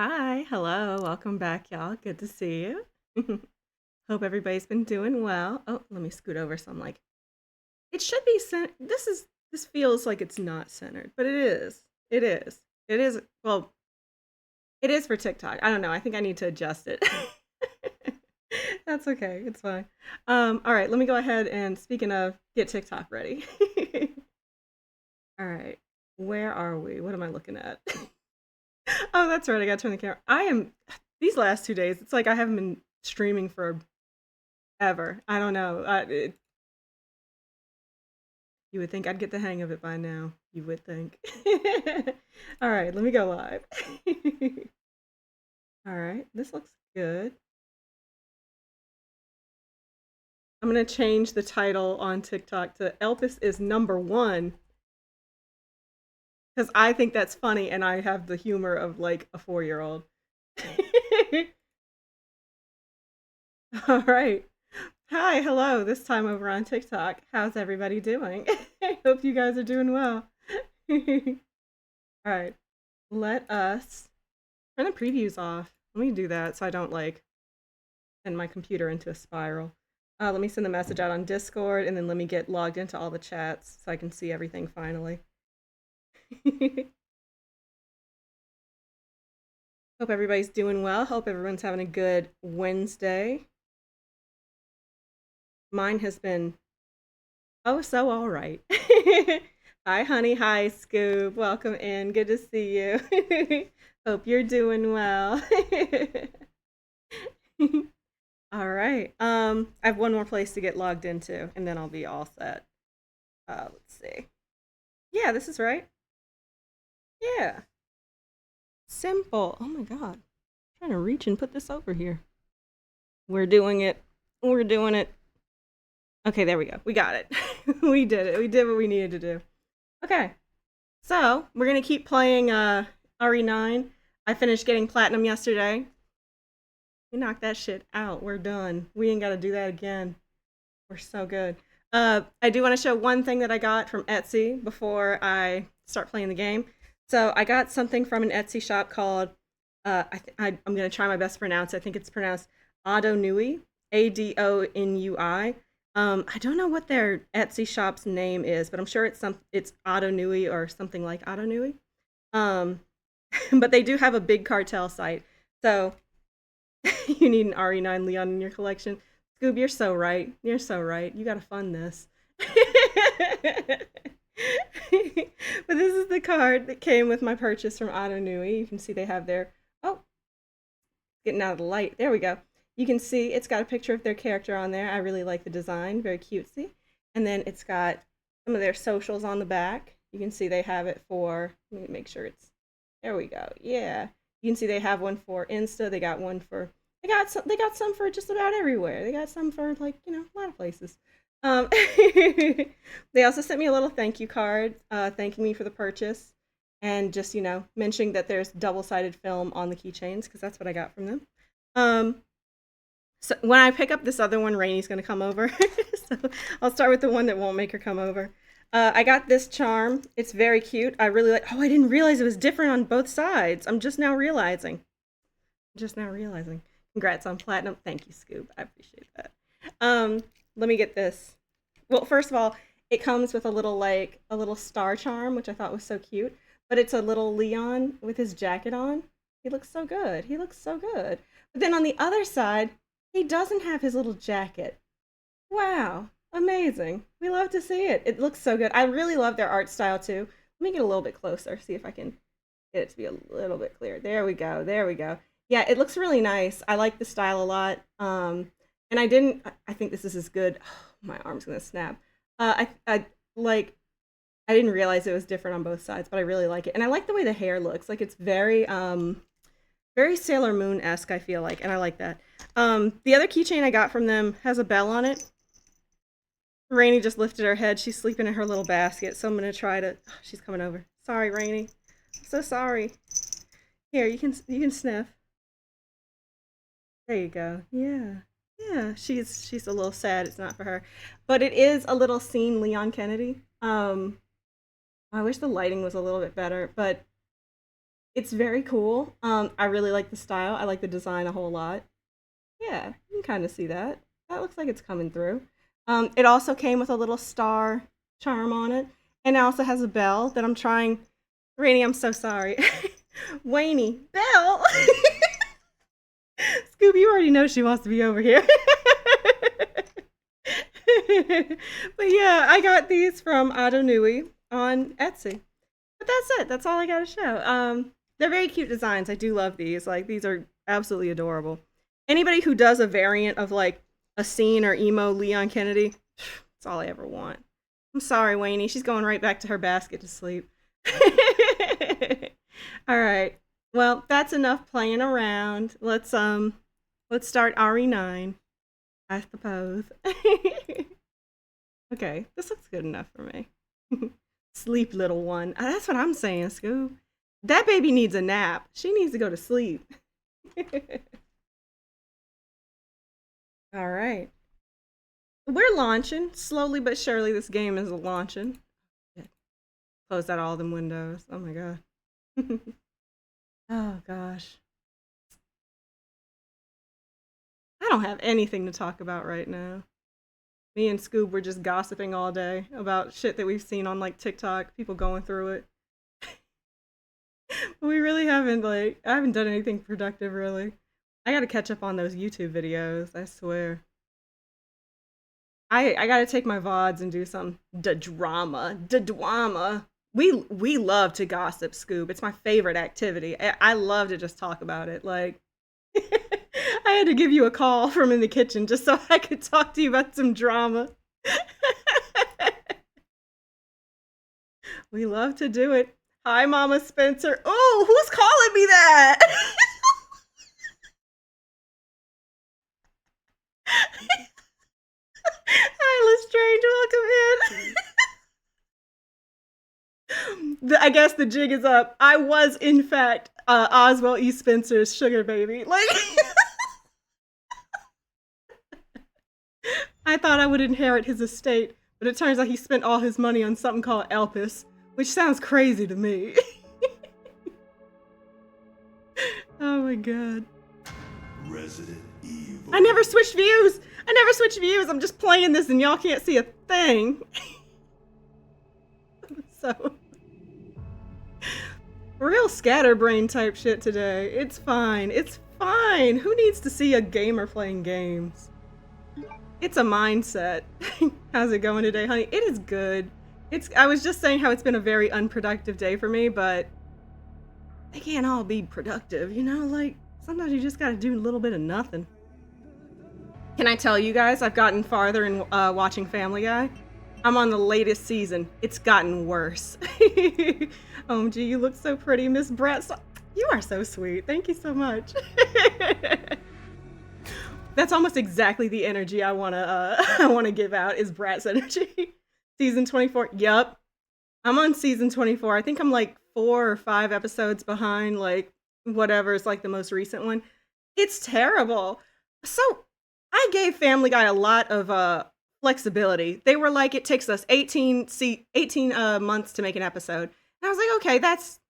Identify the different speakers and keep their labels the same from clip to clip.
Speaker 1: Hi, hello, welcome back, y'all. Good to see you. Hope everybody's been doing well. Oh, let me scoot over so I'm like, it should be cent. This feels like it's not centered, but it is. It is. It is. Well, it is for TikTok. I don't know. I think I need to adjust it. That's okay. It's fine. All right, let me go ahead and speaking of, get TikTok ready. All right, where are we? What am I looking at? Oh, that's right. I got to turn the camera. I am these last 2 days. It's like I haven't been streaming for ever. I don't know. You would think I'd get the hang of it by now. You would think. All right, let me go live. All right, this looks good. I'm gonna change the title on TikTok to Elpis is number one because I think that's funny and I have the humor of like a 4-year-old. All right. Hi, hello. This time over on TikTok. How's everybody doing? I hope you guys are doing well. All right. Let us turn the previews off. Let me do that so I don't like send my computer into a spiral. Let me send the message out on Discord and then let me get logged into all the chats so I can see everything finally. Hope everybody's doing well. Hope everyone's having a good Wednesday. Mine has been oh so all right. Hi, honey. Hi, Scoop. Welcome in. Good to see you. Hope you're doing well. All right. I have one more place to get logged into, and then I'll be all set. Let's see. Yeah, this is right. Yeah. Simple. Oh my God. I'm trying to reach and put this over here. We're doing it. We're doing it. Okay, there we go. We got it. We did it. We did what we needed to do. Okay. So we're gonna keep playing RE9. I finished getting platinum yesterday. We knocked that shit out. We're done. We ain't gotta do that again. We're so good. I do want to show one thing that I got from Etsy before I start playing the game. So I got something from an Etsy shop called I'm gonna try my best to pronounce. I think it's pronounced Adonui, Adonui. I don't know what their Etsy shop's name is, but I'm sure it's Adonui or something like Adonui. Um, but they do have a big cartel site, so you need an RE9 Leon in your collection. Scoob, you're so right. You're so right. You gotta fund this. But this is the card that came with my purchase from Auto Nui. You can see they have their oh, getting out of the light. There we go. You can see it's got a picture of their character on there. I really like the design, very cutesy. And then it's got some of their socials on the back. You can see they have it for. Let me make sure it's. There we go. Yeah, you can see they have one for Insta. They got one for. They got some for just about everywhere. They got some for like a lot of places. Um, they also sent me a little thank you card, thanking me for the purchase, and just mentioning that there's double-sided film on the keychains because that's what I got from them. Um, so when I pick up this other one, Rainy's gonna come over. So I'll start with the one that won't make her come over. I got this charm. It's very cute. I really like. Oh, I didn't realize it was different on both sides. I'm just now realizing. Just now realizing. Congrats on platinum. Thank you, Scoop. I appreciate that. Let me get this. Well, first of all, it comes with a little star charm, which I thought was so cute. But it's a little Leon with his jacket on. He looks so good. He looks so good. But then on the other side, he doesn't have his little jacket. Wow, amazing. We love to see it. It looks so good. I really love their art style too. Let me get a little bit closer, see if I can get it to be a little bit clearer. There we go. There we go. Yeah, it looks really nice. I like the style a lot. And I didn't. I think this is as good. My arm's gonna snap. I like. I didn't realize it was different on both sides, but I really like it, and I like the way the hair looks. Like it's very Sailor Moon esque. I feel like, and I like that. The other keychain I got from them has a bell on it. Rainy just lifted her head. She's sleeping in her little basket, so I'm gonna try to. Oh, she's coming over. Sorry, Rainy. I'm so sorry. Here, you can sniff. There you go. Yeah. Yeah, she's a little sad it's not for her. But it is a little scene Leon Kennedy. I wish the lighting was a little bit better, but It's very cool. I really like the style. I like the design a whole lot. Yeah, you can kind of see that. That looks like it's coming through. It also came with a little star charm on it, and it also has a bell that I'm trying. Rainy, I'm so sorry. Wayne, Belle. Scooby, you already know she wants to be over here. But yeah, I got these from Nui on Etsy. But that's it. That's all I got to show. They're very cute designs. I do love these. Like these are absolutely adorable. Anybody who does a variant of like a scene or emo Leon Kennedy, that's all I ever want. I'm sorry, Wayne. She's going right back to her basket to sleep. All right. Well, that's enough playing around. Let's start RE9, I suppose. Okay, this looks good enough for me. Sleep, little one. That's what I'm saying, Scoob. That baby needs a nap. She needs to go to sleep. All right. We're launching. Slowly but surely, this game is launching. Close out all them windows. Oh my god. Oh gosh. I don't have anything to talk about right now. Me and Scoob were just gossiping all day about shit that we've seen on like TikTok, people going through it. But we really haven't I haven't done anything productive really. I gotta catch up on those YouTube videos, I swear. I gotta take my VODs and do some drama. We love to gossip, Scoob. It's my favorite activity. I love to just talk about it. Like I had to give you a call from in the kitchen just so I could talk to you about some drama. We love to do it. Hi, Mama Spencer. Oh, who's calling me that? Hi, Lestrange. Welcome in. I guess the jig is up. I was, in fact, Oswald E. Spencer's sugar baby. Like, I thought I would inherit his estate, but it turns out he spent all his money on something called Elpis, which sounds crazy to me. Oh my god. Resident Evil. I never switched views. I'm just playing this and y'all can't see a thing. So real scatterbrain type shit today. It's fine. Who needs to see a gamer playing games? It's a mindset. How's it going today, honey? It is good. I was just saying how it's been a very unproductive day for me, but they can't all be productive, you know? Like, sometimes you just gotta do a little bit of nothing. Can I tell you guys, I've gotten farther in watching Family Guy. I'm on the latest season. It's gotten worse. OMG, you look so pretty, Miss Brett. You are so sweet. Thank you so much. That's almost exactly the energy I wanna give out is Brat's energy. Season 24. Yup. I'm on season 24. I think I'm like 4 or 5 episodes behind, like whatever is like the most recent one. It's terrible. So I gave Family Guy a lot of flexibility. They were like, it takes us 18 months to make an episode. And I was like, okay, that's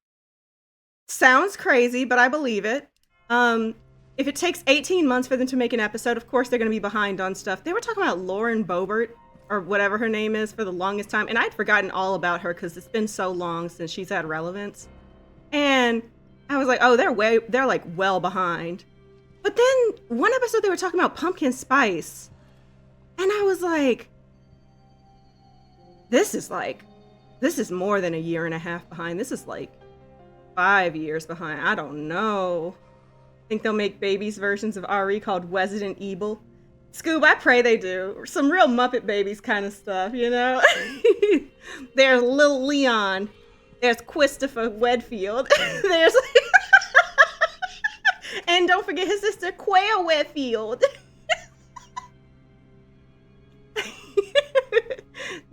Speaker 1: sounds crazy, but I believe it. If it takes 18 months for them to make an episode, of course they're going to be behind on stuff. They were talking about Lauren Boebert, or whatever her name is, for the longest time, and I'd forgotten all about her because it's been so long since she's had relevance. And I was like, oh, they're like well behind. But then one episode they were talking about pumpkin spice, and I was like, this is more than a year and a half behind. This is like 5 years behind. I don't know. Think they'll make babies versions of RE called Resident Evil. Scoob, I pray they do. Some real Muppet Babies kind of stuff, you know? There's Lil Leon. There's Christopher Wedfield. There's... And don't forget his sister, Quail Wedfield.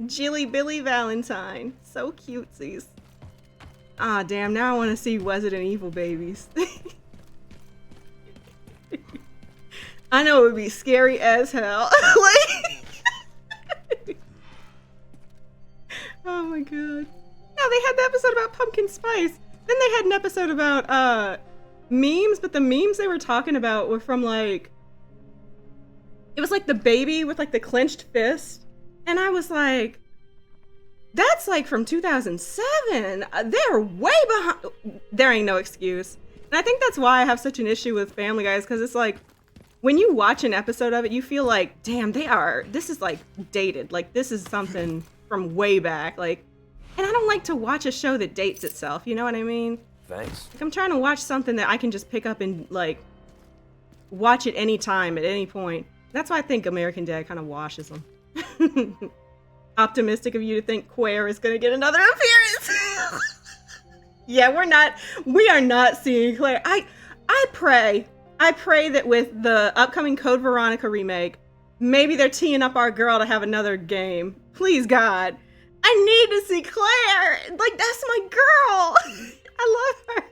Speaker 1: Jilly Billy Valentine. So cutesies. Ah, damn, now I want to see Resident Evil babies. I know it would be scary as hell. Like, oh my god. Yeah, they had the episode about pumpkin spice. Then they had an episode about memes, but the memes they were talking about were from like, it was like the baby with like the clenched fist, and I was like, that's like from 2007. They're way behind. There ain't no excuse. And I think that's why I have such an issue with Family Guy, because it's like, when you watch an episode of it, you feel like, damn, this is like dated. Like, this is something from way back. Like, and I don't like to watch a show that dates itself. You know what I mean?
Speaker 2: Thanks.
Speaker 1: Like, I'm trying to watch something that I can just pick up and like watch at any time, at any point. That's why I think American Dad kind of washes them. Optimistic of you to think Quare is gonna get another appearance. Yeah, we are not seeing Claire. I pray that with the upcoming Code Veronica remake, maybe they're teeing up our girl to have another game. Please, God. I need to see Claire. Like, that's my girl. I love her.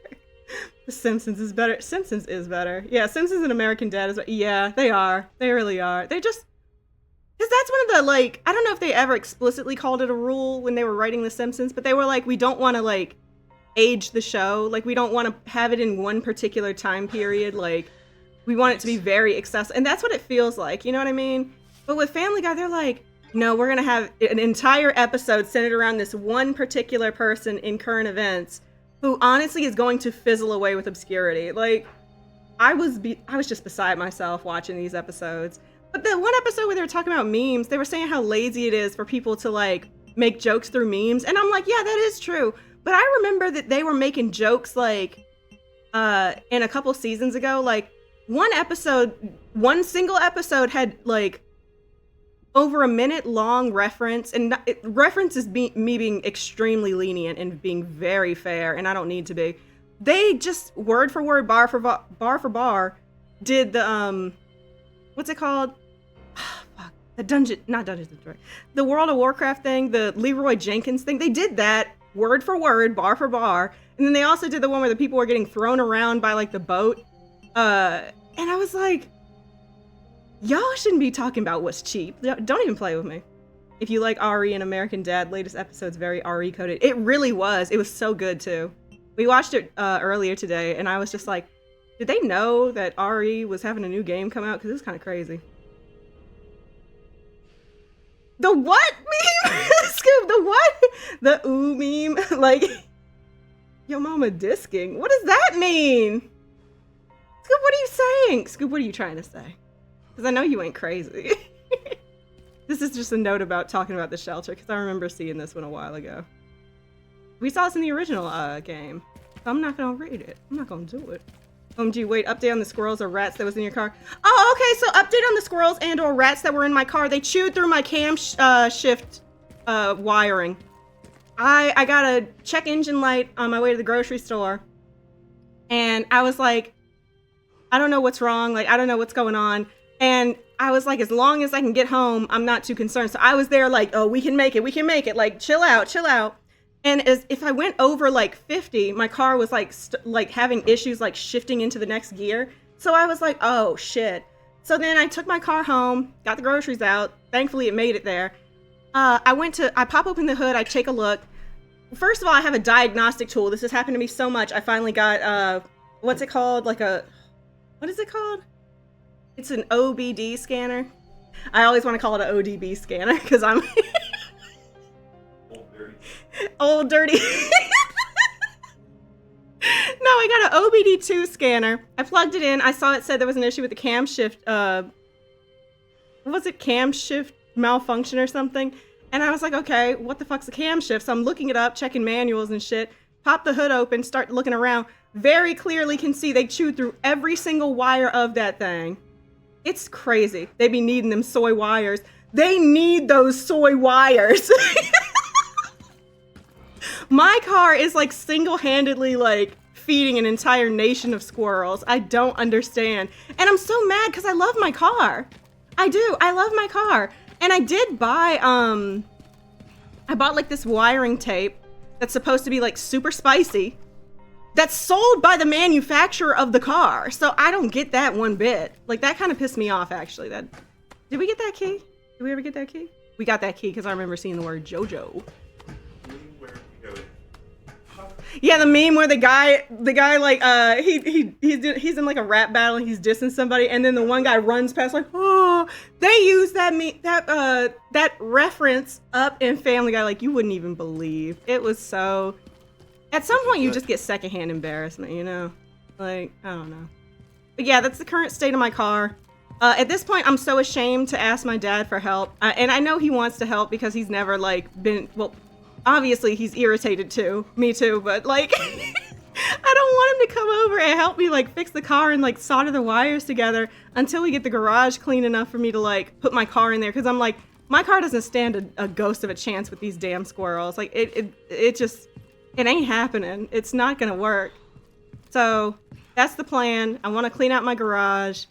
Speaker 1: The Simpsons is better. Simpsons is better. Yeah, Simpsons and American Dad is better. Yeah, they are. They really are. They just... Because that's one of the, like... I don't know if they ever explicitly called it a rule when they were writing The Simpsons, but they were like, we don't want to, like, age the show. Like, we don't want to have it in one particular time period. Like, we want it to be very accessible. And that's what it feels like. You know what I mean? But with Family Guy, they're like, no, we're going to have an entire episode centered around this one particular person in current events who honestly is going to fizzle away with obscurity. Like, I was just beside myself watching these episodes. But the one episode where they were talking about memes, they were saying how lazy it is for people to, like, make jokes through memes. And I'm like, yeah, that is true. But I remember that they were making jokes, like, in a couple seasons ago, like, one single episode had, like, over a minute long reference, and reference is me being extremely lenient and being very fair, and I don't need to be. They just word for word, bar for bar, did the what's it called? Fuck, not Dungeons and Dragons, the World of Warcraft thing, the Leroy Jenkins thing. They did that word for word, bar for bar, and then they also did the one where the people were getting thrown around by like the boat, and I was like, y'all shouldn't be talking about what's cheap. Don't even play with me. If you like RE and American Dad, latest episode's very RE coded. It really was. It was so good too. We watched it earlier today, and I was just like, did they know that RE was having a new game come out? Because it was kind of crazy. The what meme? Scoop, the what? The ooh meme? Like, yo mama disking. What does that mean? Scoop, what are you saying? Scoop, what are you trying to say? Because I know you ain't crazy. This is just a note about talking about the shelter, because I remember seeing this one a while ago. We saw this in the original game, so I'm not going to read it. I'm not going to do it. OMG, wait, update on the squirrels or rats that was in your car. Oh, okay, so update on the squirrels and or rats that were in my car. They chewed through my cam shift wiring. I got a check engine light on my way to the grocery store, and I was like, I don't know what's wrong. Like, I don't know what's going on. And I was like, as long as I can get home, I'm not too concerned. So I was there like, oh, we can make it. Like, chill out. And if I went over like 50, my car was like having issues like shifting into the next gear. So I was like, oh shit. So then I took my car home, got the groceries out. Thankfully it made it there. I pop open the hood, I take a look. First of all, I have a diagnostic tool. This has happened to me so much. I finally got, what's it called? What is it called? It's an OBD scanner. I always want to call it an ODB scanner because I'm old dirty. No, I got an OBD2 scanner. I plugged it in. I saw it said there was an issue with the cam shift. What was it? Cam shift malfunction or something? And I was like, okay, what the fuck's a cam shift? So I'm looking it up, checking manuals and shit. Pop the hood open, start looking around. Very clearly can see they chewed through every single wire of that thing. It's crazy. They be needing them soy wires. They need those soy wires. My car is like single-handedly like feeding an entire nation of squirrels. I don't understand. And I'm so mad because I love my car. I do. I love my car. And I did buy, I bought like this wiring tape that's supposed to be like super spicy. That's sold by the manufacturer of the car. So I don't get that one bit. Like, that kind of pissed me off, actually. Did we get that key? Did we ever get that key? We got that key because I remember seeing the word JoJo. Yeah, the meme where the guy like he's in like a rap battle and he's dissing somebody, and then the one guy runs past like, oh, they use that reference up in Family Guy like you wouldn't even believe. It was so. At some point, you just get secondhand embarrassment, you know, like I don't know. But yeah, that's the current state of my car. At this point, I'm so ashamed to ask my dad for help, and I know he wants to help because he's never like been well. Obviously, he's irritated too. Me too, but like, I don't want him to come over and help me like fix the car and like solder the wires together until we get the garage clean enough for me to like put my car in there. Cause I'm like, my car doesn't stand a ghost of a chance with these damn squirrels. Like it just, it ain't happening. It's not gonna work. So that's the plan. I want to clean out my garage.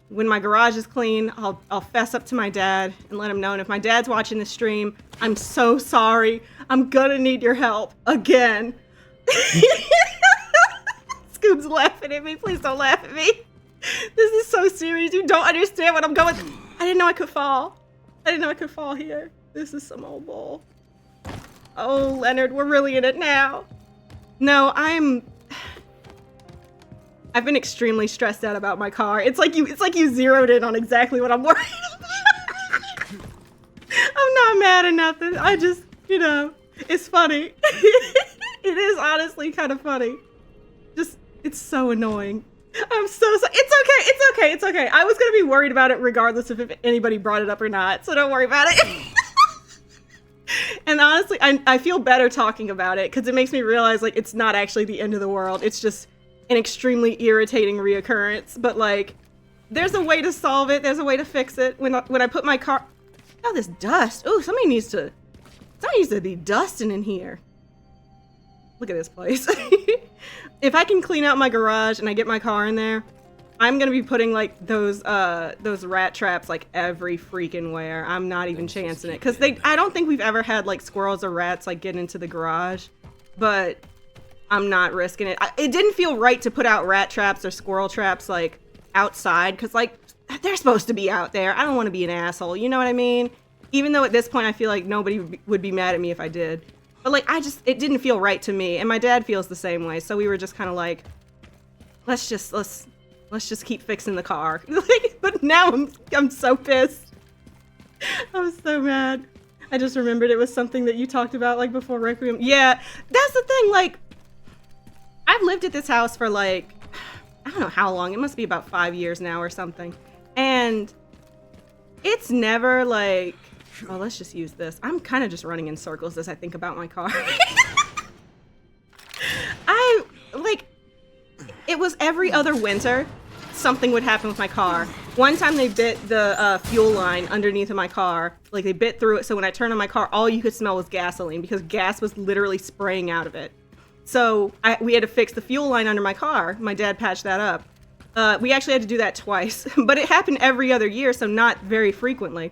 Speaker 1: When my garage is clean, I'll fess up to my dad and let him know. And if my dad's watching the stream, I'm so sorry. I'm gonna need your help again. Scoob's laughing at me. Please don't laugh at me. This is so serious. You don't understand what I'm going through. I didn't know I could fall. I didn't know I could fall here. This is some old bull. Oh, Leonard, we're really in it now. No, I've been extremely stressed out about my car. It's like you zeroed in on exactly what I'm worried about. I'm not mad or nothing. I just, you know, it's funny. It is honestly kind of funny. Just, it's so annoying. I'm so sorry. It's okay. I was gonna be worried about it regardless of if anybody brought it up or not, so don't worry about it. And honestly, I feel better talking about it because it makes me realize like it's not actually the end of the world. It's just an extremely irritating reoccurrence, but like there's a way to solve it. There's a way to fix it. When I put my car, oh, this dust. Oh, somebody needs to be dusting in here. Look at this place. If I can clean out my garage and I get my car in there, I'm gonna be putting like those rat traps like every freaking where. I'm not even chancing it because I don't think we've ever had like squirrels or rats like get into the garage, but I'm not risking it. It didn't feel right to put out rat traps or squirrel traps like outside because like they're supposed to be out there. I don't want to be an asshole. You know what I mean? Even though at this point I feel like nobody would be mad at me if I did. But like it didn't feel right to me, and my dad feels the same way. So we were just kind of like, let's just keep fixing the car. But now I'm so pissed. I was so mad. I just remembered it was something that you talked about like before Requiem. Yeah, that's the thing. Like, I've lived at this house for like, I don't know how long. It must be about 5 years now or something. And it's never like, oh, let's just use this. I'm kind of just running in circles as I think about my car. It was every other winter, something would happen with my car. One time they bit the fuel line underneath of my car. Like they bit through it, so when I turned on my car, all you could smell was gasoline because gas was literally spraying out of it. So we had to fix the fuel line under my car. My dad patched that up. We actually had to do that twice, but it happened every other year, so not very frequently.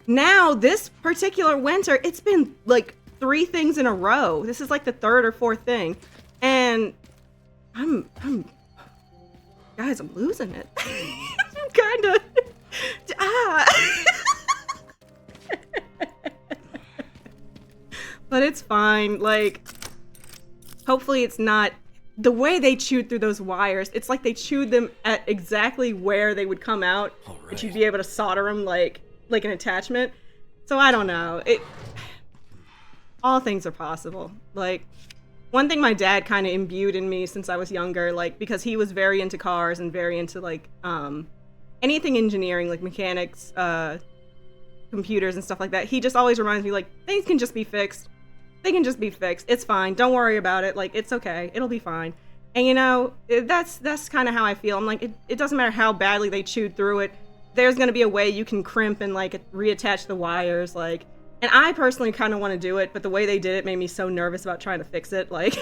Speaker 1: Now, this particular winter, it's been like 3 things in a row. This is like the 3rd or 4th thing. And guys, I'm losing it. I'm kind of, But it's fine. Like, hopefully it's not the way they chewed through those wires. It's like they chewed them at exactly where they would come out, but you'd be able to solder them like an attachment. So I don't know. All things are possible. Like, one thing my dad kind of imbued in me since I was younger, like, because he was very into cars and very into like anything engineering, like mechanics, computers and stuff like that. He just always reminds me like things can just be fixed. They can just be fixed. It's fine. Don't worry about it. Like, it's okay. It'll be fine. And you know, that's kind of how I feel. I'm like, it doesn't matter how badly they chewed through it. There's gonna be a way you can crimp and like reattach the wires, like. And I personally kind of want to do it, but the way they did it made me so nervous about trying to fix it. Like,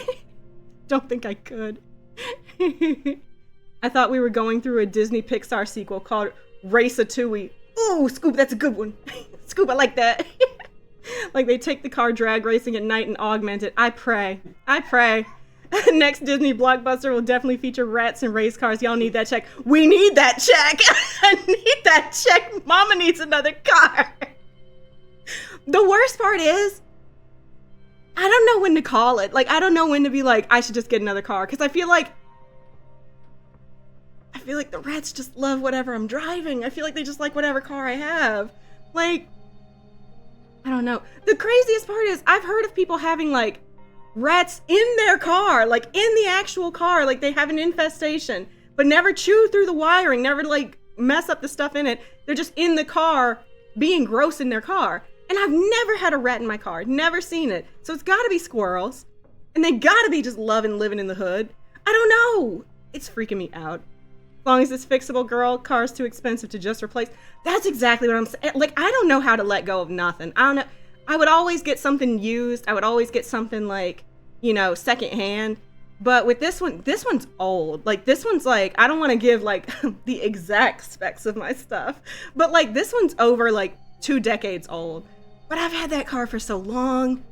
Speaker 1: don't think I could. I thought we were going through a Disney Pixar sequel called Race-A-Tooie. Ooh, Scoop, that's a good one. Scoop, I like that. Like, they take the car drag racing at night and augment it. I pray. Next Disney blockbuster will definitely feature rats and race cars. Y'all need that check. We need that check. I need that check. Mama needs another car. The worst part is, I don't know when to call it. Like, I don't know when to be like, I should just get another car. Because I feel like the rats just love whatever I'm driving. I feel like they just like whatever car I have. Like, I don't know. The craziest part is I've heard of people having like rats in their car, like in the actual car, like they have an infestation, but never chew through the wiring, never like mess up the stuff in it. They're just in the car being gross in their car. And I've never had a rat in my car, never seen it. So it's gotta be squirrels. And they gotta be just loving living in the hood. I don't know. It's freaking me out. As long as it's fixable, girl, car's too expensive to just replace. That's exactly what I'm saying. Like, I don't know how to let go of nothing. I don't know. I would always get something used. I would always get something like, you know, secondhand. But with this one's old. Like, this one's like, I don't want to give like the exact specs of my stuff. But like, this one's over like 2 decades old. But I've had that car for so long.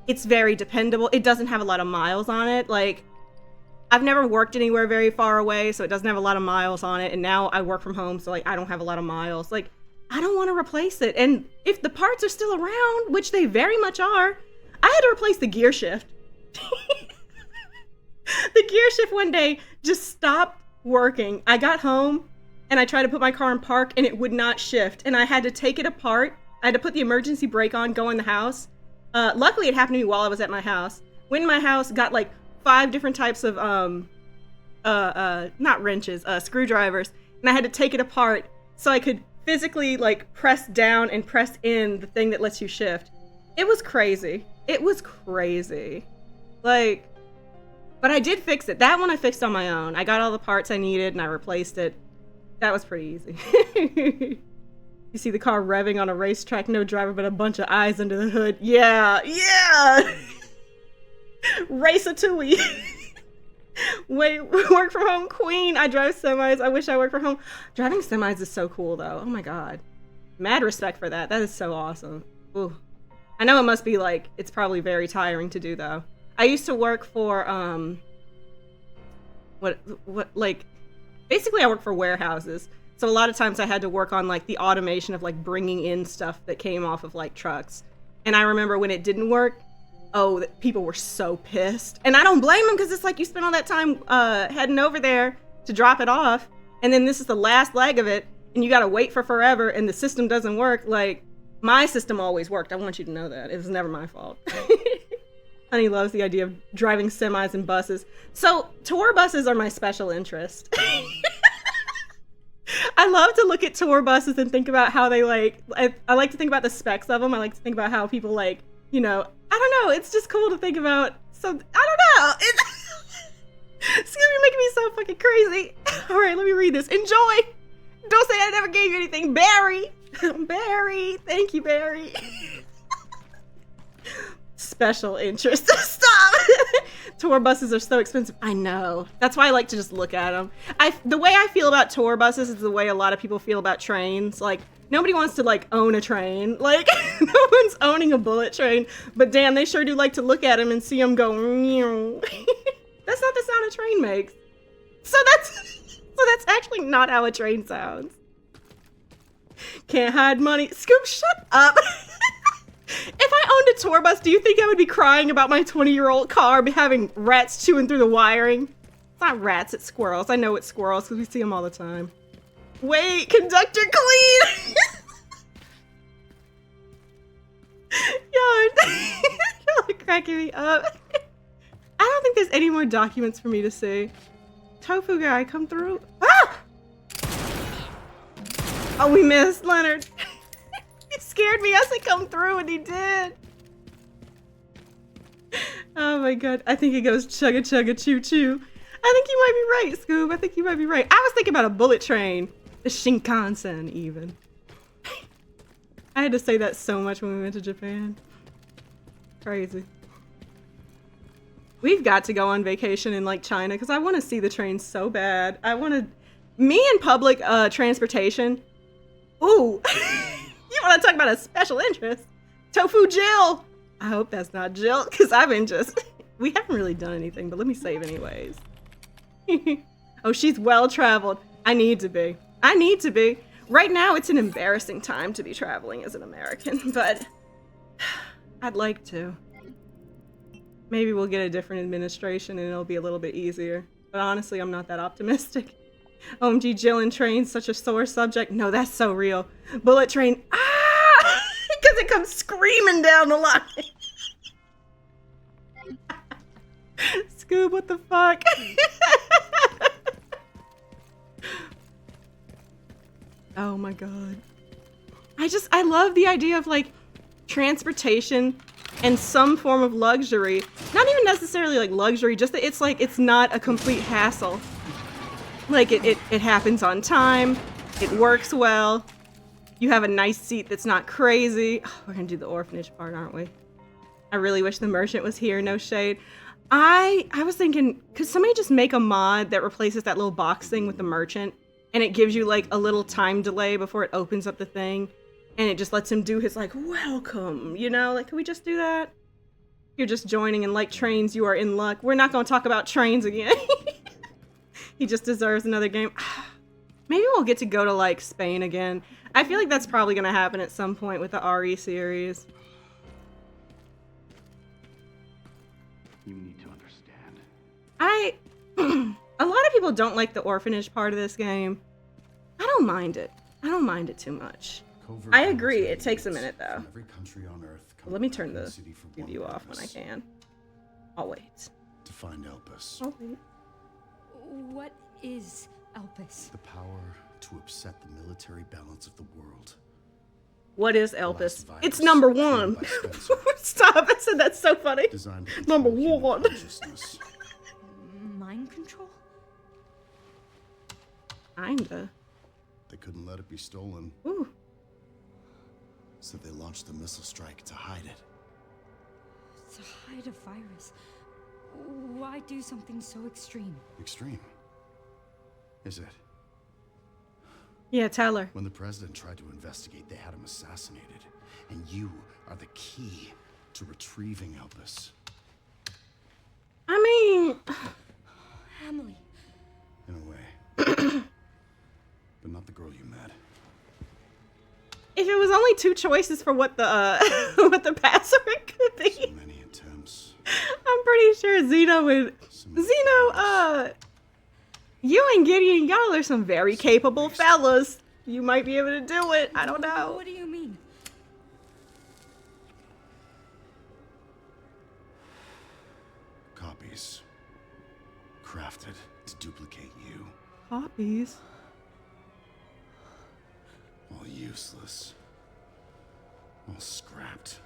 Speaker 1: It's very dependable. It doesn't have a lot of miles on it. Like, I've never worked anywhere very far away, so it doesn't have a lot of miles on it. And now I work from home, so like I don't have a lot of miles. Like, I don't want to replace it. And if the parts are still around, which they very much are, I had to replace the gear shift. The gear shift one day just stopped working. I got home and I tried to put my car in park and it would not shift. And I had to take it apart. I had to put the emergency brake on, go in the house. Luckily it happened to me while I was at my house. Went in my house, got like 5 different types of, not wrenches, screwdrivers. And I had to take it apart so I could physically like press down and press in the thing that lets you shift. It was crazy. It was crazy. Like, but I did fix it. That one I fixed on my own. I got all the parts I needed and I replaced it. That was pretty easy. You see the car revving on a racetrack, no driver, but a bunch of eyes under the hood. Yeah, yeah! Race-a-tooey. Wait, work from home queen. I drive semis. I wish I worked from home. Driving semis is so cool, though. Oh my god. Mad respect for that. That is so awesome. Ooh. I know it must be like, it's probably very tiring to do, though. I used to work for, like, basically I work for warehouses. So a lot of times I had to work on like the automation of like bringing in stuff that came off of like trucks. And I remember when it didn't work, oh, people were so pissed. And I don't blame them because it's like you spent all that time heading over there to drop it off. And then this is the last leg of it and you got to wait for forever and the system doesn't work. Like, my system always worked. I want you to know that. It was never my fault. Honey loves the idea of driving semis and buses. So tour buses are my special interest. I love to look at tour buses and think about how they like, I like to think about the specs of them. I like to think about how people like, you know, I don't know. It's just cool to think about. So, I don't know. It's gonna be making me so fucking crazy. All right, let me read this. Enjoy. Don't say I never gave you anything. Barry. Barry. Thank you, Barry. Special interest. Stop. Tour buses are so expensive. I know. That's why I like to just look at them. The way I feel about tour buses is the way a lot of people feel about trains. Like, nobody wants to like own a train. Like, no one's owning a bullet train. But damn, they sure do like to look at them and see them go. That's not the sound a train makes. So that's actually not how a train sounds. Can't hide money. Scoop, shut up. If I owned a tour bus, do you think I would be crying about my 20-year-old car having rats chewing through the wiring? It's not rats, it's squirrels. I know it's squirrels because we see them all the time. Wait, conductor clean! Y'all are cracking me up. I don't think there's any more documents for me to see. Tofu guy, come through. Ah! Oh, we missed Leonard. It scared me. I said come through and he did. Oh my god. I think he goes chugga chugga choo choo. I think you might be right, Scoob. I think you might be right. I was thinking about a bullet train. The Shinkansen, even. I had to say that so much when we went to Japan. Crazy. We've got to go on vacation in like China because I want to see the trains so bad. I want to... Me and public transportation. Ooh. You want to talk about a special interest? Tofu Jill. I hope that's not Jill because I've been just... We haven't really done anything, but let me save anyways. Oh, she's well-traveled. I need to be. I need to be. Right now, it's an embarrassing time to be traveling as an American, but I'd like to. Maybe we'll get a different administration and it'll be a little bit easier. But honestly, I'm not that optimistic. OMG, Jill and Train's such a sore subject. No, that's so real. Bullet Train, ah! Because it comes screaming down the line. Scoob, what the fuck? Oh my god. I love the idea of like transportation and some form of luxury. Not even necessarily like luxury, just that it's like, it's not a complete hassle. Like it happens on time, it works well, you have a nice seat that's not crazy. Oh, we're gonna do the orphanage part, aren't we? I really wish the merchant was here, no shade. I was thinking, could somebody just make a mod that replaces that little box thing with the merchant? And it gives you like a little time delay before it opens up the thing. And it just lets him do his like, welcome, you know? Like, can we just do that? You're just joining and like trains, you are in luck. We're not gonna talk about trains again. He just deserves another game. Maybe we'll get to go to like Spain again. I feel like that's probably gonna happen at some point with the RE series.
Speaker 2: You need to understand.
Speaker 1: A lot of people don't like the orphanage part of this game. I don't mind it. I don't mind it too much. I agree, it takes a minute though.
Speaker 3: Every country on Earth.
Speaker 1: Well, let me turn the preview off when I can. I'll wait.
Speaker 3: To find Elpis.
Speaker 1: I'll wait.
Speaker 4: What is Elpis?
Speaker 3: The power to upset the military balance of the world.
Speaker 1: What is Elpis? It's number one. Stop! I said that's so funny. Number one.
Speaker 4: Mind control?
Speaker 1: Kinda.
Speaker 3: They couldn't let it be stolen.
Speaker 1: Ooh.
Speaker 3: So they launched the missile strike to hide it.
Speaker 4: To hide a virus? Why do something so extreme?
Speaker 3: Extreme? Is it?
Speaker 1: Yeah, tell her.
Speaker 3: When the president tried to investigate, they had him assassinated. And you are the key to retrieving Elpis.
Speaker 1: I mean...
Speaker 4: Emily.
Speaker 3: In a way. But not the girl you met.
Speaker 1: If it was only two choices for what the what the password could be.
Speaker 3: So many attempts.
Speaker 1: I'm pretty sure Zeno would... Zeno, you and Gideon, y'all are some very capable fellas. You might be able to do it. I don't know.
Speaker 4: What do you mean?
Speaker 3: Copies. Crafted to duplicate you.
Speaker 1: Copies?
Speaker 3: All useless. All scrapped.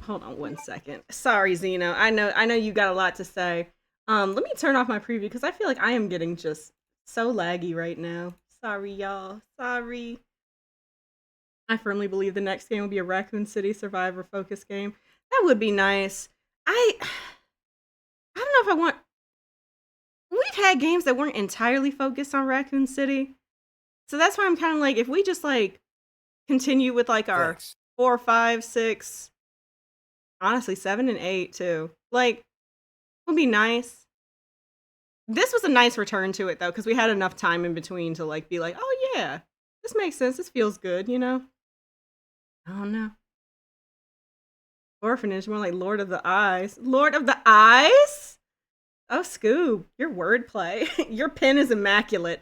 Speaker 1: Hold on one second. Sorry, Zeno. I know you got a lot to say. Let me turn off my preview because I feel like I am getting just so laggy right now. Sorry, y'all. Sorry. I firmly believe the next game will be a Raccoon City Survivor focus game. That would be nice. I don't know if I want... We've had games that weren't entirely focused on Raccoon City. So that's why I'm kind of like, if we just like continue with like our 4, 5, 6, honestly 7 and 8 too. Like, would be nice. This was a nice return to it though, because we had enough time in between to like be like, oh yeah, this makes sense. This feels good, you know? I don't know. Orphanage, more like Lord of the Eyes. Lord of the Eyes? Oh, Scoob, your wordplay. Your pen is immaculate.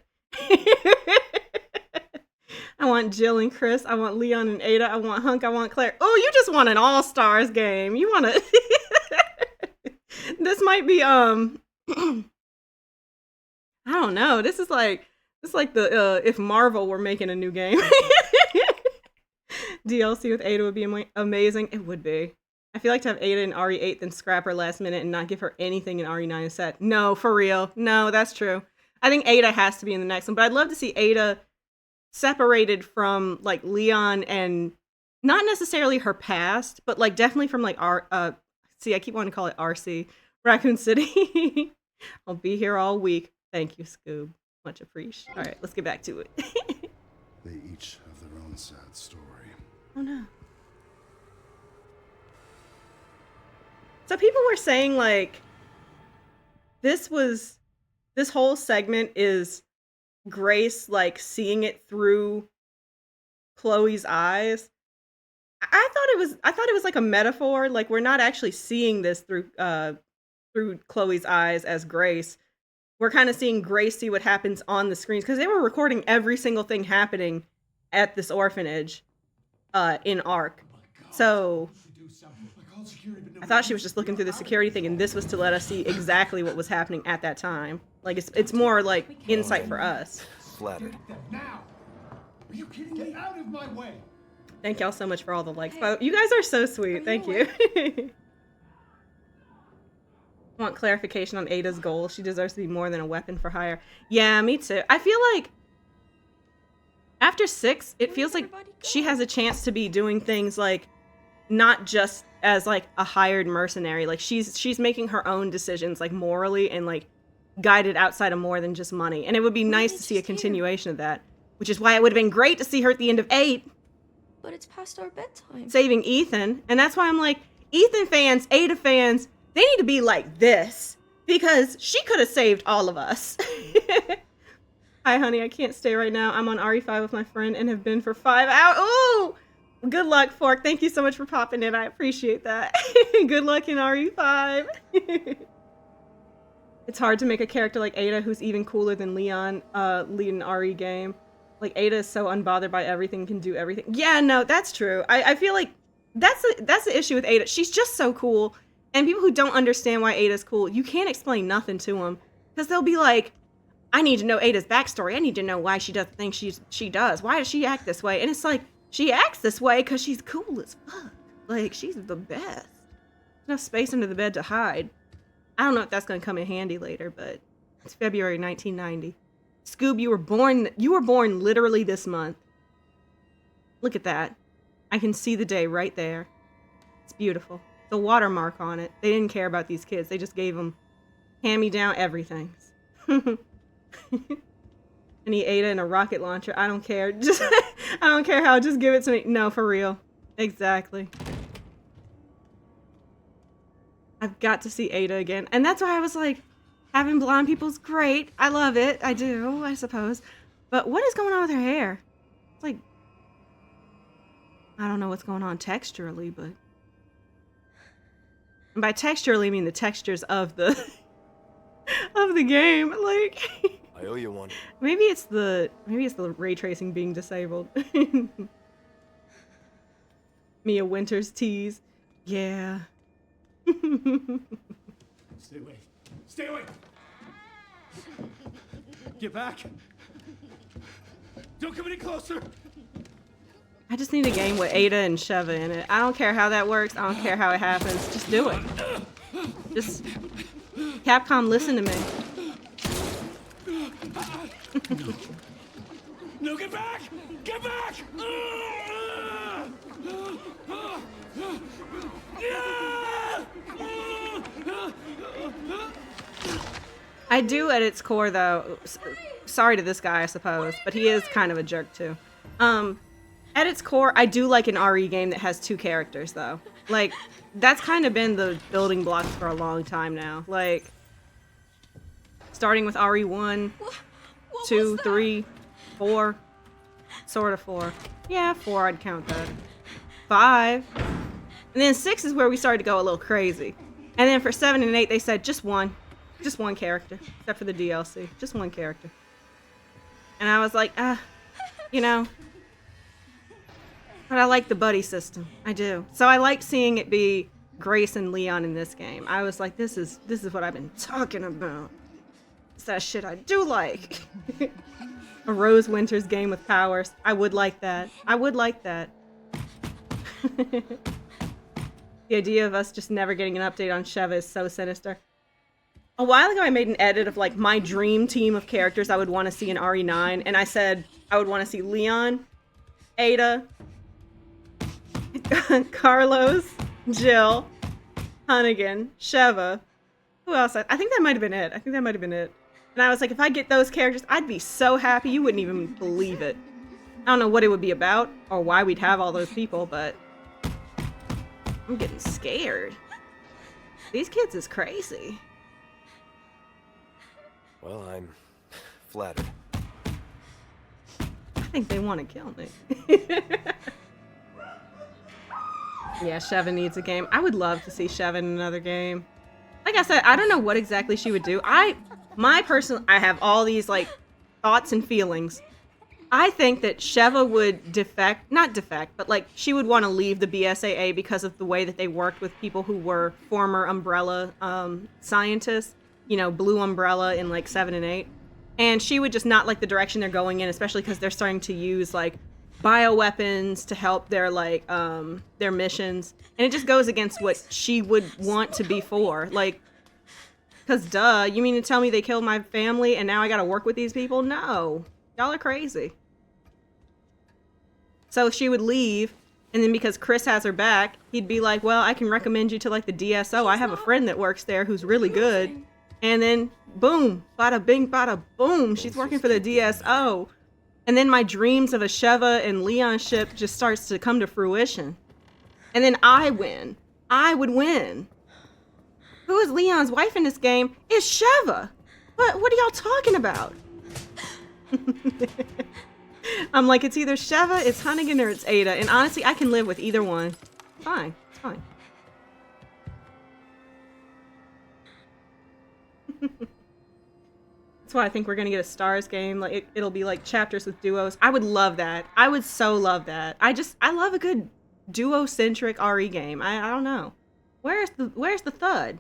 Speaker 1: I want Jill and Chris. I want Leon and Ada. I want Hunk. I want Claire. Oh, you just want an all-stars game. You want to... This might be, I don't know. This is like the, if Marvel were making a new game. DLC with Ada would be amazing. It would be. I feel like to have Ada in RE8 then scrap her last minute and not give her anything in RE9 set. No, for real. No, that's true. I think Ada has to be in the next one, but I'd love to see Ada separated from like Leon and not necessarily her past, but like definitely from like see, I keep wanting to call it RC, Raccoon City. I'll be here all week. Thank you, Scoob. Much appreciated. All right, let's get back to it.
Speaker 3: They each have their own sad story.
Speaker 1: Oh no. So people were saying like this whole segment is Grace like seeing it through Chloe's eyes. I thought it was like a metaphor. Like we're not actually seeing this through Chloe's eyes as Grace. We're kind of seeing Grace see what happens on the screens because they were recording every single thing happening at this orphanage in Ark. So I thought she was just looking through the security thing, and this was to let us see exactly what was happening at that time. Like it's more like insight for us.
Speaker 5: Flattered.
Speaker 3: Now! Are you kidding me? Get out of my way!
Speaker 1: Thank y'all so much for all the likes. But you guys are so sweet. Thank you. Want clarification on Ada's goal. She deserves to be more than a weapon for hire. Yeah, me too. I feel like after 6, it feels like she has a chance to be doing things like not just as like a hired mercenary. Like she's making her own decisions like morally and like guided outside of more than just money. And it would be nice to see a continuation of that, which is why it would have been great to see her at the end of 8
Speaker 4: But it's past our bedtime.
Speaker 1: saving Ethan. And that's why I'm like, Ethan fans, Ada fans, they need to be like this because she could have saved all of us. Hi, honey. I can't stay right now. I'm on RE5 with my friend and have been for 5 hours. Ooh! Good luck, Fork. Thank you so much for popping in. I appreciate that. Good luck in RE5. It's hard to make a character like Ada who's even cooler than Leon lead an RE game. Like, Ada is so unbothered by everything, can do everything. Yeah, no, that's true. I feel like that's the issue with Ada. She's just so cool. And people who don't understand why Ada's cool, you can't explain nothing to them. Because they'll be like, I need to know Ada's backstory. I need to know why she does the things she does. Why does she act this way? And it's like, she acts this way because she's cool as fuck. Like, she's the best. Enough space under the bed to hide. I don't know if that's going to come in handy later, but it's February 1990. Scoob, you were born literally this month. Look at that. I can see the day right there. It's beautiful. The watermark on it. They didn't care about these kids. They just gave them hand-me-down everything. I need Ada and a rocket launcher. I don't care. Just I don't care how. Just give it to me. No, for real. Exactly. I've got to see Ada again. And that's why I was like, having blonde people's great. I love it. I do, I suppose. But what is going on with her hair? It's like, I don't know what's going on texturally, but... And by texturally, I mean the textures of the of the game. Like,
Speaker 5: I owe you one.
Speaker 1: maybe it's the ray tracing being disabled. Mia Winters tease. Yeah.
Speaker 3: Stay away. Stay away! Get back! Don't come any closer!
Speaker 1: I just need a game with Ada and Sheva in it. I don't care how that works. I don't care how it happens. Just do it. Just... Capcom, listen to me.
Speaker 3: No, get back! Get back!
Speaker 1: I do at its core, though. Sorry to this guy, I suppose, but he is kind of a jerk, too. At its core, I do like an RE game that has 2 characters, though. Like, that's kind of been the building blocks for a long time now. Like, starting with RE1, 2, 3, 4. Sort of 4. Yeah, 4, I'd count that. 5. And then 6 is where we started to go a little crazy. And then for 7 and 8, they said just one. Just one character. Except for the DLC. Just one character. And I was like, you know... But I like the buddy system. I do. So I like seeing it be Grace and Leon in this game. I was like, this is what I've been talking about. It's that shit I do like. A Rose Winters game with powers. I would like that. I would like that. The idea of us just never getting an update on Sheva is so sinister. A while ago, I made an edit of like my dream team of characters I would want to see in RE9, and I said I would want to see Leon, Ada, Carlos, Jill, Hunnigan, Sheva. Who else? I think that might have been it. And I was like, if I get those characters, I'd be so happy you wouldn't even believe it. I don't know what it would be about or why we'd have all those people, but I'm getting scared. These kids is crazy.
Speaker 5: Well, I'm flattered.
Speaker 1: I think they want to kill me. Yeah, Sheva needs a game. I would love to see Sheva in another game. Like I said, I don't know what exactly she would do. I have all these like thoughts and feelings. I think that Sheva would not defect, but like she would want to leave the BSAA because of the way that they worked with people who were former Umbrella scientists, you know, Blue Umbrella in like 7 and 8. And she would just not like the direction they're going in, especially because they're starting to use like bioweapons to help their like their missions. And it just goes against what she would want to be for. Like, because duh, you mean to tell me they killed my family and now I gotta work with these people? No. Y'all are crazy. So she would leave, and then because Chris has her back, he'd be like, well, I can recommend you to like the DSO. I have a friend that works there who's really good. And then boom, bada bing, bada boom, she's working for the DSO. And then my dreams of a Sheva and Leon ship just starts to come to fruition. And then I win. I would win. Who is Leon's wife in this game? It's Sheva. What are y'all talking about? I'm like, it's either Sheva, it's Hunnigan, or it's Ada. And honestly, I can live with either one. Fine. It's fine. That's why I think we're gonna get a Stars game. Like it'll be like chapters with duos. I would love that. I would so love that. I love a good duo-centric RE game. I don't know. Where's the thud?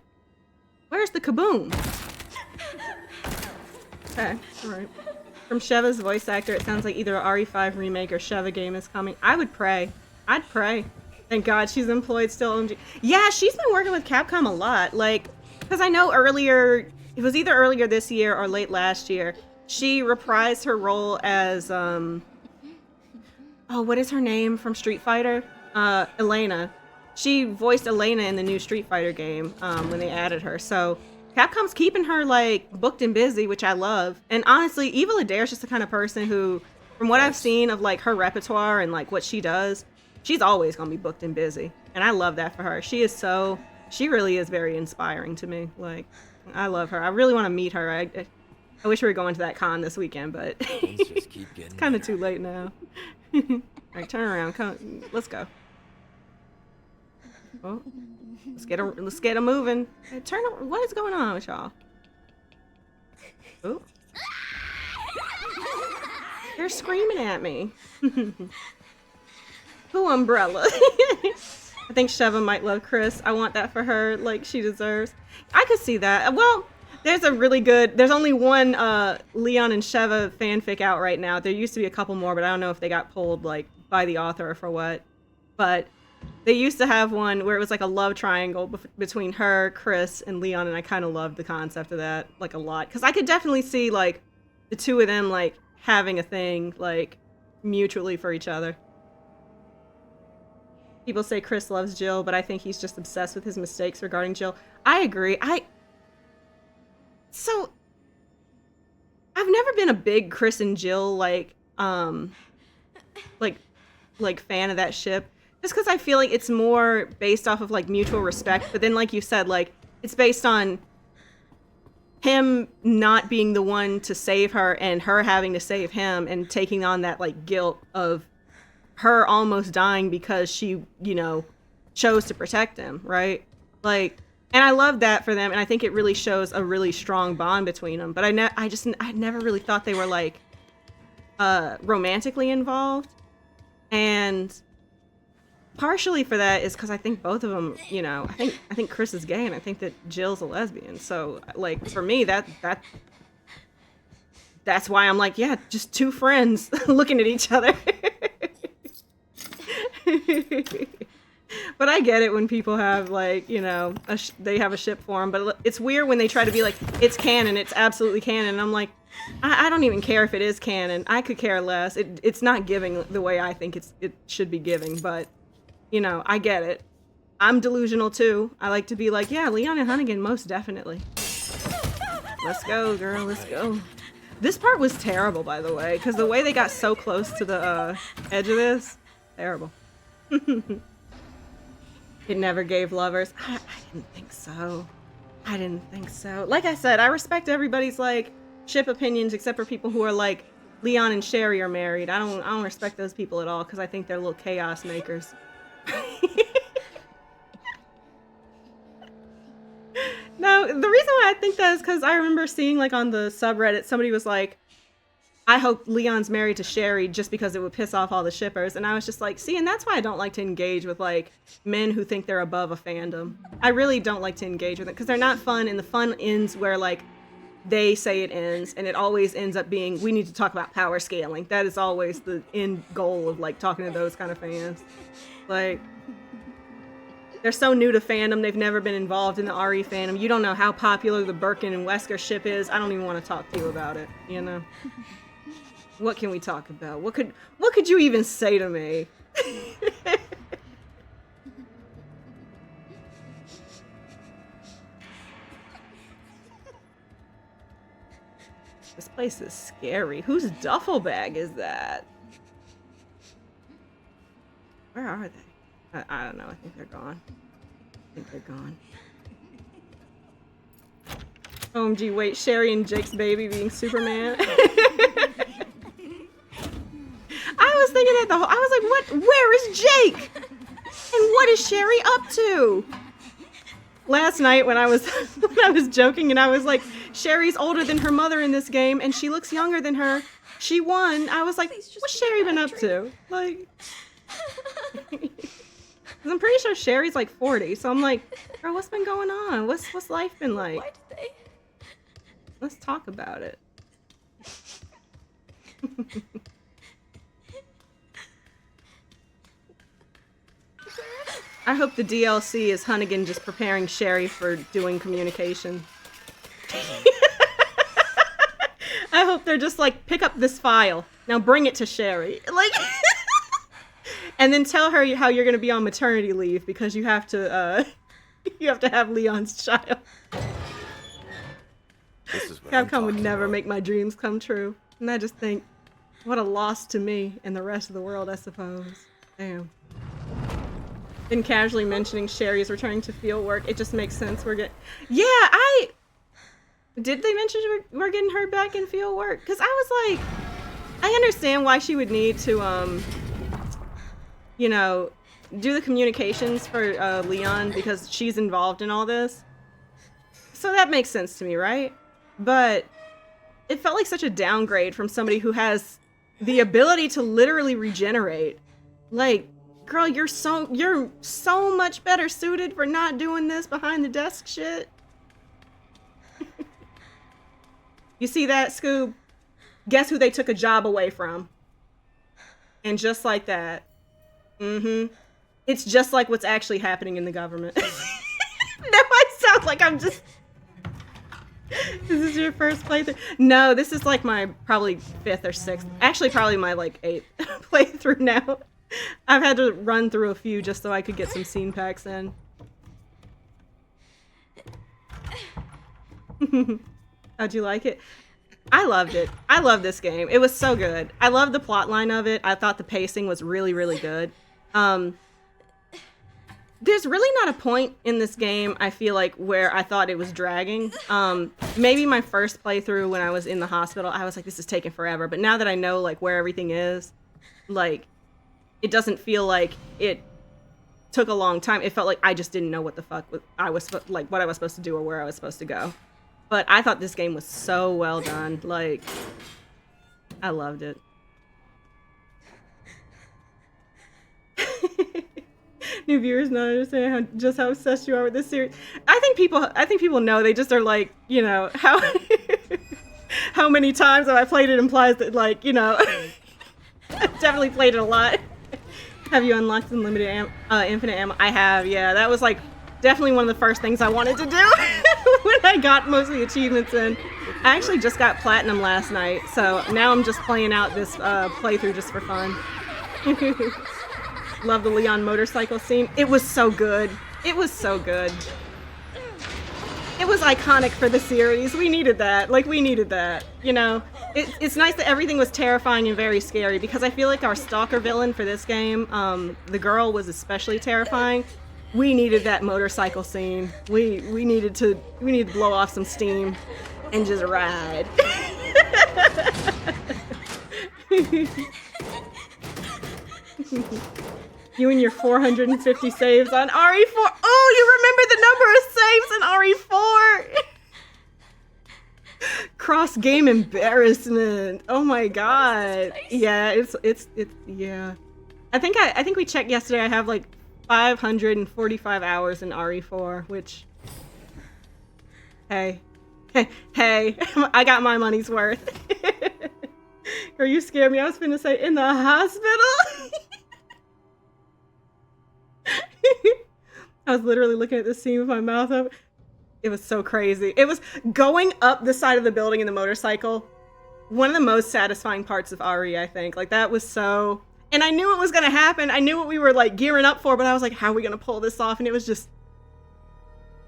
Speaker 1: Where's the kaboom? Okay, alright. From Sheva's voice actor, it sounds like either a RE5 remake or Sheva game is coming. I would pray. I'd pray. Thank God she's employed still. OMG. Yeah, she's been working with Capcom a lot. Like, because I know earlier, it was either earlier this year or late last year, she reprised her role as, oh, what is her name from Street Fighter? Elena. She voiced Elena in the new Street Fighter game when they added her. So Capcom's keeping her like booked and busy, which I love. And honestly, Evil Adair's just the kind of person who, from what I've seen of like her repertoire and like what she does, she's always gonna be booked and busy. And I love that for her. She really is very inspiring to me. Like, I love her. I really want to meet her. I wish we were going to that con this weekend, but
Speaker 5: Things just keep getting
Speaker 1: it's kind of
Speaker 5: better.
Speaker 1: too late now. All right, turn around. Come, let's go. Oh, let's get 'em moving. Hey, what is going on with y'all? Oh, they're screaming at me. Who Umbrella? I think Sheva might love Chris. I want that for her, like she deserves. I could see that. Well, there's only one Leon and Sheva fanfic out right now. There used to be a couple more, but I don't know if they got pulled like by the author or for what. But they used to have one where it was like a love triangle between her, Chris, and Leon, and I kind of loved the concept of that like a lot. Because I could definitely see like the two of them like having a thing like mutually for each other. People say Chris loves Jill, but I think he's just obsessed with his mistakes regarding Jill. I agree. So I've never been a big Chris and Jill like fan of that ship. Just because I feel like it's more based off of like mutual respect, but then like you said, like it's based on him not being the one to save her and her having to save him and taking on that like guilt of her almost dying because she, you know, chose to protect him, right? Like, and I love that for them, and I think it really shows a really strong bond between them. But I never really thought they were like romantically involved, and partially for that is because I think both of them, you know, I think Chris is gay, and I think that Jill's a lesbian. So like for me, that's why I'm like, yeah, just two friends looking at each other. But I get it when people have like, you know, they have a ship for them. But it's weird when they try to be like, it's canon, it's absolutely canon. And I'm like, I don't even care if it is canon. I could care less. It's not giving the way I think it should be giving. But, you know, I get it. I'm delusional too. I like to be like, yeah, Leon and Hunnigan, most definitely. Let's go, girl, let's go. This part was terrible, by the way, because the way they got so close to the edge of this, terrible. It never gave lovers. I didn't think so. I didn't think so. Like I said, I respect everybody's like ship opinions except for people who are like Leon and Sherry are married. I don't respect those people at all because I think they're little chaos makers. the reason why I think that is because I remember seeing like on the subreddit, somebody was like, I hope Leon's married to Sherry just because it would piss off all the shippers. And I was just like, see, and that's why I don't like to engage with like men who think they're above a fandom. I really don't like to engage with it because they're not fun, and the fun ends where like they say it ends, and it always ends up being, we need to talk about power scaling. That is always the end goal of like talking to those kind of fans. Like, they're so new to fandom, they've never been involved in the RE fandom. You don't know how popular the Birkin and Wesker ship is. I don't even want to talk to you about it, you know? What can we talk about? What could you even say to me? This place is scary. Whose duffel bag is that? Where are they? I don't know. I think they're gone. OMG, wait, Sherry and Jake's baby being Superman? I was thinking that I was like, where is Jake? And what is Sherry up to? Last night when I was joking and I was like, Sherry's older than her mother in this game and she looks younger than her. She won. I was like, what's Sherry been up to? Like, I'm pretty sure Sherry's like 40, so I'm like, girl, what's been going on? What's life been like?
Speaker 4: Why did they?
Speaker 1: Let's talk about it. I hope the DLC is Hunnigan just preparing Sherry for doing communication. I hope they're just like, pick up this file. Now bring it to Sherry. Like, and then tell her how you're gonna be on maternity leave because you have to have Leon's child.
Speaker 5: This is what I'm
Speaker 1: Capcom would
Speaker 5: talking
Speaker 1: never
Speaker 5: about.
Speaker 1: make my dreams come true. And I just think, what a loss to me and the rest of the world, I suppose. Damn. Been casually mentioning Sherry's returning to field work. It just makes sense. Yeah, did they mention we're getting her back in field work? Because I was like, I understand why she would need to, you know, do the communications for Leon because she's involved in all this. So that makes sense to me, right? But it felt like such a downgrade from somebody who has the ability to literally regenerate. Like, girl, you're so much better suited for not doing this behind the desk shit. You see that, Scoob? Guess who they took a job away from? And just like that. Mm-hmm. It's just like what's actually happening in the government. Now I sound like I'm just... This is your first playthrough? No, this is like my probably 5th or 6th. Actually, probably my like 8th playthrough now. I've had to run through a few just so I could get some scene packs in. How'd you like it? I loved it. I love this game. It was so good. I love the plot line of it. I thought the pacing was really, really good. There's really not a point in this game, I feel like, where I thought it was dragging. Maybe my first playthrough when I was in the hospital, I was like, this is taking forever. But now that I know like where everything is, like, it doesn't feel like it took a long time. It felt like I just didn't know what the fuck what I was supposed to do or where I was supposed to go. But I thought this game was so well done. Like, I loved it. New viewers not understand just how obsessed you are with this series. I think people know. They just are like, you know, how how many times have I played it implies that, like, you know, I've definitely played it a lot. Have you unlocked unlimited infinite ammo? I have, yeah. That was like definitely one of the first things I wanted to do when I got most of the achievements in. I actually just got platinum last night, so now I'm just playing out this playthrough just for fun. Love the Leon motorcycle scene. It was so good. It was so good. It was iconic for the series. We needed that. Like, we needed that. You know? It's nice that everything was terrifying and very scary, because I feel like our stalker villain for this game, the girl, was especially terrifying. We needed that motorcycle scene. We needed to blow off some steam and just ride. You and your 450 saves on RE4. Oh, you remember the number of saves in RE4? cross game embarrassment. Oh my god. Yeah, it's yeah. I think we checked yesterday. I have like 545 hours in RE4, which hey. Hey, I got my money's worth. Girl, you scared me. I was finna say in the hospital. I was literally looking at this scene with my mouth open. It was so crazy. It was going up the side of the building in the motorcycle. One of the most satisfying parts of RE, I think. Like, that was so... And I knew it was gonna happen. I knew what we were, like, gearing up for, but I was like, how are we gonna pull this off? And it was just...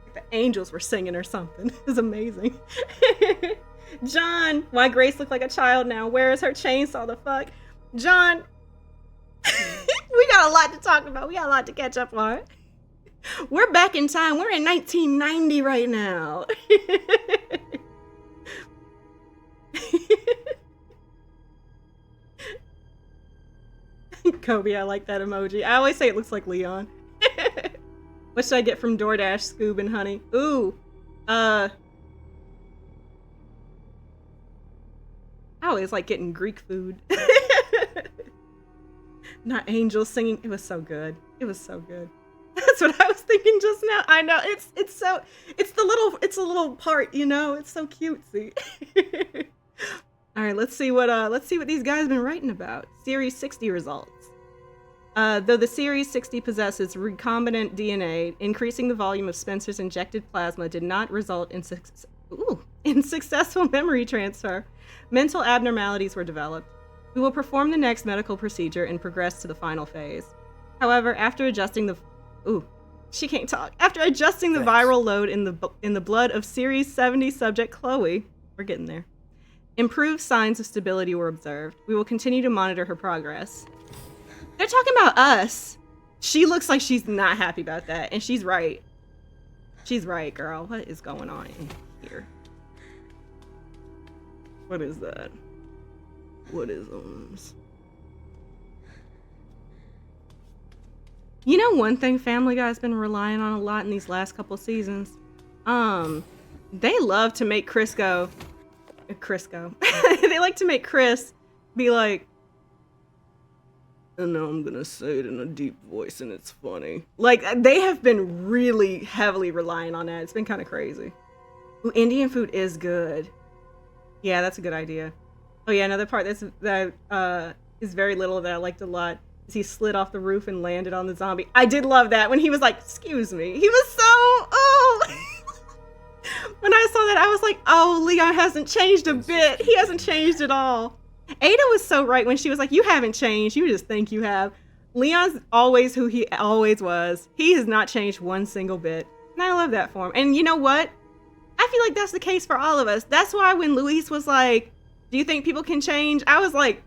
Speaker 1: like the angels were singing or something. It was amazing. John! Why Grace look like a child now? Where is her chainsaw? The fuck? John! We got a lot to talk about. We got a lot to catch up on. We're back in time. We're in 1990 right now. Kobe, I like that emoji. I always say it looks like Leon. What should I get from DoorDash, Scoob and Honey? Ooh. I always like getting Greek food. Not angels singing. It was so good. It was so good. That's what I was thinking just now. I know it's the little part, you know. It's so cutesy. All right, let's see what these guys have been writing about. Series 60 results. Though the Series 60 possesses recombinant DNA, increasing the volume of Spencer's injected plasma did not result in successful memory transfer. Mental abnormalities were developed. We will perform the next medical procedure and progress to the final phase. However, after adjusting the viral load in the blood of Series 70 subject Chloe, we're getting there. Improved signs of stability were observed. We will continue to monitor her progress. They're talking about us. She looks like she's not happy about that, and she's right. She's right, girl. What is going on in here? What is that? What is this? You know, one thing Family Guy's been relying on a lot in these last couple seasons? They love to make Chris go. They like to make Chris be like, and now I'm gonna say it in a deep voice and it's funny. Like, they have been really heavily relying on that. It's been kind of crazy. Ooh, Indian food is good. Yeah, that's a good idea. Oh yeah, another part that is very little that I liked a lot is he slid off the roof and landed on the zombie. I did love that when he was like, excuse me. He was so, oh. When I saw that, I was like, oh, Leon hasn't changed a bit. He hasn't changed at all. Ada was so right when she was like, you haven't changed. You just think you have. Leon's always who he always was. He has not changed one single bit. And I love that for him. And you know what? I feel like that's the case for all of us. That's why when Luis was like, do you think people can change? I was like,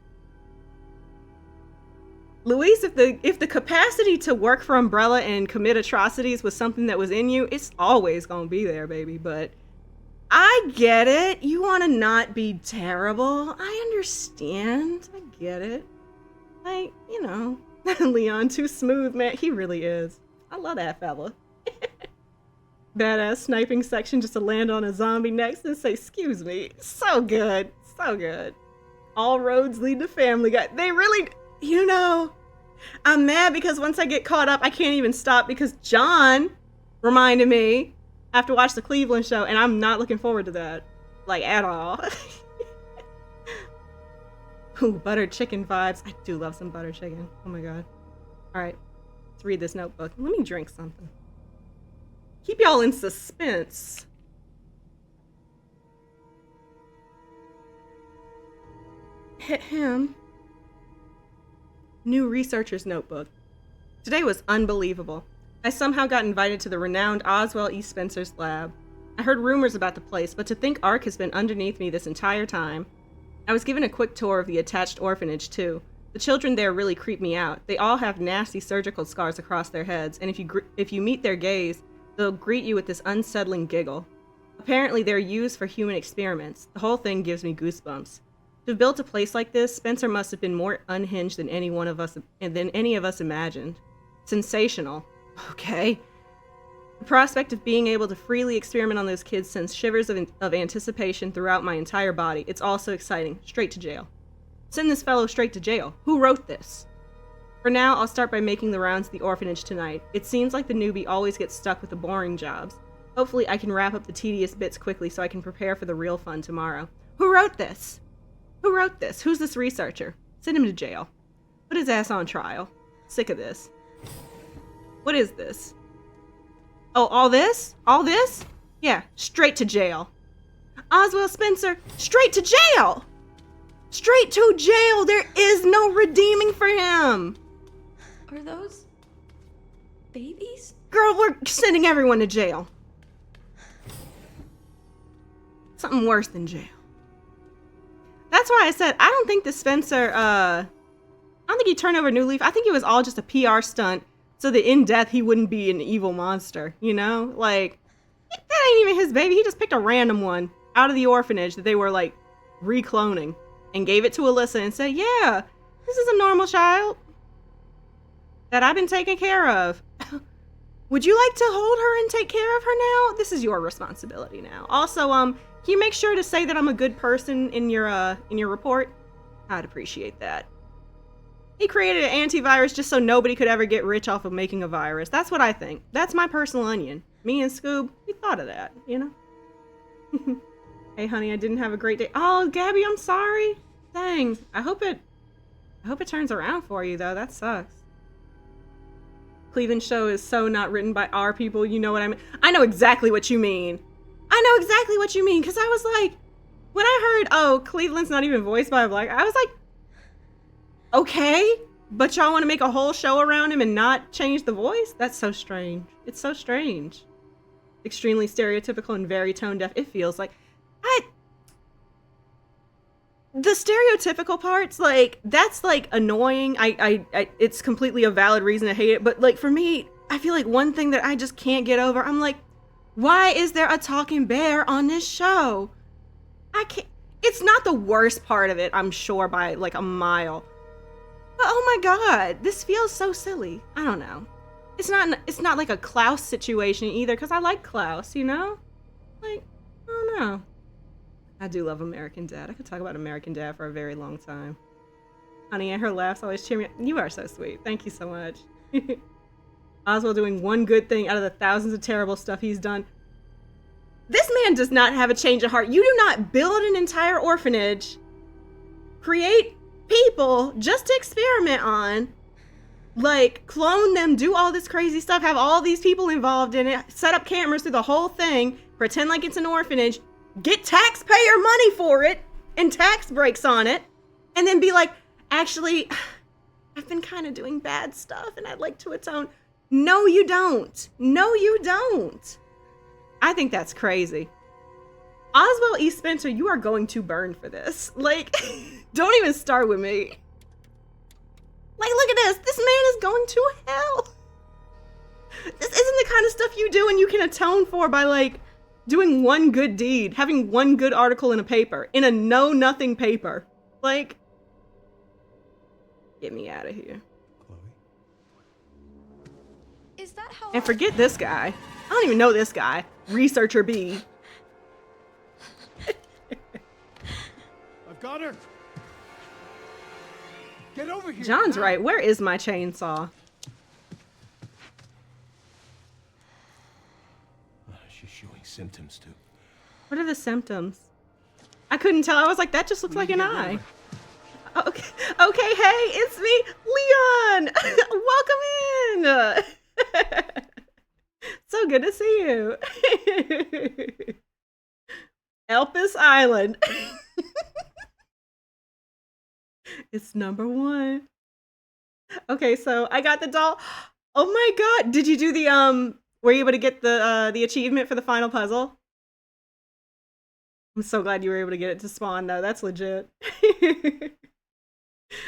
Speaker 1: Luis, if the capacity to work for Umbrella and commit atrocities was something that was in you, it's always gonna be there, baby. But I get it. You want to not be terrible. I understand. I get it. Like, you know, Leon, too smooth, man. He really is. I love that fella. Badass sniping section just to land on a zombie next and say, excuse me. So good. So good. All roads lead to Family Guy. They really, you know, I'm mad because once I get caught up, I can't even stop because John reminded me I have to watch the Cleveland show, and I'm not looking forward to that, like, at all. Ooh, buttered chicken vibes. I do love some buttered chicken. Oh my god. All right, let's read this notebook. Let me drink something. Keep y'all in suspense. Hit him. New researcher's notebook. Today was unbelievable. I somehow got invited to the renowned Oswell E. Spencer's lab. I heard rumors about the place, but to think Ark has been underneath me this entire time. I was given a quick tour of the attached orphanage, too. The children there really creep me out. They all have nasty surgical scars across their heads, and if you meet their gaze, they'll greet you with this unsettling giggle. Apparently, they're used for human experiments. The whole thing gives me goosebumps. To have built a place like this, Spencer must have been more unhinged than any of us imagined. Sensational. Okay. The prospect of being able to freely experiment on those kids sends shivers of anticipation throughout my entire body. It's also exciting. Straight to jail. Send this fellow straight to jail. Who wrote this? For now, I'll start by making the rounds to the orphanage tonight. It seems like the newbie always gets stuck with the boring jobs. Hopefully, I can wrap up the tedious bits quickly so I can prepare for the real fun tomorrow. Who wrote this? Who wrote this? Who's this researcher? Send him to jail. Put his ass on trial. Sick of this. What is this? Oh, all this? All this? Yeah, straight to jail. Oswald Spencer, straight to jail! Straight to jail! There is no redeeming for him!
Speaker 4: Are those babies?
Speaker 1: Girl, we're sending everyone to jail. Something worse than jail. That's why I said, I don't think the Spencer, I don't think he turned over a new leaf. I think it was all just a PR stunt so that in death he wouldn't be an evil monster, you know? Like, that ain't even his baby. He just picked a random one out of the orphanage that they were, like, recloning and gave it to Alyssa and said, yeah, this is a normal child that I've been taking care of. Would you like to hold her and take care of her now? This is your responsibility now. Also, can you make sure to say that I'm a good person in your report? I'd appreciate that. He created an antivirus just so nobody could ever get rich off of making a virus. That's what I think. That's my personal onion. Me and Scoob, we thought of that, you know? Hey, honey, I didn't have a great day. Oh, Gabby, I'm sorry. Dang. I hope it turns around for you, though. That sucks. Cleveland show is so not written by our people. You know what I mean? I know exactly what you mean. I know exactly what you mean, because I was like, when I heard, oh, Cleveland's not even voiced by a black, I was like, okay, but y'all want to make a whole show around him and not change the voice? That's so strange. It's so strange. Extremely stereotypical and very tone deaf. It feels like, the stereotypical parts, like, that's, like, annoying. It's completely a valid reason to hate it. But, like, for me, I feel like one thing that I just can't get over, I'm like, why is there a talking bear on this show? I can't. It's not the worst part of it, I'm sure, by, like, a mile. But, oh my god, this feels so silly. I don't know. It's not like a Klaus situation either, because I like Klaus, you know? Like, I don't know. I do love American Dad. I could talk about American Dad for a very long time. Honey, and her laughs always cheer me up. You are so sweet. Thank you so much. Oswald doing one good thing out of the thousands of terrible stuff he's done. This man does not have a change of heart. You do not build an entire orphanage, create people just to experiment on, like, clone them, do all this crazy stuff, have all these people involved in it, set up cameras through the whole thing, pretend like it's an orphanage, get taxpayer money for it and tax breaks on it, and then be like, actually, I've been kind of doing bad stuff and I'd like to atone. No, you don't. No, you don't. I think that's crazy. Oswald E. Spencer, you are going to burn for this. Like, don't even start with me. Like, look at this. This man is going to hell. This isn't the kind of stuff you do and you can atone for by, like, doing one good deed, having one good article in a paper, in a know-nothing paper. Like, get me out of here.
Speaker 3: Chloe?
Speaker 4: Is that how?
Speaker 1: And forget this guy. I don't even know this guy. Researcher B.
Speaker 3: I've got her! Get over here!
Speaker 1: John's right. Where is my chainsaw?
Speaker 2: She's showing symptoms too.
Speaker 1: What are the symptoms? I couldn't tell. I was like, that just looks like an eye. Okay, okay, hey, it's me, Leon. Welcome in. So good to see you. Elpis Island. It's number 1. Okay, so I got the doll. Oh my god, did you do the were you able to get the achievement for the final puzzle? I'm so glad you were able to get it to spawn though. That's legit.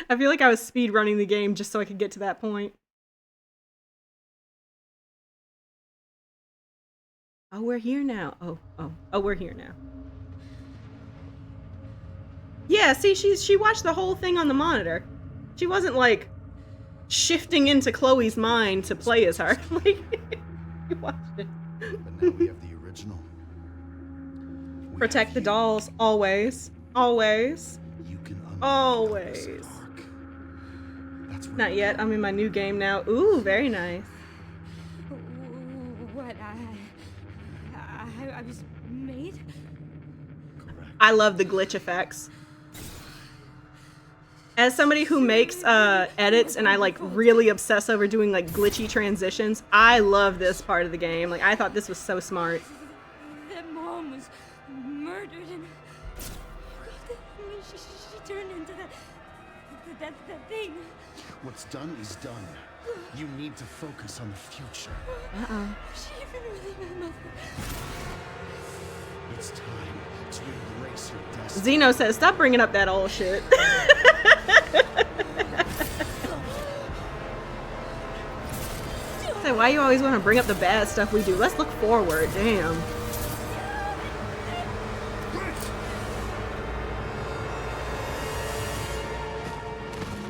Speaker 1: I feel like I was speed running the game just so I could get to that point. Oh, we're here now. Oh, we're here now. Yeah, see, she watched the whole thing on the monitor. She wasn't like shifting into Chloe's mind to play as her. Like, you watched it.
Speaker 3: But now we have the original. We
Speaker 1: Protect
Speaker 3: have
Speaker 1: the
Speaker 3: you.
Speaker 1: dolls, always. Always.
Speaker 3: You can unlock
Speaker 1: Always.
Speaker 3: this park. That's where
Speaker 1: Not
Speaker 3: you
Speaker 1: yet.
Speaker 3: go.
Speaker 1: I'm in my new game now. Ooh, very nice.
Speaker 4: What? I was made?
Speaker 3: Correct.
Speaker 1: I love the glitch effects. As somebody who makes edits and I like really obsess over doing like glitchy transitions, I love this part of the game. Like I thought this was so smart.
Speaker 4: That mom was murdered and she turned into that thing.
Speaker 3: What's done is done. You need to focus on the future.
Speaker 1: Uh-oh.
Speaker 4: Was she even really my mother?
Speaker 3: It's time to embrace your destiny.
Speaker 1: Zeno says, stop bringing up that old shit. Say, why you always want to bring up the bad stuff we do? Let's look forward. Damn.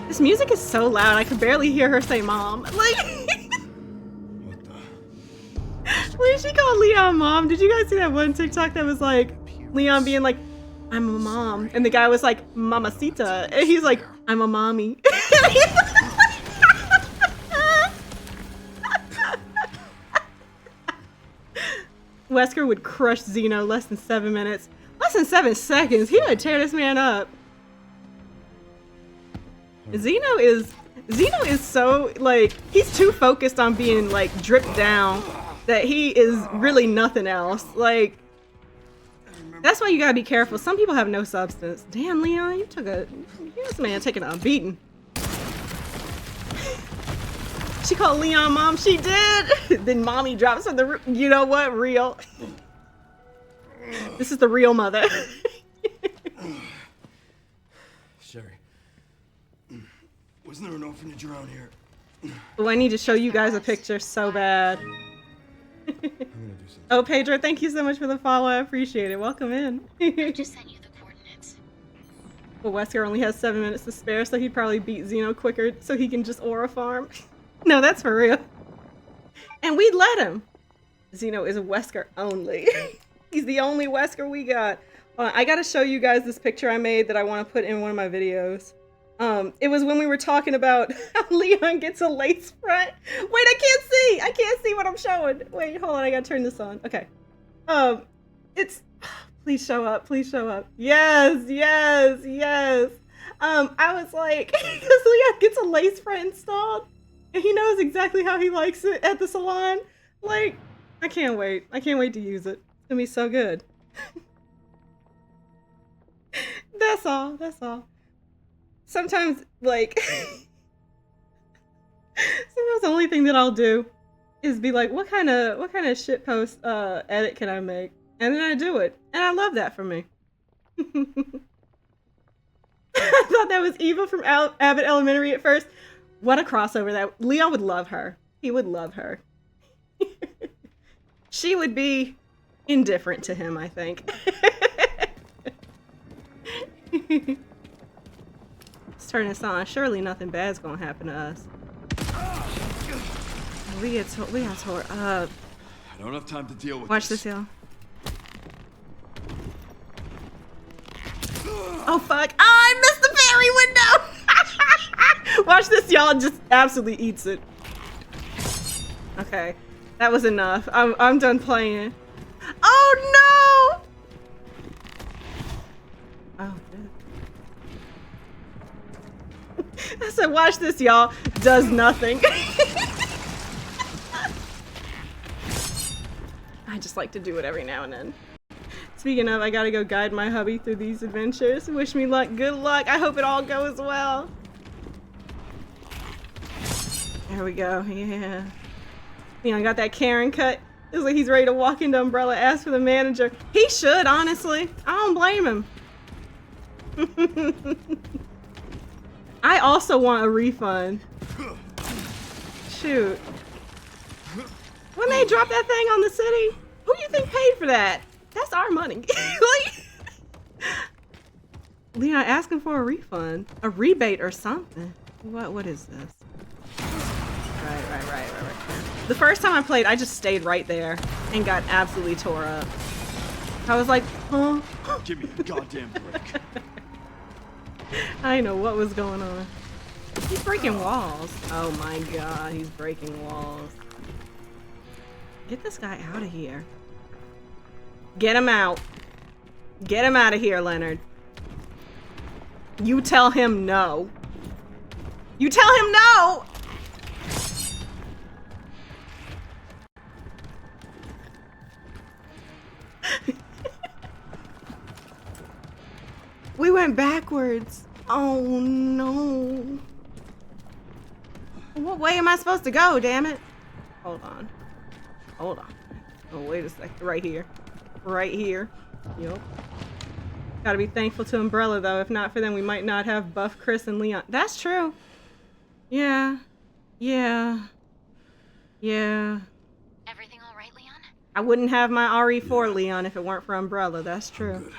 Speaker 1: This music is so loud, I could barely hear her say mom. Like,
Speaker 3: What the?
Speaker 1: when she called Leon mom, did you guys see that one TikTok that was like, Leon being like, I'm a mom. And the guy was like, mamacita. And he's like, I'm a mommy. Wesker would crush Zeno less than 7 minutes. Less than 7 seconds. He would tear this man up. Zeno is so like he's too focused on being like dripped down that he is really nothing else. Like that's why you gotta be careful. Some people have no substance. Damn, Leon, you took this man taking a beating. She called Leon mom. She did. Then mommy drops on the roof. You know what? Real. This is the real mother.
Speaker 2: Sherry. Wasn't there an orphanage around here?
Speaker 1: Oh, I need to show you guys a picture so bad.
Speaker 2: I'm gonna do something.
Speaker 1: Oh, Pedro, thank you so much for the follow. I appreciate it. Welcome in.
Speaker 6: I just sent you the coordinates.
Speaker 1: Well, Wesker only has 7 minutes to spare, so he'd probably beat Zeno quicker so he can just aura farm. No, that's for real. And we'd let him. Zeno is a Wesker only. He's the only Wesker we got. I gotta show you guys this picture I made that I want to put in one of my videos. It was when we were talking about how Leon gets a lace front. Wait, I can't see what I'm showing. Wait, hold on, I gotta turn this on. Okay. It's, please show up, please show up. Yes, yes, yes. I was like, because Leon gets a lace front installed, and he knows exactly how he likes it at the salon. Like, I can't wait. I can't wait to use it. It's gonna be so good. That's all, that's all. Sometimes, like, sometimes the only thing that I'll do is be like, what kind of shitpost edit can I make? And then I do it. And I love that for me. I thought that was Eva from Abbott Elementary at first. What a crossover that. Leon would love her. He would love her. She would be indifferent to him, I think. Let's turn this on. Surely nothing bad's gonna happen to us. We got tore up.
Speaker 2: I don't have time to deal with
Speaker 1: Watch this, y'all. Oh fuck! Oh, I missed the parry window. Watch this, y'all. Just absolutely eats it. Okay, that was enough. I'm done playing. Oh no! Oh, good. I said, watch this, y'all. Does nothing. I just like to do it every now and then. Speaking of, I gotta go guide my hubby through these adventures. Wish me luck. Good luck. I hope it all goes well. There we go. Yeah. You know, got that Karen cut. It's like he's ready to walk into Umbrella, ask for the manager. He should, honestly. I don't blame him. I also want a refund. Shoot. When they drop that thing on the city, who do you think paid for that? That's our money. Like, Leon asking for a refund, a rebate or something. What is this? Right. The first time I played, I just stayed right there. and got absolutely tore up. I was like, huh?
Speaker 2: Give me a goddamn break.
Speaker 1: I didn't know what was going on. He's breaking walls. Oh my god, he's breaking walls. Get this guy out of here. Get him out. Get him out of here, Leonard. You tell him no. You tell him no! We went backwards. Oh no. What way am I supposed to go, damn it? Hold on. Hold on. Oh, wait a second. Right here. Right here. Yep. Gotta be thankful to Umbrella, though. If not for them, we might not have Buff, Chris, and Leon. That's true. Yeah. Yeah. Yeah.
Speaker 6: Everything all right, Leon?
Speaker 1: I wouldn't have my RE4 Leon if it weren't for Umbrella. That's true.
Speaker 2: Good.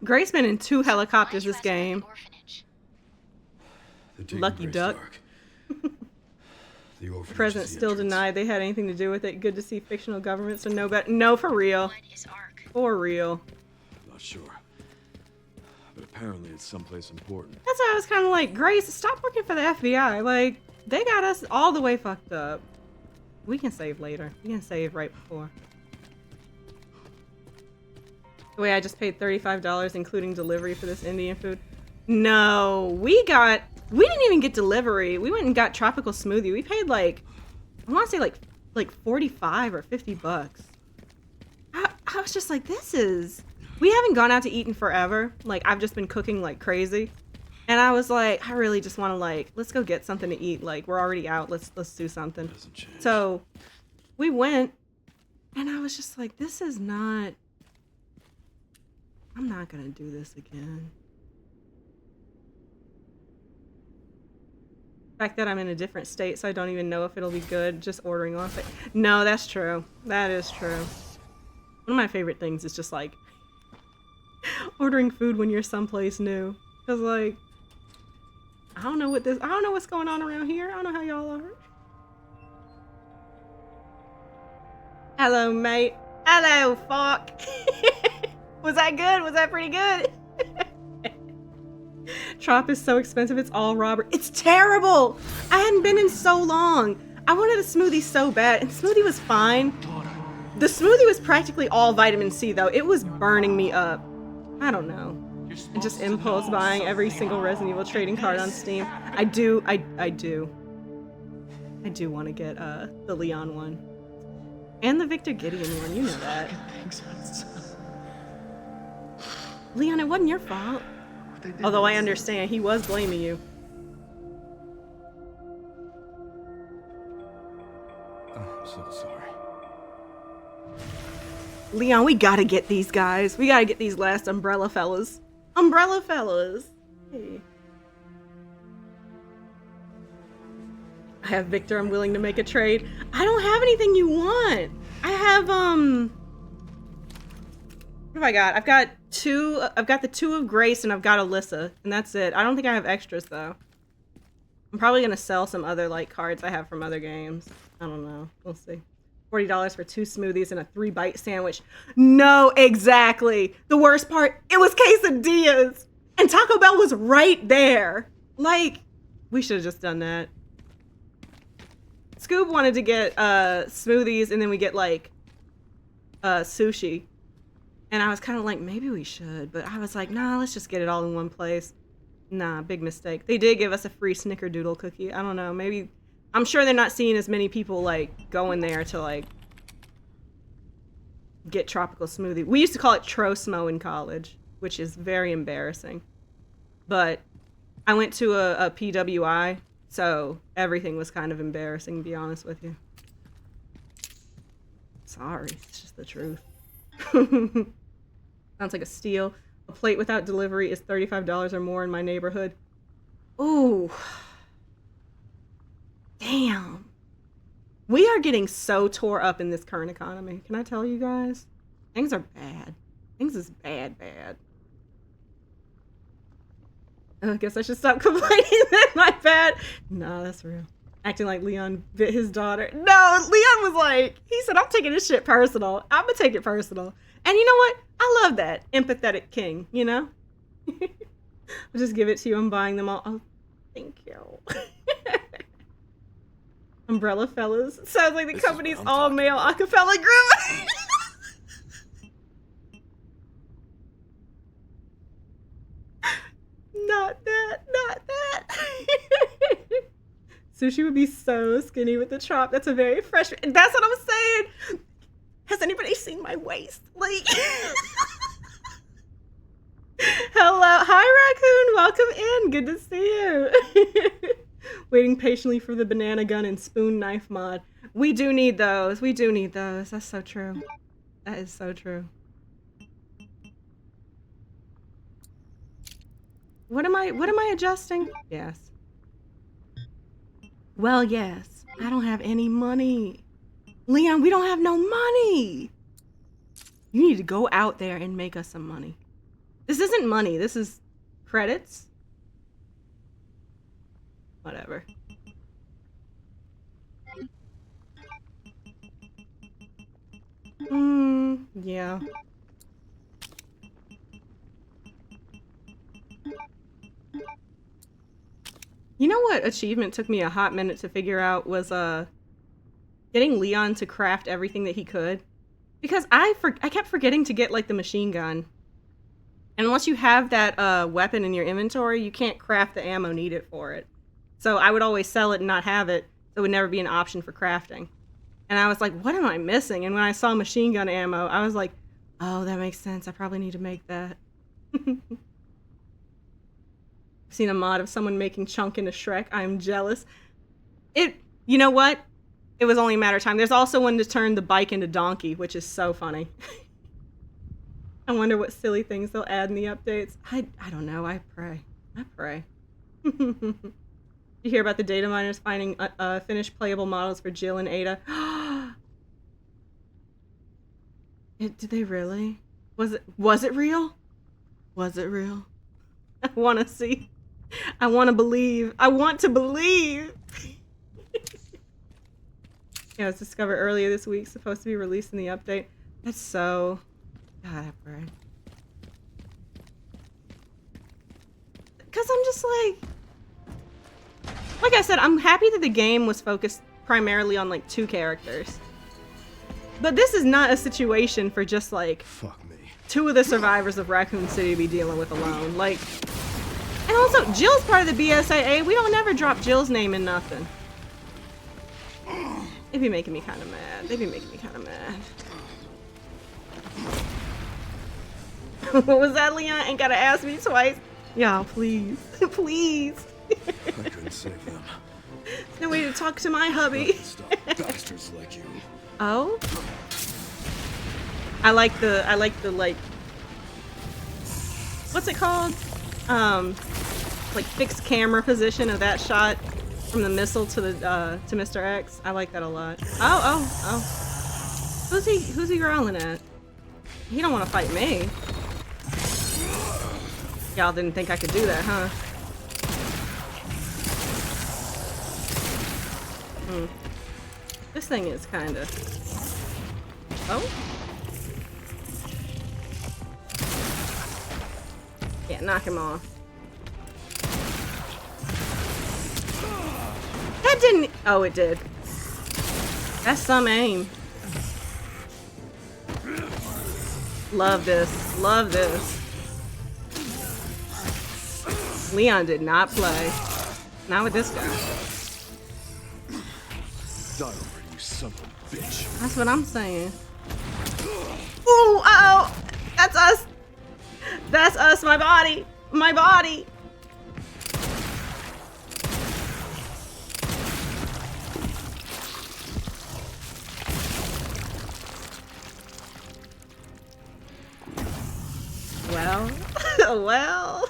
Speaker 1: Grace been in 2 helicopters
Speaker 6: Why'd you
Speaker 1: this
Speaker 6: ask about
Speaker 1: game.
Speaker 6: the orphanage?
Speaker 2: They're digging
Speaker 1: Lucky
Speaker 2: Grace
Speaker 1: duck.
Speaker 2: Dark. The orphanage
Speaker 1: President
Speaker 2: is the
Speaker 1: still
Speaker 2: entrance.
Speaker 1: denied they had anything to do with it. Good to see fictional governments and no better. No, for real.
Speaker 6: What is Ark?
Speaker 1: For real.
Speaker 2: Not sure. But apparently it's someplace important.
Speaker 1: That's why I was kind of like, Grace, stop working for the FBI. Like, they got us all the way fucked up. We can save later. We can save right before. The way I just paid $35 including delivery for this Indian food. No, we didn't even get delivery. We went and got tropical smoothie. We paid like, I want to say like 45 or 50 bucks. I was just like, we haven't gone out to eat in forever. Like, I've just been cooking like crazy. And I was like, I really just want to like, let's go get something to eat. Like, we're already out. Let's do something.
Speaker 2: Doesn't change.
Speaker 1: So we went and I was just like, I'm not going to do this again. The fact that I'm in a different state, so I don't even know if it'll be good just ordering off it. No, that's true. That is true. One of my favorite things is just like ordering food when you're someplace new. Cause like, I don't know what's going on around here. I don't know how y'all are. Hello, mate. Hello, fuck. Was that good? Was that pretty good? Trop is so expensive, it's all Robert. It's terrible! I hadn't been in so long. I wanted a smoothie so bad, and smoothie was fine. The smoothie was practically all vitamin C, though. It was burning me up. I don't know. And just impulse buying every single Resident Evil trading card on Steam. I do want to get the Leon one. And the Victor Gideon one, you know that. Leon, it wasn't your fault. Although I understand, he was blaming you.
Speaker 2: I'm so sorry.
Speaker 1: Leon, we gotta get these guys. We gotta get these last Umbrella fellas. Umbrella fellas. Hey. I have Victor, I'm willing to make a trade. I don't have anything you want. I have, what have I got? I've got the 2 of Grace and I've got Alyssa, and that's it. I don't think I have extras though. I'm probably gonna sell some other like cards I have from other games. I don't know. We'll see. $40 for 2 smoothies and a 3-bite sandwich. No, exactly. The worst part, it was quesadillas. And Taco Bell was right there. Like, we should have just done that. Scoob wanted to get smoothies and then we get like sushi. And I was kind of like, maybe we should. But I was like, nah, let's just get it all in one place. Nah, big mistake. They did give us a free snickerdoodle cookie. I don't know. Maybe, I'm sure they're not seeing as many people like going there to like get tropical smoothie. We used to call it Trosmo in college, which is very embarrassing. But I went to a PWI, so everything was kind of embarrassing, to be honest with you. Sorry, it's just the truth. Sounds like a steal. A plate without delivery is $35 or more in my neighborhood. Ooh. Damn. We are getting so tore up in this current economy. Can I tell you guys? Things are bad. Things is bad, bad. I guess I should stop complaining then. My bad. No, that's real. Acting like Leon bit his daughter. No, Leon was like, he said, I'm taking this shit personal. I'm gonna take it personal. And you know what? I love that. Empathetic king, you know? I'll just give it to you. I'm buying them all. Oh, thank you. Umbrella Fellas. Sounds like the
Speaker 5: This is
Speaker 1: company's
Speaker 5: what I'm
Speaker 1: all
Speaker 5: talking
Speaker 1: male
Speaker 5: about.
Speaker 1: acapella group. Not that, not that. Sushi would be so skinny with the chop. That's a very fresh. That's what I'm saying. Has anybody seen my waist? Like, hello, hi Raccoon. Welcome in. Good to see you. Waiting patiently for the banana gun and spoon knife mod. We do need those. We do need those. That's so true. That is so true. What am I adjusting? Yes. Well, yes. I don't have any money. Leon, we don't have no money. You need to go out there and make us some money. This isn't money. This is credits. Whatever. Yeah. You know what achievement took me a hot minute to figure out was getting Leon to craft everything that he could, because I kept forgetting to get like the machine gun, and unless you have that weapon in your inventory, you can't craft the ammo needed for it. So I would always sell it and not have it, so it would never be an option for crafting. And I was like, what am I missing? And when I saw machine gun ammo, I was like, oh, that makes sense. I probably need to make that. I've seen a mod of someone making Chunk into Shrek. I'm jealous. You know what? It was only a matter of time. There's also one to turn the bike into Donkey, which is so funny. I wonder what silly things they'll add in the updates. I don't know. I pray. I pray. Did you hear about the data miners finding finished playable models for Jill and Ada? Did they really? Was it real? Was it real? I want to see. I want to believe. I want to believe. Yeah, it was discovered earlier this week. Supposed to be released in the update. That's so... God, I pray. Because I'm just like I said, I'm happy that the game was focused primarily on like 2 characters. But this is not a situation for just like
Speaker 3: Fuck me.
Speaker 1: 2 of the survivors of Raccoon City to be dealing with alone. Like, and also Jill's part of the BSAA. We don't ever drop Jill's name in nothing. They be making me kind of mad. They be making me kind of mad. What was that, Leon? Ain't gotta ask me twice. Y'all, please. Please.
Speaker 2: I couldn't save them.
Speaker 1: There's no way to talk to my hubby.
Speaker 2: Stop bastards like you.
Speaker 1: Oh? I like the what's it called? Like fixed camera position of that shot from the missile to the to Mr. X. I like that a lot. Oh. Who's he growling at? He don't want to fight me. Y'all didn't think I could do that, huh? This thing is kinda... Oh? Yeah, knock him off. That didn't... Oh, it did. That's some aim. Love this. Love this. Leon did not play. Not with this guy.
Speaker 2: Die already, you son of a bitch.
Speaker 1: That's what I'm saying. Ooh, uh-oh! That's us! That's us, my body! My body! Well, well.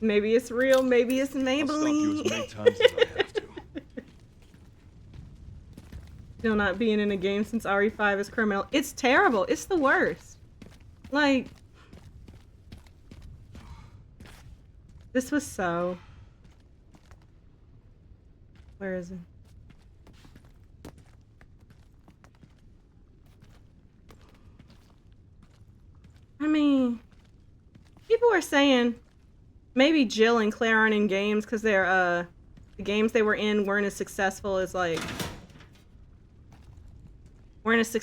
Speaker 1: Maybe it's real, maybe it's
Speaker 2: I'll stop you as
Speaker 1: Maybelline.
Speaker 2: many times as I have to.
Speaker 1: Still not being in a game since RE5 is criminal. It's terrible. It's the worst. Like, This was so... Where is it? I mean, people are saying maybe Jill and Claire aren't in games because they're, the games they were in weren't as successful as, like, RE4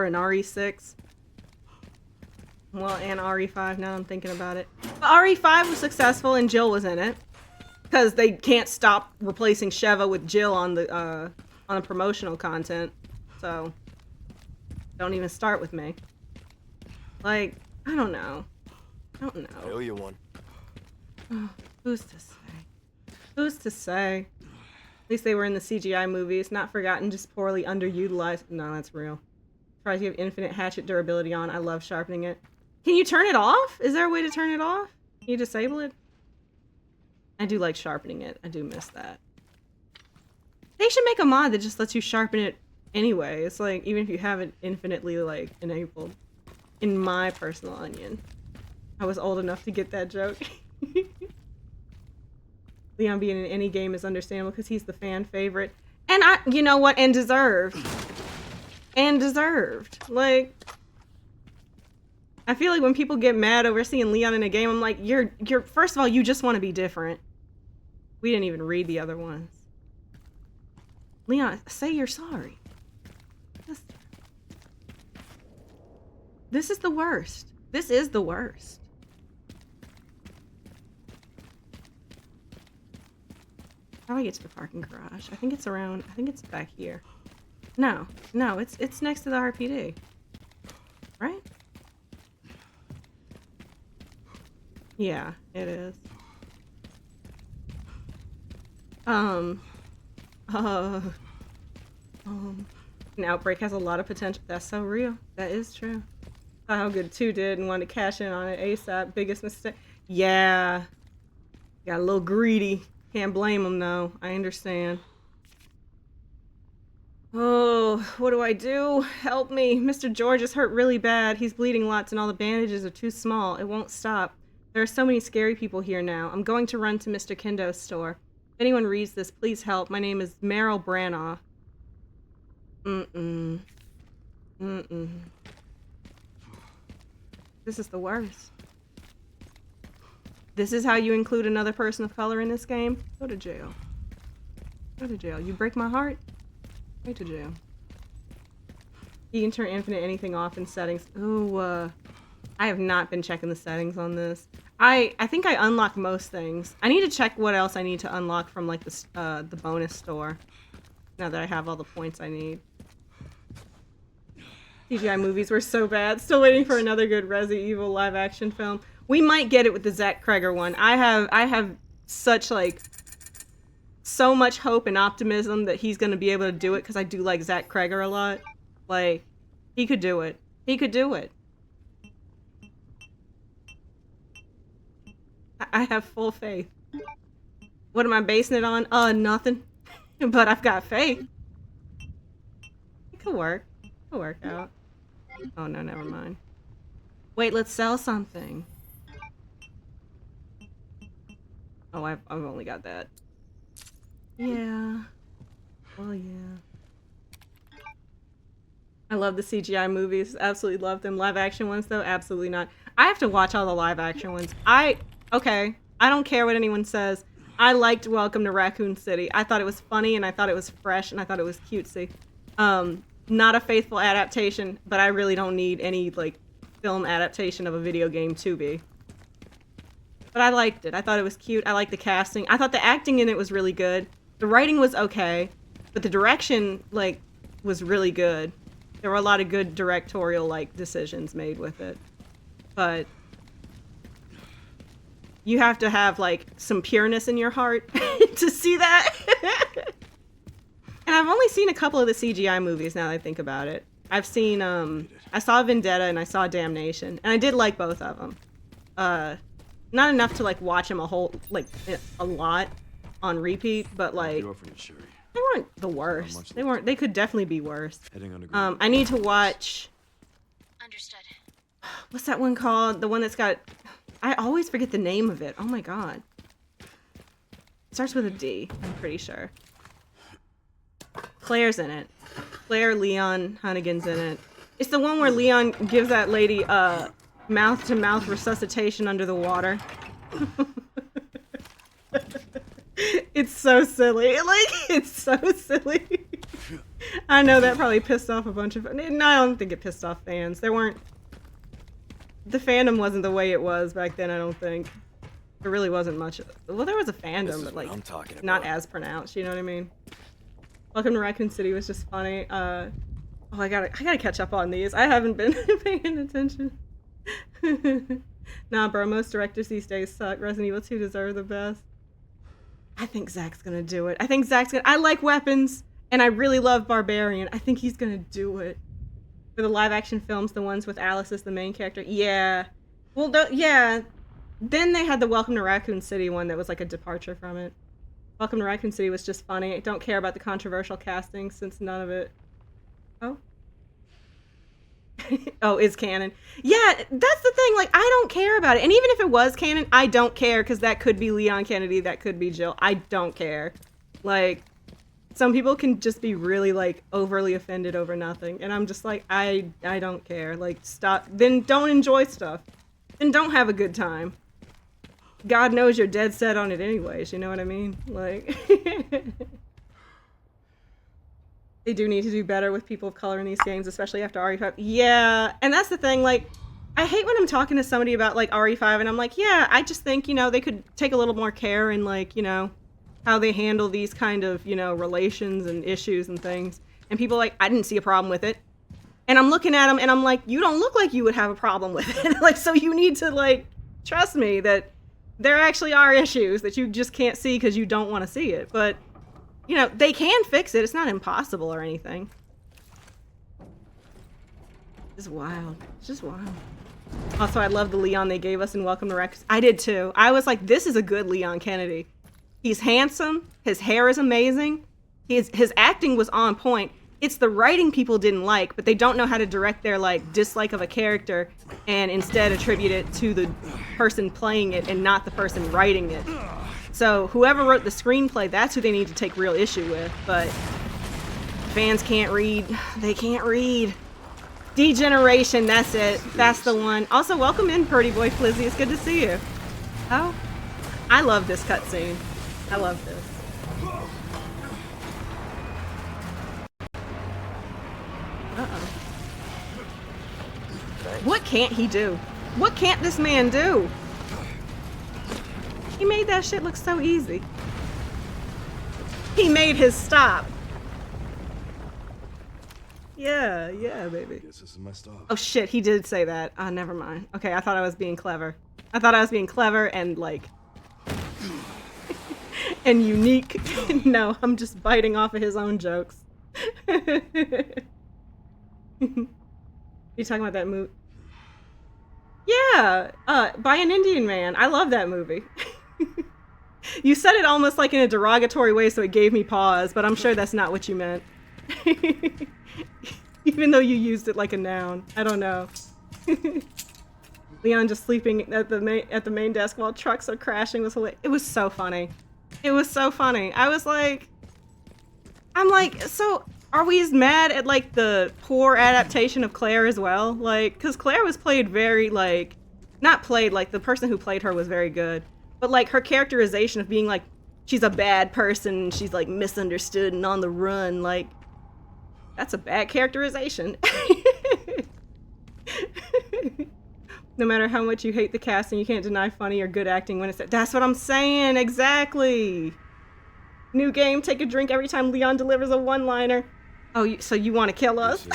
Speaker 1: and RE6. Well, and RE5 now I'm thinking about it. But RE5 was successful and Jill was in it. Because they can't stop replacing Sheva with Jill on the promotional content. So, don't even start with me. Like, I don't know. I don't
Speaker 5: I
Speaker 1: know.
Speaker 5: owe you one.
Speaker 1: Who's to say? Who's to say? At least they were in the CGI movies. Not forgotten, just poorly underutilized. No, that's real. Tries to have infinite hatchet durability on. I love sharpening it. Can you turn it off? Is there a way to turn it off? Can you disable it? I do like sharpening it. I do miss that. They should make a mod that just lets you sharpen it anyway. It's like, even if you have it infinitely, like, enabled. In my personal onion. I was old enough to get that joke. Leon being in any game is understandable because he's the fan favorite. And you know what? And deserved. And deserved. Like, I feel like when people get mad over seeing Leon in a game, I'm like, you're first of all, you just want to be different. We didn't even read the other ones. Leon, say you're sorry. This is the worst. This is the worst. How do I get to the parking garage? I think it's around, I think it's back here. No, it's next to the RPD. Right? Yeah, it is. An outbreak has a lot of potential. That's so real. That is true. Saw how good 2 did and wanted to cash in on it ASAP. Biggest mistake. Yeah. Got a little greedy. Can't blame him though. I understand. Oh, what do I do? Help me. Mr. George is hurt really bad. He's bleeding lots and all the bandages are too small. It won't stop. There are so many scary people here now. I'm going to run to Mr. Kendo's store. If anyone reads this, please help. My name is Meryl Branoff. This is the worst. This is how you include another person of color in this game? Go to jail. Go to jail. You break my heart? Go to jail. You can turn infinite anything off in settings. Ooh, I have not been checking the settings on this. I think I unlocked most things. I need to check what else I need to unlock from like the bonus store. Now that I have all the points I need. CGI movies were so bad. Still waiting for another good Resident Evil live action film. We might get it with the Zach Kreger one. I have such like so much hope and optimism that he's gonna be able to do it because I do like Zach Kreger a lot. Like, he could do it. He could do it. I have full faith. What am I basing it on? Nothing. But I've got faith. It could work. It could work out. Oh no, never mind. Wait, let's sell something. Oh, I've only got that. Yeah. Well, yeah. I love the CGI movies. Absolutely love them. Live action ones, though? Absolutely not. I have to watch all the live action ones. Okay. I don't care what anyone says. I liked Welcome to Raccoon City. I thought it was funny, and I thought it was fresh, and I thought it was cutesy. Not a faithful adaptation, but I really don't need any, like, film adaptation of a video game to be. But I liked it. I thought it was cute. I liked the casting. I thought the acting in it was really good. The writing was okay, but the direction, like, was really good. There were a lot of good directorial, like, decisions made with it. But you have to have, like, some pureness in your heart to see that. And I've only seen a couple of the CGI movies now that I think about it. I've seen, I saw Vendetta and I saw Damnation. And I did like both of them. Not enough to, like, watch them a lot on repeat, but, like, they weren't the worst. They could definitely be worse.
Speaker 2: Heading underground.
Speaker 1: I need to watch...
Speaker 6: Understood.
Speaker 1: What's that one called? The one that's got... I always forget the name of it. Oh my god. It starts with a D, I'm pretty sure. Claire's in it. Claire Leon Hunnigan's in it. It's the one where Leon gives that lady mouth-to-mouth resuscitation under the water. It's so silly. Like, it's so silly. I know that probably pissed off a bunch of... No, I don't think it pissed off fans. There weren't... The fandom wasn't the way it was back then, I don't think. There really wasn't much... Well, there was a fandom, but, like,
Speaker 5: I'm talking about.
Speaker 1: not as pronounced, you know what I mean? Welcome to Raccoon City was just funny. Oh, I gotta catch up on these. I haven't been paying attention. Nah, bro, most directors these days suck. Resident Evil 2 deserve the best. I think Zach's gonna do it. I like weapons, and I really love Barbarian. I think he's gonna do it. For the live action films, the ones with Alice as the main character. Yeah. Well, yeah. Then they had the Welcome to Raccoon City one that was like a departure from it. Welcome to Raccoon City was just funny. I don't care about the controversial casting since none of it... Oh? Oh, it's canon. Yeah, that's the thing. Like, I don't care about it. And even if it was canon, I don't care because that could be Leon Kennedy, that could be Jill. I don't care. Like, some people can just be really, like, overly offended over nothing. And I'm just like, I don't care. Like, stop. Then don't enjoy stuff. Then don't have a good time. God knows you're dead set on it anyways, you know what I mean? Like... They do need to do better with people of color in these games, especially after RE5. Yeah, and that's the thing, like, I hate when I'm talking to somebody about, like, RE5, and I'm like, yeah, I just think, you know, they could take a little more care in, like, you know, how they handle these kind of, you know, relations and issues and things. And people are like, I didn't see a problem with it. And I'm looking at them, and I'm like, you don't look like you would have a problem with it. Like, so you need to, like, trust me that there actually are issues that you just can't see because you don't want to see it. But... You know, they can fix it. It's not impossible or anything. It's wild. It's just wild. Also, I love the Leon they gave us in Welcome to Rex. I did too. I was like, this is a good Leon Kennedy. He's handsome. His hair is amazing. His acting was on point. It's the writing people didn't like, but they don't know how to direct their, like, dislike of a character and instead attribute it to the person playing it and not the person writing it. So whoever wrote the screenplay, that's who they need to take real issue with. But fans can't read. They can't read. Degeneration, that's it. That's the one. Also, welcome in, Purdy Boy Flizzy. It's good to see you. Oh, I love this cutscene. I love this. Uh-oh. What can't he do? What can't this man do? He made that shit look so easy. He made his stop. Yeah, baby.
Speaker 2: Guess this is my stop.
Speaker 1: Oh shit, he did say that. Ah, never mind. Okay, I thought I was being clever. I thought I was being clever and, like... and unique. No, I'm just biting off of his own jokes. You talking about that movie? Yeah, by an Indian man. I love that movie. You said it almost like in a derogatory way, so it gave me pause, but I'm sure that's not what you meant. Even though you used it like a noun. I don't know. Leon just sleeping at the main desk while trucks are crashing was hilarious. It was so funny. It was so funny. I'm like, so are we as mad at, like, the poor adaptation of Claire as well? Like, because Claire was played very, like, not played, like, the person who played her was very good. But, like, her characterization of being, like, she's a bad person, she's, like, misunderstood and on the run, like, that's a bad characterization. No matter how much you hate the casting, you can't deny funny or good acting when it's... That's what I'm saying, exactly! New game, take a drink every time Leon delivers a one-liner. Oh, so you want to kill us?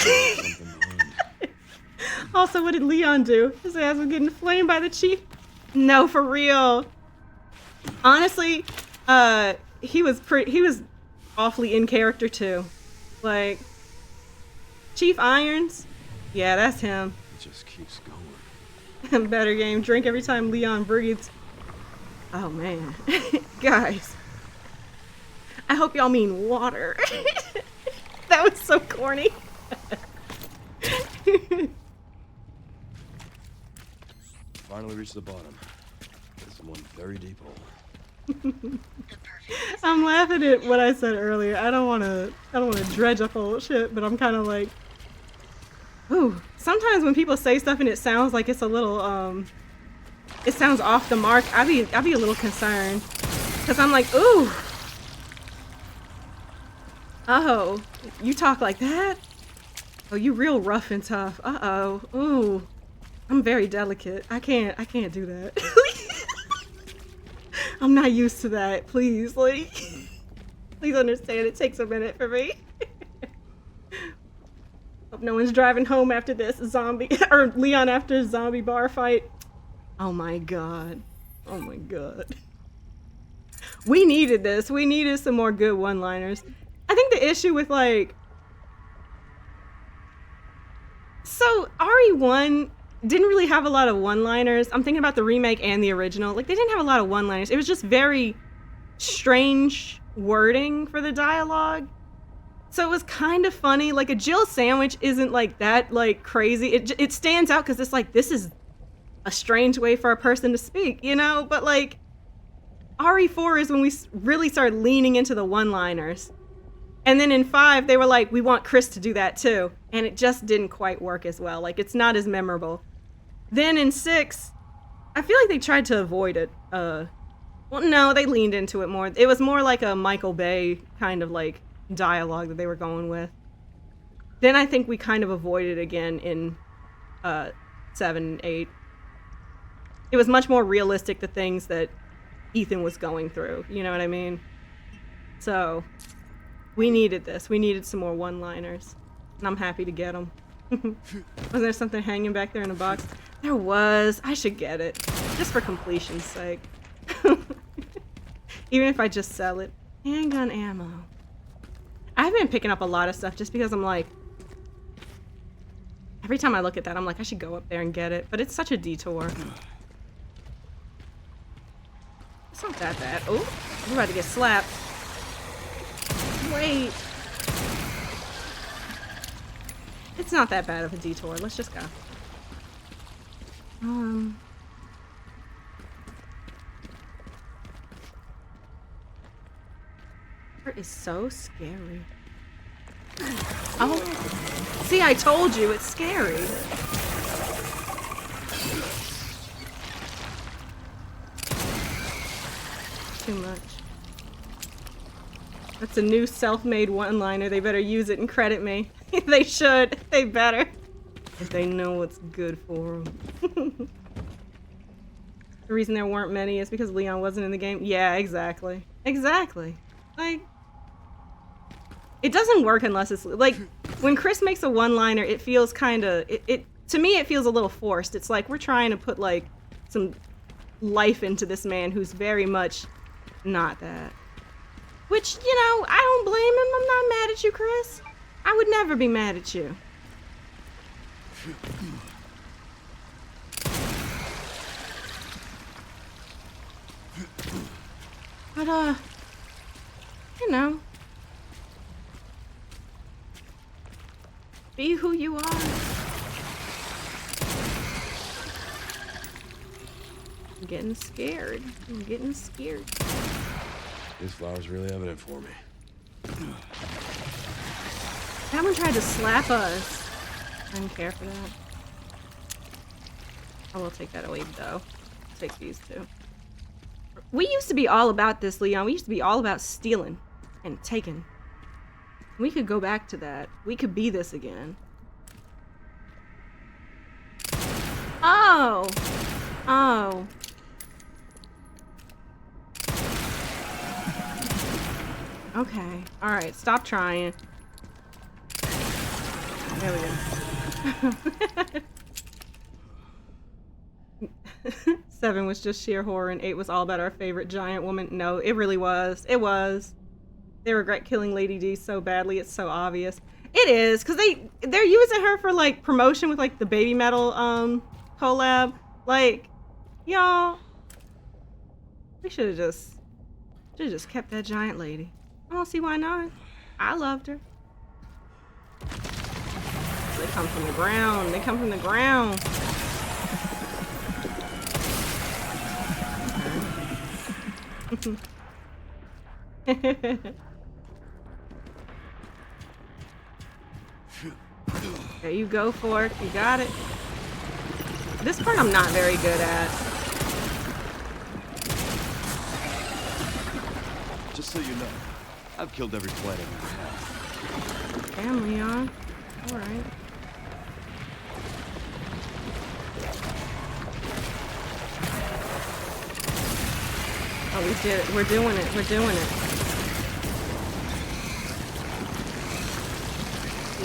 Speaker 1: Also, what did Leon do? His ass was getting flamed by the chief? No, for real. Honestly, he was awfully in character too. Like, Chief Irons? Yeah, that's him.
Speaker 2: It just keeps going.
Speaker 1: Better game, drink every time Leon breathes. Oh man. Guys. I hope y'all mean water. That was so corny.
Speaker 2: Finally reached the bottom. This is one very deep hole.
Speaker 6: The perfect.
Speaker 1: I'm laughing at what I said earlier. I don't want to dredge up old shit, but I'm kind of like, ooh. Sometimes when people say stuff and it sounds like it's a little it sounds off the mark, I'd be a little concerned, cause I'm like, ooh, oh, you talk like that? Oh, you real rough and tough. Uh-oh, ooh, I'm very delicate. I can't do that. I'm not used to that. Please, like, please understand. It takes a minute for me. Hope no one's driving home after this zombie or Leon after a zombie bar fight. Oh my god. Oh my god. We needed this. We needed some more good one-liners. I think the issue with like, so RE1 didn't really have a lot of one-liners. I'm thinking about the remake and the original. Like, they didn't have a lot of one-liners. It was just very strange wording for the dialogue. So it was kind of funny. Like, a Jill sandwich isn't like that, like, crazy. It stands out because it's like, this is a strange way for a person to speak, you know? But like, RE4 is when we really started leaning into the one-liners. And then in 5, they were like, we want Chris to do that too. And it just didn't quite work as well. Like, it's not as memorable. Then in 6, I feel like they tried to avoid it. Well, no, they leaned into it more. It was more like a Michael Bay kind of like dialogue that they were going with. Then I think we kind of avoided it again in 7, 8. It was much more realistic, the things that Ethan was going through. You know what I mean? So we needed this. We needed some more one-liners. And I'm happy to get them. Was there something hanging back there in a box? There was. I should get it. Just for completion's sake. Even if I just sell it. Handgun ammo. I've been picking up a lot of stuff just because I'm like, every time I look at that, I'm like, I should go up there and get it. But it's such a detour. It's not that bad. Oh, we're about to get slapped. Wait. It's not that bad of a detour. Let's just go. It is so scary. Oh, see, I told you, it's scary. Too much. That's a new self-made one-liner. They better use it and credit me. They should. They better. If they know what's good for them. The reason there weren't many is because Leon wasn't in the game. Yeah, exactly. Exactly. Like, it doesn't work unless it's like when Chris makes a one-liner, it feels kind of it to me it feels a little forced. It's like we're trying to put like some life into this man who's very much not that. Which, you know, I don't blame him. I'm not mad at you, Chris. I would never be mad at you. But you know, be who you are. I'm getting scared. I'm getting scared.
Speaker 2: This flower's really evident for me.
Speaker 1: That one tried to slap us. I didn't care for that. I will take that away though. I'll take these two. We used to be all about this, Leon. We used to be all about stealing and taking. We could go back to that. We could be this again. Oh! Oh. Okay. Alright, stop trying. There we go. 7 was just sheer horror and 8 was all about our favorite giant woman. No, it really was. It was. They regret killing Lady D so badly, it's so obvious. It is, because they're using her for like promotion with like the Baby Metal collab. Like, y'all, we should have just kept that giant lady. I don't see why not. I loved her. They come from the ground. They come from the ground. There you go, Fork. You got it. This part I'm not very good at.
Speaker 2: Just so you know, I've killed every planet I've ever had.
Speaker 1: Damn, Leon. Alright. Oh, we did it. We're doing it. We're doing it.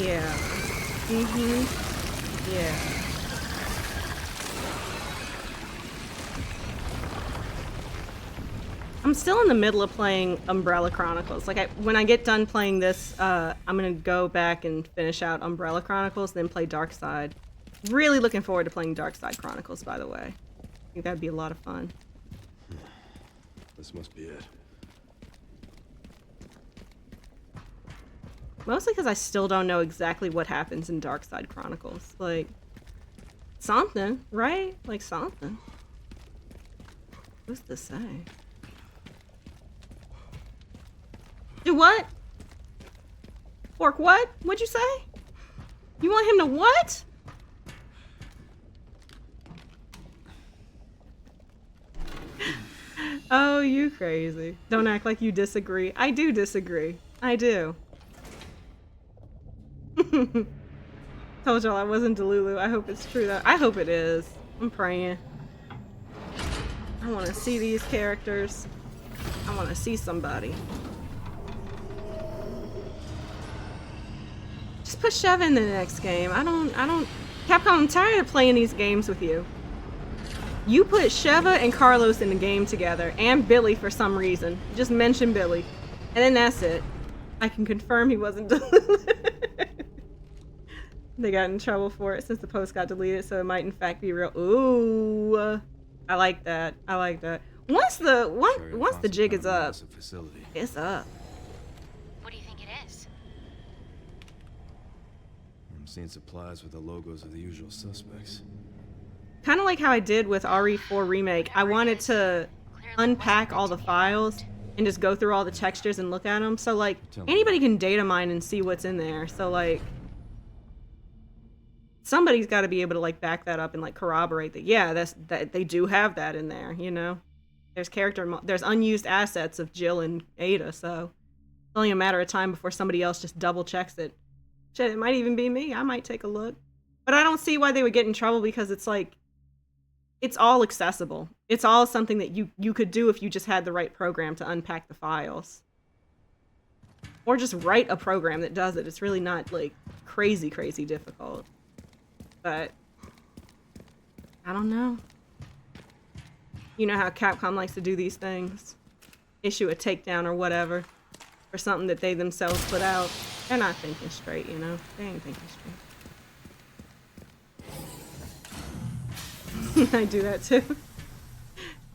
Speaker 1: Yeah. Mm-hmm. Yeah. I'm still in the middle of playing Umbrella Chronicles. Like, when I get done playing this, I'm gonna go back and finish out Umbrella Chronicles, then play Dark Side. Really looking forward to playing Dark Side Chronicles, by the way. I think that'd be a lot of fun.
Speaker 2: This must be it.
Speaker 1: Mostly because I still don't know exactly what happens in Dark Side Chronicles. Like, something, right? Like, something. What's this say? Do what? Fork, what? What'd you say? You want him to what? Oh, you crazy. Don't act like you disagree. I do disagree. I do. Told y'all I wasn't Delulu. I hope it's true though. I hope it is. I'm praying. I want to see these characters. I want to see somebody. Just put Sheva in the next game. I don't Capcom, I'm tired of playing these games with you. You put Sheva and Carlos in the game together, and Billy for some reason. Just mention Billy. And then that's it. I can confirm he wasn't deleted. They got in trouble for it since the post got deleted, so it might in fact be real. Ooh. I like that. I like that. Once the jig is up, it's up.
Speaker 6: What do you think it is?
Speaker 2: I'm seeing supplies with the logos of the usual suspects.
Speaker 1: Kind of like how I did with RE4 Remake. I wanted to unpack all the files and just go through all the textures and look at them. So, like, anybody can data mine and see what's in there. So, like, somebody's got to be able to, like, back that up and, like, corroborate that, yeah, that they do have that in there, you know? There's unused assets of Jill and Ada, so it's only a matter of time before somebody else just double checks it. Shit, it might even be me. I might take a look. But I don't see why they would get in trouble because it's like, it's all accessible. It's all something that you could do if you just had the right program to unpack the files. Or just write a program that does it. It's really not, like, crazy difficult. But I don't know. You know how Capcom likes to do these things? Issue a takedown or whatever for something that they themselves put out. They're not thinking straight, you know? They ain't thinking straight. I do that too.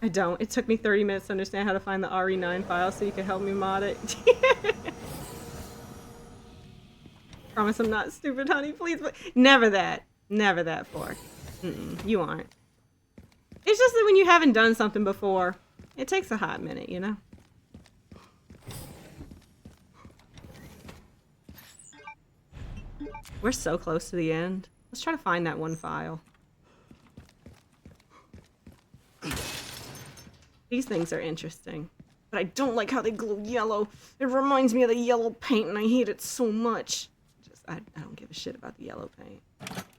Speaker 1: I don't. It took me 30 minutes to understand how to find the RE9 file so you could help me mod it. Promise I'm not stupid, honey. Please. Never that. Never that, Fork. You aren't. It's just that when you haven't done something before, it takes a hot minute, you know? We're so close to the end. Let's try to find that one file. These things are interesting, but I don't like how they glow yellow. It reminds me of the yellow paint, and I hate it so much. I don't give a shit about the yellow paint.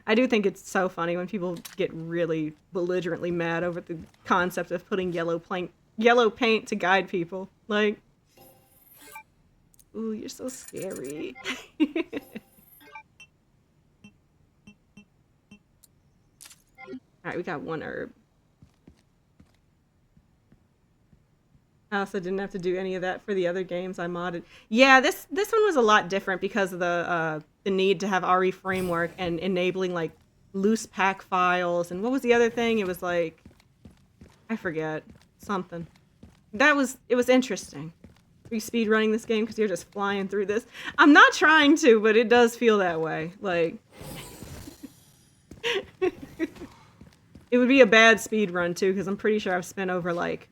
Speaker 1: I do think it's so funny when people get really belligerently mad over the concept of putting yellow paint to guide people. Like, ooh, you're so scary. Alright, we got one herb. I also didn't have to do any of that for the other games I modded. Yeah, this one was a lot different because of the need to have RE framework and enabling like loose pack files, and what was the other thing? It was like, I forget, something. It was interesting. Are you speed running this game because you're just flying through this? I'm not trying to, but it does feel that way. Like, it would be a bad speed run too because I'm pretty sure I've spent over like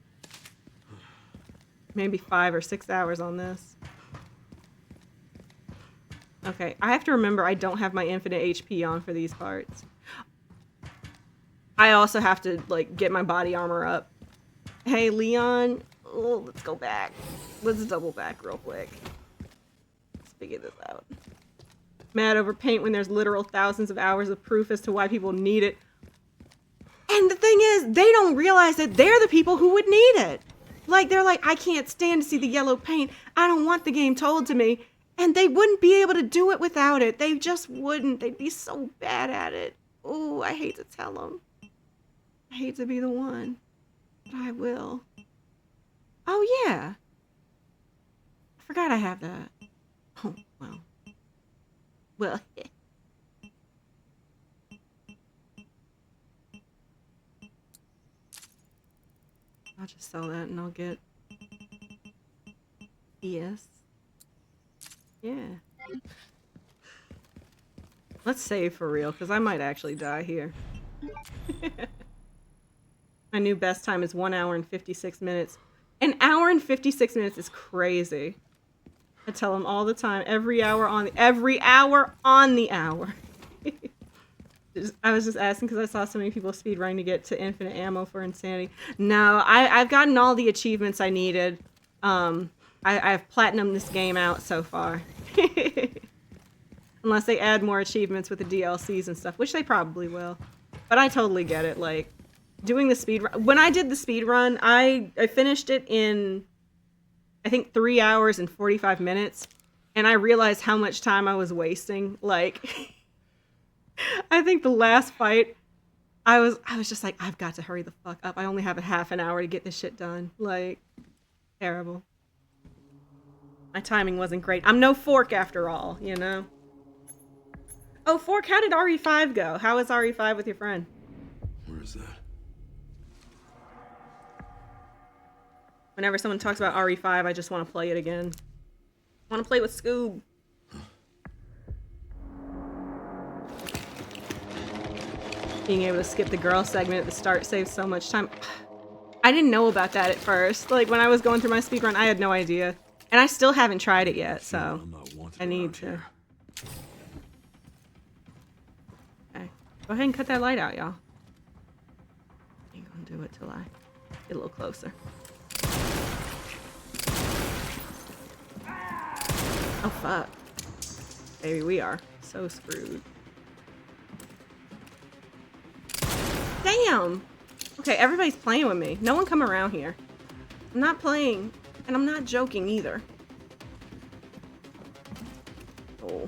Speaker 1: maybe 5 or 6 hours on this. Okay, I have to remember I don't have my infinite HP on for these parts. I also have to, like, get my body armor up. Hey, Leon. Oh, let's go back. Let's double back real quick. Let's figure this out. Mad over paint when there's literal thousands of hours of proof as to why people need it. And the thing is, they don't realize that they're the people who would need it. Like, they're like, I can't stand to see the yellow paint. I don't want the game told to me. And they wouldn't be able to do it without it. They just wouldn't. They'd be so bad at it. Oh, I hate to tell them. I hate to be the one. But I will. Oh, yeah. I forgot I have that. Oh, well. Well, I'll just sell that and I'll get... Yes. Yeah. Let's save for real, because I might actually die here. My new best time is 1 hour and 56 minutes. An hour and 56 minutes is crazy. I tell them all the time, every hour on the hour. I was just asking because I saw so many people speedrunning to get to infinite ammo for insanity. No, I've gotten all the achievements I needed. I've platinumed this game out so far. Unless they add more achievements with the DLCs and stuff, which they probably will. But I totally get it. Like, doing the speed run. When I did the speed run, I finished it in, I think, 3 hours and 45 minutes. And I realized how much time I was wasting. Like, I think the last fight, I was just like, I've got to hurry the fuck up. I only have a half an hour to get this shit done. Like, terrible. My timing wasn't great. I'm no Fork after all, you know? Oh, Fork, how did RE5 go? How is RE5 with your friend?
Speaker 2: Where is that?
Speaker 1: Whenever someone talks about RE5, I just want to play it again. I want to play with Scoob. Being able to skip the girl segment at the start saves so much time. I didn't know about that at first. Like, when I was going through my speedrun, I had no idea. And I still haven't tried it yet, so
Speaker 2: I'm not wanted
Speaker 1: I need
Speaker 2: around
Speaker 1: to.
Speaker 2: here.
Speaker 1: Okay. Go ahead and cut that light out, y'all. Ain't gonna do it till I get a little closer. Oh, fuck. Baby, we are so screwed. Damn! Okay, everybody's playing with me. No one come around here. I'm not playing, and I'm not joking either. Oh.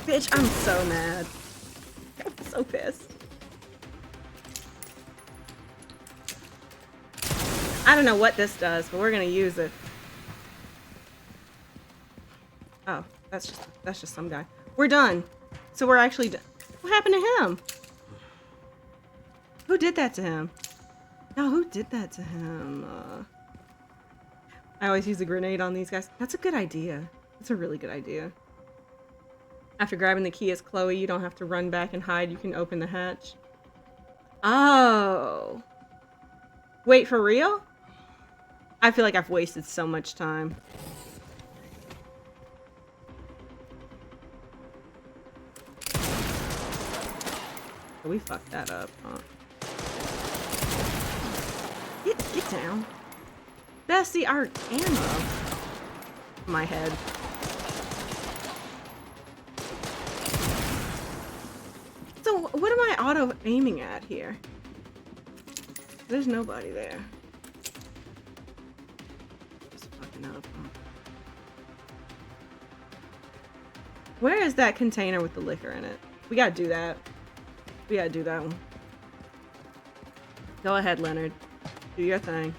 Speaker 1: Bitch, I'm so mad. I'm so pissed. I don't know what this does, but we're gonna use it. Oh, that's just some guy. We're done. So we're actually done. What happened to him? Who did that to him? No, who did that to him? I always use a grenade on these guys. That's a good idea. That's a really good idea. After grabbing the key as Chloe, you don't have to run back and hide. You can open the hatch. Oh. Wait, for real? I feel like I've wasted so much time. We fucked that up, huh? Get down. Bestie, our ammo. My head. So, what am I auto-aiming at here? There's nobody there. Just fucking up, huh? Where is that container with the liquor in it? We gotta do that. We gotta do that one. Go ahead, Leonard. Do your thing.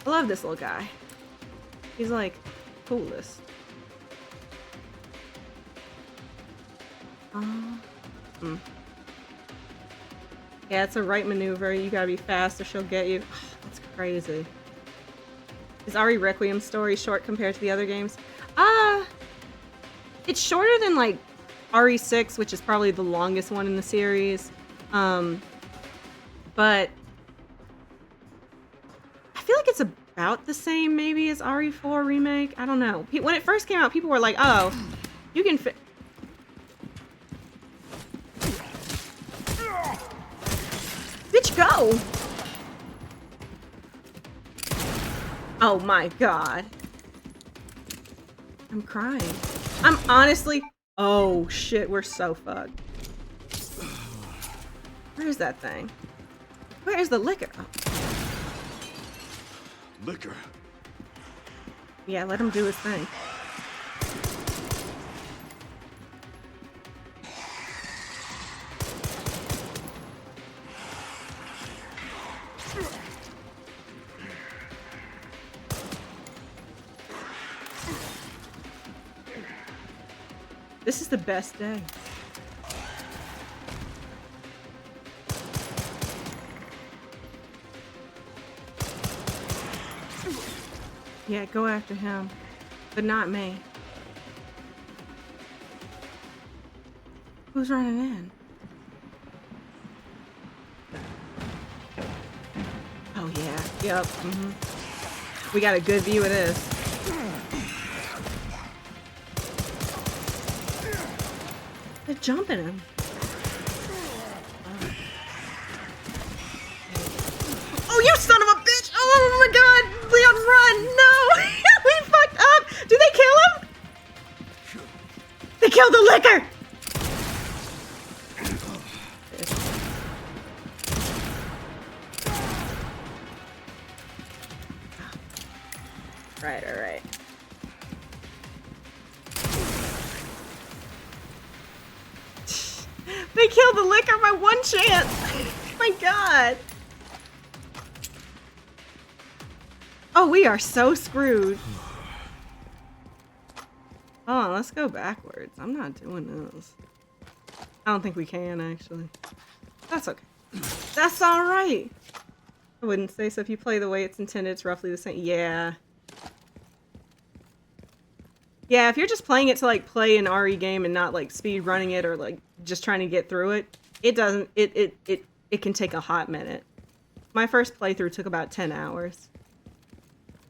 Speaker 1: I love this little guy. He's like, coolest. Yeah, it's a right maneuver. You gotta be fast or she'll get you. That's crazy. Is Requiem story short compared to the other games? It's shorter than like RE6, which is probably the longest one in the series. but I feel like it's about the same maybe as RE4 Remake. I don't know. When it first came out, people were like, oh, you can fit. Bitch, go! Oh my god. I'm crying. I'm honestly... Oh shit, we're so fucked. Where's that thing? Where's the liquor? Oh.
Speaker 2: Liquor.
Speaker 1: Yeah, let him do his thing. This is the best day. Yeah, go after him, but not me. Who's running in? Oh yeah, yep. We got a good view of this. They're jumping him. Oh, you son of a bitch! Oh my god! Leon, run! No! We fucked up! Did they kill him? They killed the liquor! Right, alright. They killed the liquor by one chance! My god! Oh, we are so screwed. Hold on, let's go backwards. I'm not doing this. I don't think we can, actually. That's okay. That's alright! I wouldn't say so. If you play the way it's intended, it's roughly the same. Yeah. Yeah, if you're just playing it to, like, play an RE game and not, like, speed running it or, like, just trying to get through it, it doesn't, it can take a hot minute. My first playthrough took about 10 hours.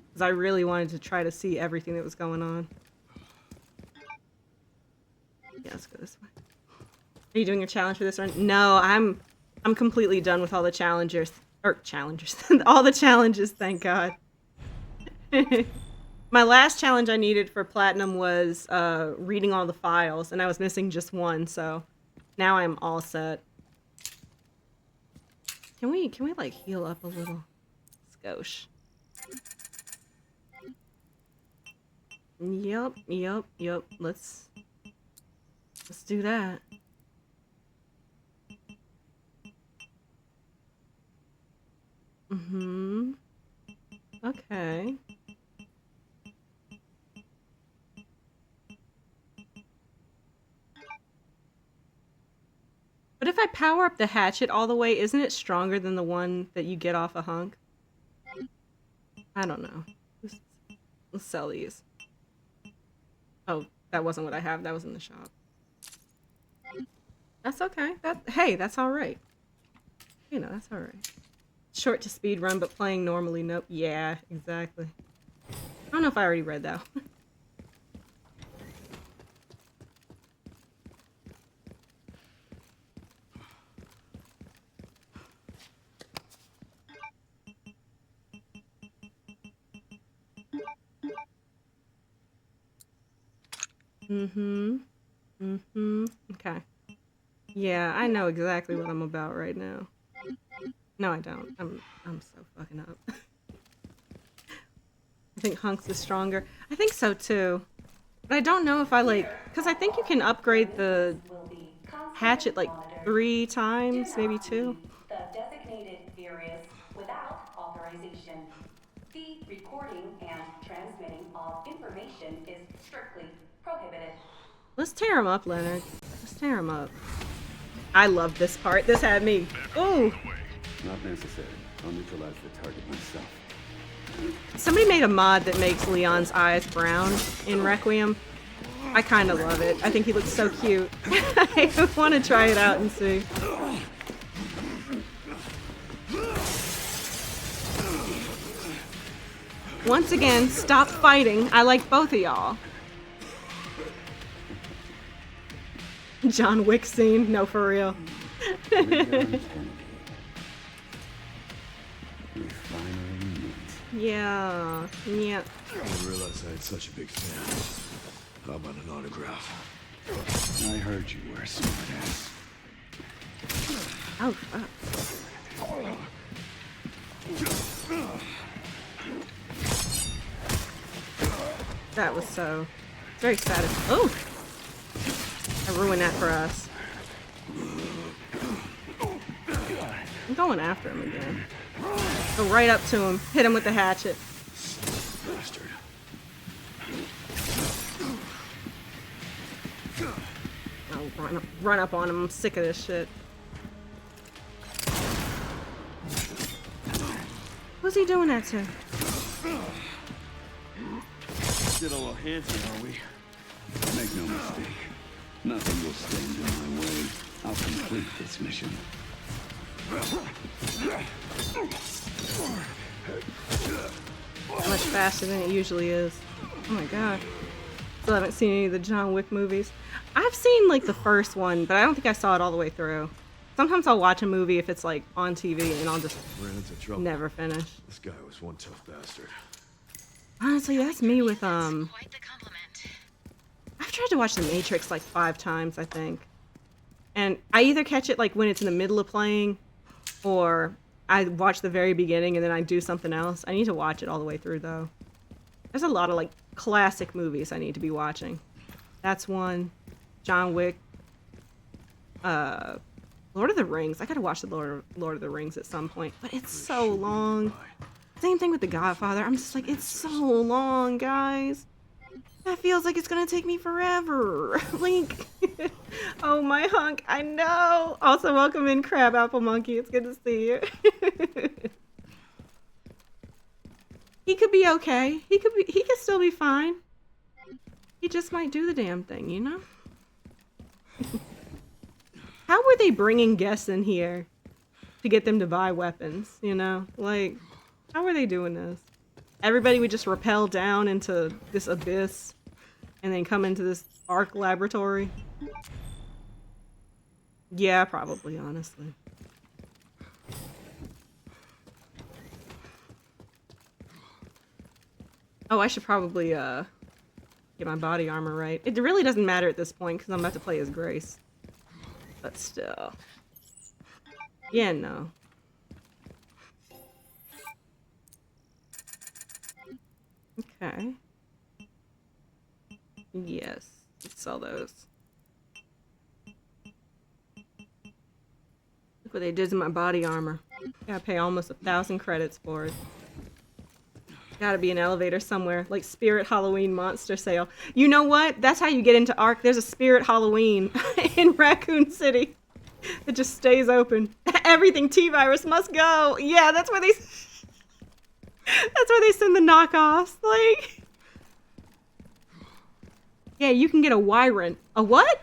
Speaker 1: Because I really wanted to try to see everything that was going on. Yeah, let's go this way. Are you doing a challenge for this run? No, I'm completely done with all the challengers. Or challengers. All the challenges, thank God. My last challenge I needed for platinum was reading all the files, and I was missing just one, so now I'm all set. Can we like heal up a little? Skosh. Yep. Let's do that. Okay. But if I power up the hatchet all the way, isn't it stronger than the one that you get off a hunk? I don't know. Let's sell these. Oh, that wasn't what I have. That was in the shop. That's okay. Hey, that's alright. You know, that's alright. Short to speed run, but playing normally, nope. Yeah, exactly. I don't know if I already read that one. Okay. Yeah, I know exactly what I'm about right now. No, I don't. I'm so fucking up. I think Hunks is stronger. I think so too. But I don't know if I like, because I think you can upgrade the hatchet like 3 times, maybe 2.
Speaker 7: The designated areas without authorization. The recording and transmitting of information is strictly prohibited.
Speaker 1: Let's tear him up, Leonard. Let's tear him up. I love this part. This had me. Ooh.
Speaker 8: Not necessary. I'll neutralize the target myself.
Speaker 1: Somebody made a mod that makes Leon's eyes brown in Requiem. I kind of love it. I think he looks so cute. I want to try it out and see. Once again, stop fighting. I like both of y'all. John Wick scene? No, for real.
Speaker 8: Requiem Kennedy. We finally meet.
Speaker 1: Yeah. Yeah.
Speaker 2: I didn't realize I had such a big fan. How about an autograph?
Speaker 8: I heard you were a smartass.
Speaker 1: Oh, fuck. That was so... It's very satisfying. Oh! I ruined that for us. I'm going after him again. Go right up to him. Hit him with the hatchet.
Speaker 2: Bastard.
Speaker 1: I'll run up on him. I'm sick of this shit. Who's he doing that to?
Speaker 8: Get a little handsy, are we? Make no mistake. Nothing will stand in my way. I'll complete this mission.
Speaker 1: Much faster than it usually is. Oh my god. Still haven't seen any of the John Wick movies. I've seen like the first one, but I don't think I saw it all the way through. Sometimes I'll watch a movie if it's like on TV and I'll just
Speaker 2: Ran into trouble.
Speaker 1: never finish.
Speaker 2: This guy was one tough bastard.
Speaker 1: Honestly, that's me with
Speaker 6: Quite the compliment.
Speaker 1: I've tried to watch The Matrix like 5 times, I think. And I either catch it like when it's in the middle of playing, or I watch the very beginning and then I do something else. I need to watch it all the way through though. There's a lot of like classic movies I need to be watching. That's one. John Wick. Lord of the Rings. I gotta watch the Lord of the Rings at some point, but it's so long. Same thing with The Godfather. I'm just like, it's so long, guys. That feels like it's gonna take me forever. Like, oh my hunk, I know. Also, welcome in Crab Apple Monkey. It's good to see you. He could be okay. He could still be fine. He just might do the damn thing, you know? How were they bringing guests in here to get them to buy weapons, you know? Like, how were they doing this? Everybody would just rappel down into this abyss and then come into this Ark laboratory. Yeah, probably, honestly. Oh, I should probably get my body armor right. It really doesn't matter at this point because I'm about to play as Grace. But still. Yeah, no. Okay. Yes. Let's sell those. Look what they did to my body armor. Gotta pay almost 1,000 credits for it. Gotta be an elevator somewhere, like Spirit Halloween Monster Sale. You know what? That's how you get into Ark. There's a Spirit Halloween in Raccoon City that just stays open. Everything T-Virus must go. Yeah, that's where they send the knockoffs. Like, yeah, you can get a Wyrant. A what?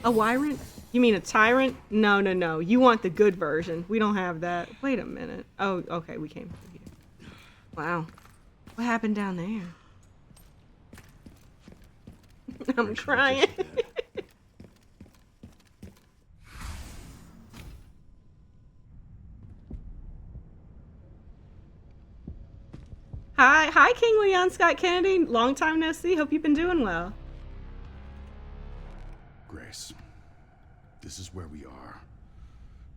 Speaker 1: A Wyrant? You mean a Tyrant? No, no, no. You want the good version. We don't have that. Wait a minute. Oh, okay, we came through here. Wow. What happened down there? I'm crying. Hi, King Leon Scott Kennedy. Long time no see. Hope you've been doing well.
Speaker 3: Grace, this is where we are.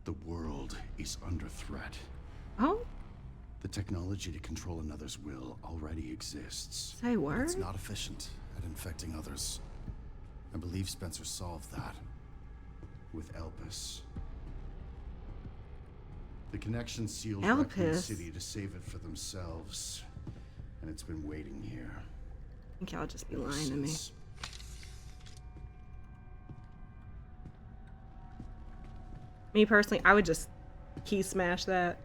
Speaker 3: The world is under threat.
Speaker 1: Oh,
Speaker 3: The technology to control another's will already exists.
Speaker 1: say
Speaker 3: But
Speaker 1: word.
Speaker 3: it's not efficient at infecting others. I believe Spencer solved that with Elpis. The connection sealed Raccoon
Speaker 1: Elpis?
Speaker 3: City to save it for themselves. And it's been waiting here.
Speaker 1: I think y'all just be
Speaker 3: ever
Speaker 1: lying to me.
Speaker 3: since.
Speaker 1: Me personally, I would just key smash that.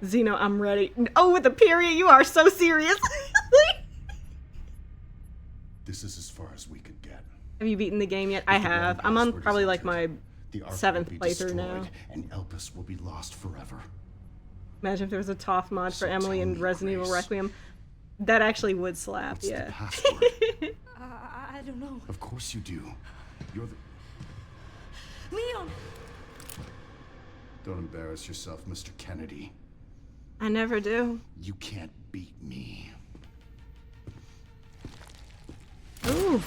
Speaker 1: Xeno, I'm ready. Oh, with the period, you are so serious.
Speaker 3: This is as far as we could get.
Speaker 1: Have you beaten the game yet? I
Speaker 3: If the
Speaker 1: have.
Speaker 3: ground
Speaker 1: I'm on
Speaker 3: password is
Speaker 1: probably like
Speaker 3: entered,
Speaker 1: my
Speaker 3: the Ark will
Speaker 1: 7th
Speaker 3: be
Speaker 1: playthrough now.
Speaker 3: destroyed, and Elpis will be lost forever.
Speaker 1: Imagine if there was a TOF mod for
Speaker 3: So
Speaker 1: Emily
Speaker 3: tell
Speaker 1: in
Speaker 3: me,
Speaker 1: Resident Evil
Speaker 3: Grace.
Speaker 1: Requiem. That actually would slap,
Speaker 3: What's the
Speaker 1: yeah.
Speaker 3: password?
Speaker 4: I don't know.
Speaker 3: Of course you do. You're the...
Speaker 4: Leon!
Speaker 3: Don't embarrass yourself, Mr. Kennedy.
Speaker 1: I never do.
Speaker 3: You can't beat me.
Speaker 1: Ooh.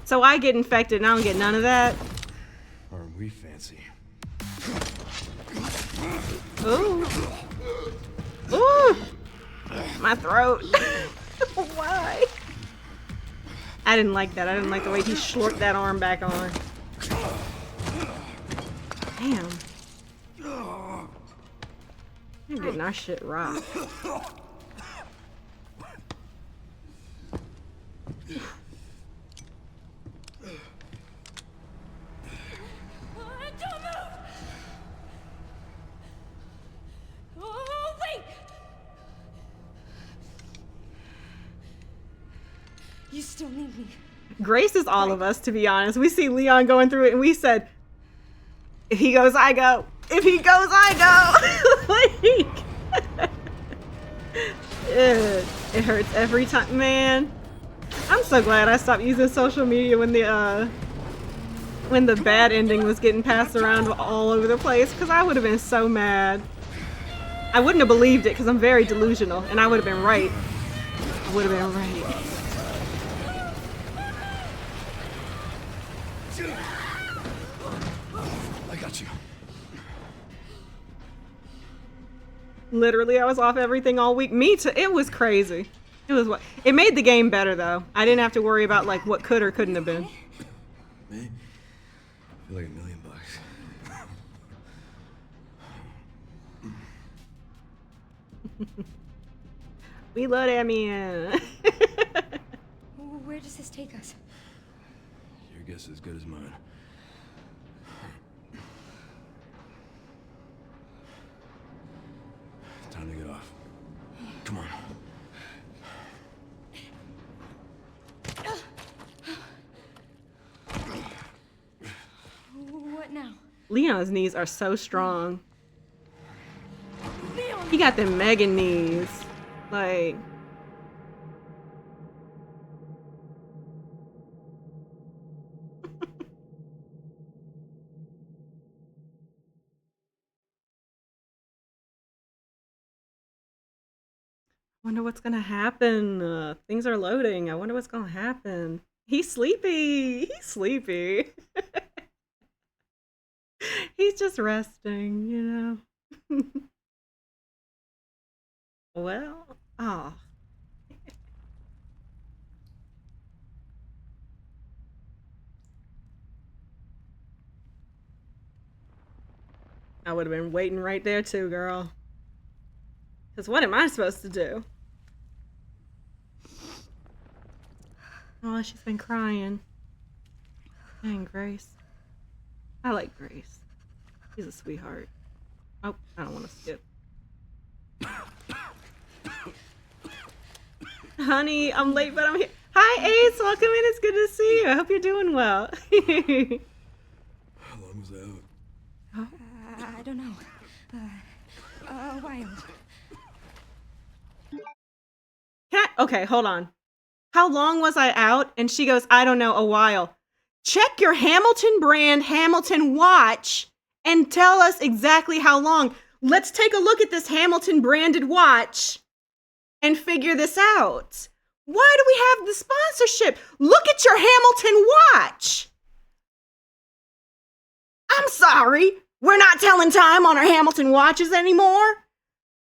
Speaker 1: So I get infected and I don't get none of that?
Speaker 2: Aren't we fancy?
Speaker 1: Ooh. Ooh. My throat. Why? I didn't like that. I didn't like the way he slurped that arm back on. Damn. We're getting our shit rocked.
Speaker 4: Don't move! Oh, wait! You still need me.
Speaker 1: Grace is all of us, to be honest. We see Leon going through it and we said, if he goes, I go. If he goes, I go. Like, it hurts every time. Man, I'm so glad I stopped using social media when the bad ending was getting passed around all over the place, because I would have been so mad. I wouldn't have believed it because I'm very delusional, and I would have been right. I would have been right.
Speaker 3: I got you.
Speaker 1: Literally, I was off everything all week. Me too. It was crazy. It made the game better though. I didn't have to worry about like what could or couldn't have been.
Speaker 2: Me? I feel like $1 million.
Speaker 1: We love that man.
Speaker 4: Where does this take us?
Speaker 2: Your guess is as good as mine. Time to get off. Come on.
Speaker 4: What now?
Speaker 1: Leon's knees are so strong.
Speaker 4: Leon!
Speaker 1: He got them Megan knees. Like, wonder what's gonna happen. Things are loading. I wonder what's gonna happen. He's sleepy. He's sleepy. He's just resting, you know. Well, oh. I would have been waiting right there too, girl. Because what am I supposed to do? Oh, she's been crying. Dang, Grace. I like Grace. She's a sweetheart. Oh, I don't want to skip. Honey, I'm late, but I'm here. Hi, Ace. Welcome in. It's good to see you. I hope you're doing well.
Speaker 2: How long was I out?
Speaker 1: Oh.
Speaker 4: I don't know. A while.
Speaker 1: Okay, hold on. How long was I out? And she goes, I don't know, a while. Check your Hamilton brand Hamilton watch and tell us exactly how long. Let's take a look at this Hamilton branded watch and figure this out. Why do we have the sponsorship? Look at your Hamilton watch. I'm sorry. We're not telling time on our Hamilton watches anymore.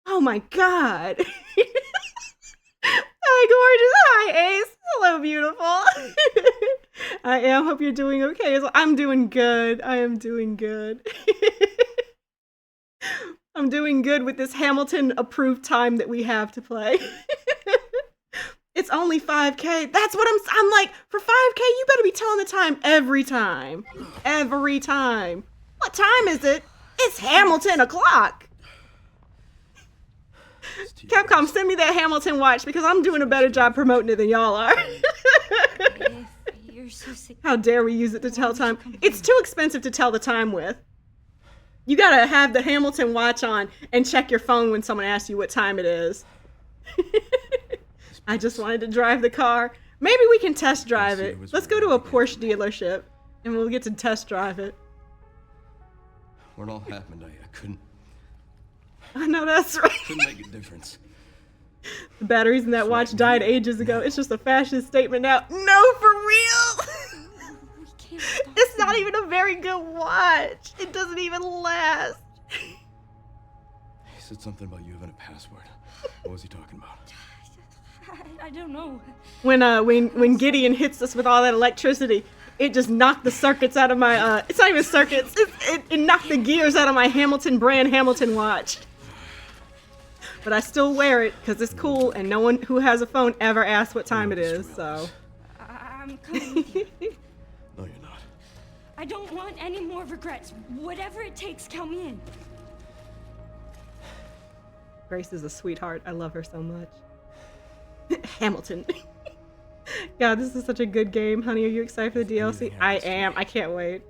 Speaker 1: Oh my God. Hi, gorgeous. Hi, Ace. Hello, beautiful. I am. Hope you're doing okay as well. I'm doing good. I am doing good. I'm doing good with this Hamilton approved time that we have to play. It's only 5K. That's what I'm like, for 5K, you better be telling the time every time. Every time. What time is it? It's Hamilton o'clock. Capcom, send me that Hamilton watch because I'm doing a better job promoting it than y'all are.
Speaker 4: If you're so sick.
Speaker 1: How dare we use it to tell time? It's too expensive to tell the time with. You gotta have the Hamilton watch on and check your phone when someone asks you what time it is. I just wanted to drive the car. Maybe we can test drive it. Let's go to a Porsche dealership and we'll get to test drive it.
Speaker 2: When it all happened, I couldn't
Speaker 1: I know that's right.
Speaker 2: make a difference.
Speaker 1: The batteries in that watch died ages ago. It's just a fashion statement now. No, for real.
Speaker 4: We can't stop
Speaker 1: It's not even a very good watch. It doesn't even last.
Speaker 2: He said something about you having a password. What was he talking about?
Speaker 4: I don't know.
Speaker 1: When Gideon hits us with all that electricity, it just knocked the circuits out of my it's not even circuits. It knocked the gears out of my Hamilton brand Hamilton watch. But I still wear it because it's cool, and no one who has a phone ever asks what time it is. So
Speaker 4: I'm coming with you.
Speaker 2: No, you're not.
Speaker 4: I don't want any more regrets. Whatever it takes, count me in.
Speaker 1: Grace is a sweetheart. I love her so much. Hamilton. God, this is such a good game, honey. Are you excited for the DLC? I am. I can't wait.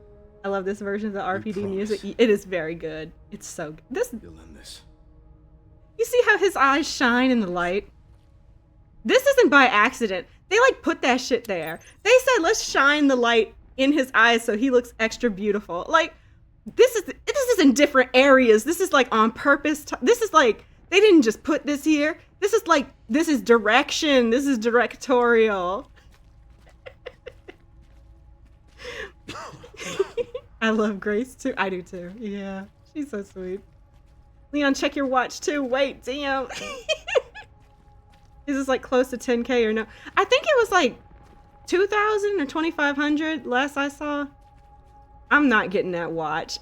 Speaker 1: I love this version of the RPD music. It is very good. It's so good.
Speaker 2: You'll end this.
Speaker 1: You see how his eyes shine in the light? This isn't by accident. They like put that shit there. They said let's shine the light in his eyes so he looks extra beautiful. Like this is in different areas. This is like on purpose. This is like they didn't just put this here. This is direction. This is directorial. I love Grace too. I do too. Yeah, she's so sweet. Leon, check your watch too. Wait, damn. Is this like close to 10K or no? I think it was like 2,000 or 2,500 last I saw. I'm not getting that watch.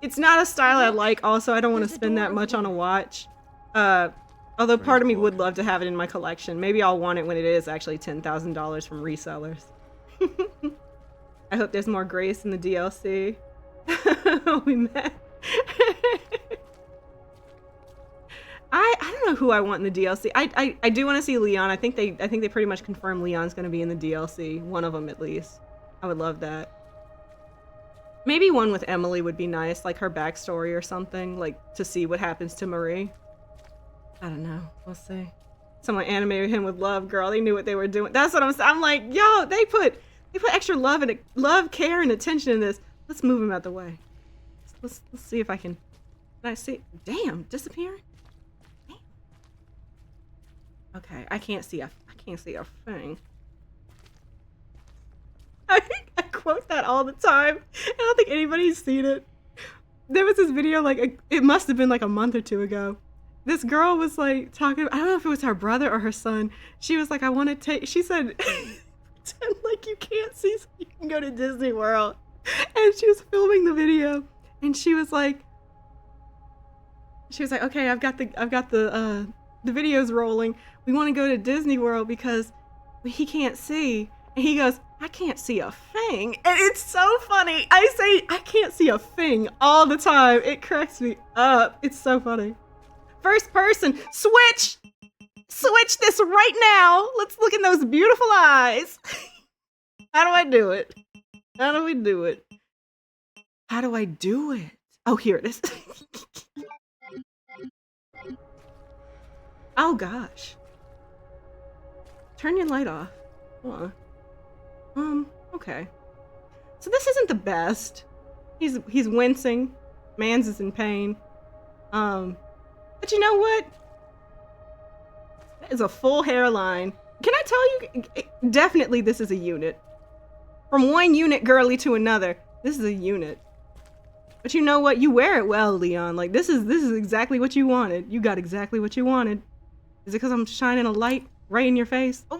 Speaker 1: It's not a style I like. Also, I don't want to spend that much on a watch. Although part of me would love to have it in my collection. Maybe I'll want it when it is actually $10,000 from resellers. I hope there's more Grace in the DLC. We met. I don't know who I want in the DLC. I do want to see Leon. I think they pretty much confirmed Leon's going to be in the DLC. One of them at least. I would love that. Maybe one with Emily would be nice, like her backstory or something, like to see what happens to Marie. I don't know. We'll see. Someone animated him with love, girl. They knew what they were doing. That's what I'm saying. I'm like, yo, they put extra love, care, and attention in this. Let's move him out the way. Let's see if I can. Can I see? Damn, disappearing. Damn. Okay, I can't see a thing. I quote that all the time. I don't think anybody's seen it. There was this video like it must have been like a month or two ago. This girl was like talking, I don't know if it was her brother or her son. She was like, I want to take, she said, pretend like you can't see so you can go to Disney World. And she was filming the video and she was like, okay, I've got the videos rolling. We want to go to Disney World because he can't see. And he goes, I can't see a thing. And it's so funny. I say, I can't see a thing all the time. It cracks me up. It's so funny. First person, switch this right now. Let's look in those beautiful eyes. How do I do it? How do we do it? How do I do it? Oh, here it is. Oh gosh. Turn your light off. Hold on. Okay. So this isn't the best. He's wincing. Mans is in pain. But you know what? That is a full hairline. Can I tell you? Definitely this is a unit. From one unit girly to another, this is a unit. But you know what? You wear it well, Leon. Like this is exactly what you wanted. You got exactly what you wanted. Is it because I'm shining a light right in your face? I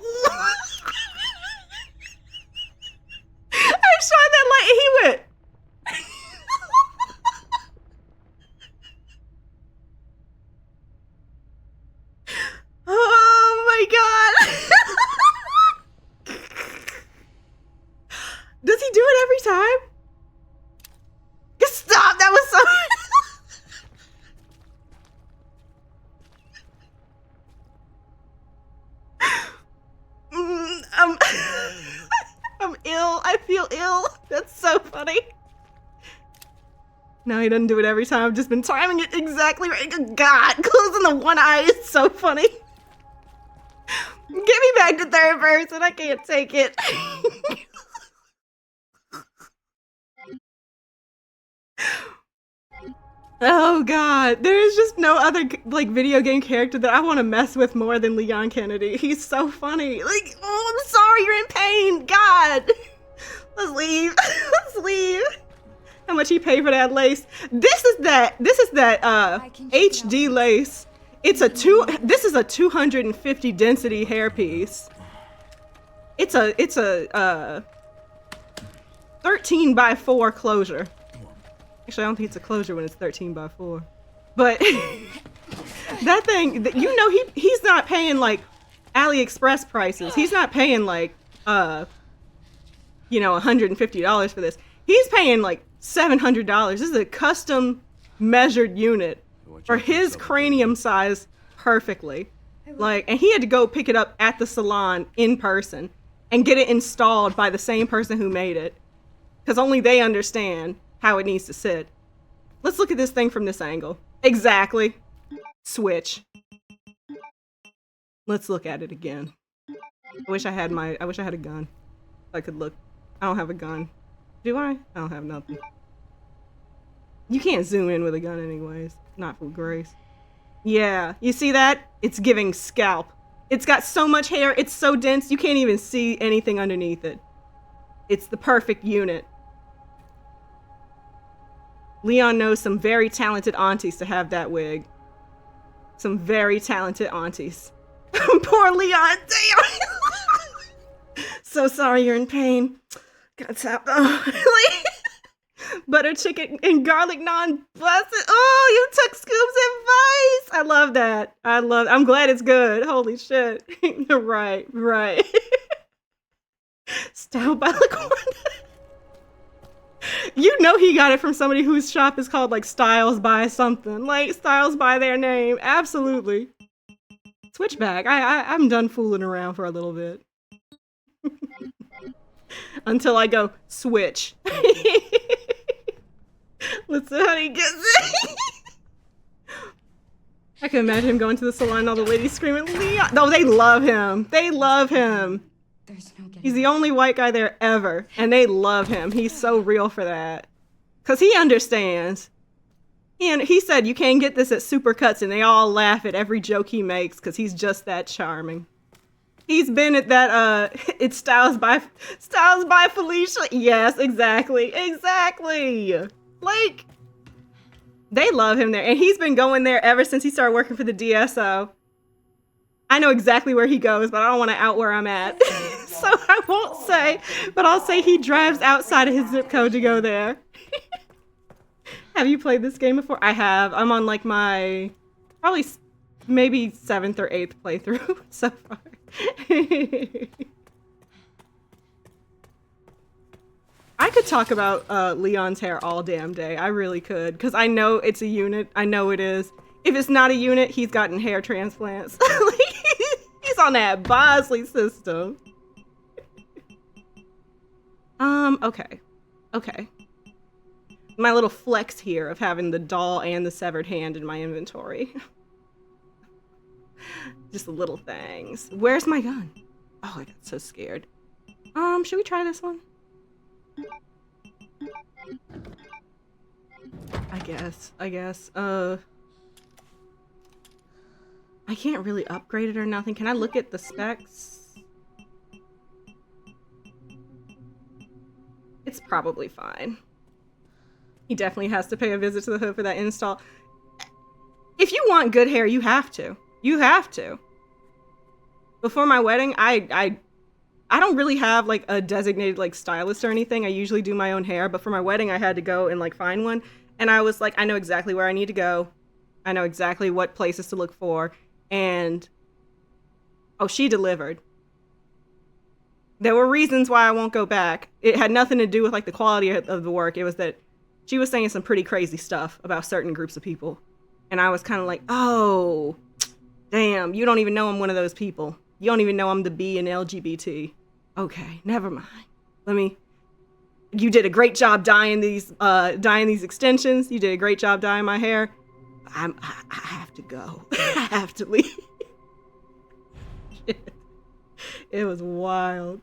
Speaker 1: shined that light and he went. Oh my god! Does he do it every time? Stop! That was so. I'm ill. I feel ill. That's so funny. No, he doesn't do it every time. I've just been timing it exactly right. God, closing the one eye is so funny. Get me back to third person. I can't take it. Oh God, there is just no other like video game character that I want to mess with more than Leon Kennedy. He's so funny. Like, oh, I'm sorry, you're in pain. God, let's leave. Let's leave. How much he paid for that lace? This is that HD lace. This is a 250 density hairpiece. It's a 13 by 4 closure. Actually, I don't think it's a closure when it's 13 by 4. But that thing, you know, he's not paying like AliExpress prices. He's not paying like you know, $150 for this. He's paying like $700. This is a custom measured unit for his cranium size perfectly. Like, and he had to go pick it up at the salon in person and get it installed by the same person who made it. Because only they understand how it needs to sit. Let's look at this thing from this angle. Exactly. Switch. Let's look at it again. I wish I had a gun. I could look. I don't have a gun. Do I? I don't have nothing. You can't zoom in with a gun anyways. Not with Grace. Yeah, you see that? It's giving scalp. It's got so much hair, it's so dense, you can't even see anything underneath it. It's the perfect unit. Leon knows some very talented aunties to have that wig. Some very talented aunties. Poor Leon, damn! So sorry you're in pain. Gotta tap. Butter chicken and garlic naan busted. Oh, you took Scoop's advice. I love that. I'm glad it's good. Holy shit. Right. Style by LaQuanda. You know he got it from somebody whose shop is called like Styles by something. Like Styles by their name. Absolutely. Switchback. I'm done fooling around for a little bit. Until I go switch. Let's see how he gets it. I can imagine him going to the salon and all the ladies screaming, Leon. No, they love him. They love him. He's the only white guy there ever. And they love him. He's so real for that. Because he understands. He said you can't get this at Supercuts, and they all laugh at every joke he makes because he's just that charming. He's been at that, it's Styles by Felicia. Yes, exactly. Like, they love him there. And he's been going there ever since he started working for the DSO. I know exactly where he goes, but I don't want to out where I'm at. So I won't say, but I'll say he drives outside of his zip code to go there. Have you played this game before? I have. I'm on like my, probably maybe 7th or 8th playthrough so far. I could talk about Leon's hair all damn day. I really could, because I know it's a unit. I know it is. If it's not a unit, he's gotten hair transplants. Like, he's on that Bosley system. Okay. My little flex here of having the doll and the severed hand in my inventory. Just little things. Where's my gun? Oh, I got so scared. Should we try this one? I guess. I can't really upgrade it or nothing. Can I look at the specs? It's probably fine. He definitely has to pay a visit to the hood for that install. If you want good hair, you have to. You have to. Before my wedding, I don't really have like a designated like stylist or anything. I usually do my own hair, but for my wedding I had to go and like find one. And I was like, I know exactly where I need to go. I know exactly what places to look for. And oh, she delivered. There were reasons why I won't go back. It had nothing to do with like the quality of the work. It was that she was saying some pretty crazy stuff about certain groups of people. And I was kind of like, oh, damn, you don't even know I'm one of those people. You don't even know I'm the B in LGBT. Okay, never mind. you did a great job dyeing these extensions. You did a great job dyeing my hair. I have to go. I have to leave. It was wild.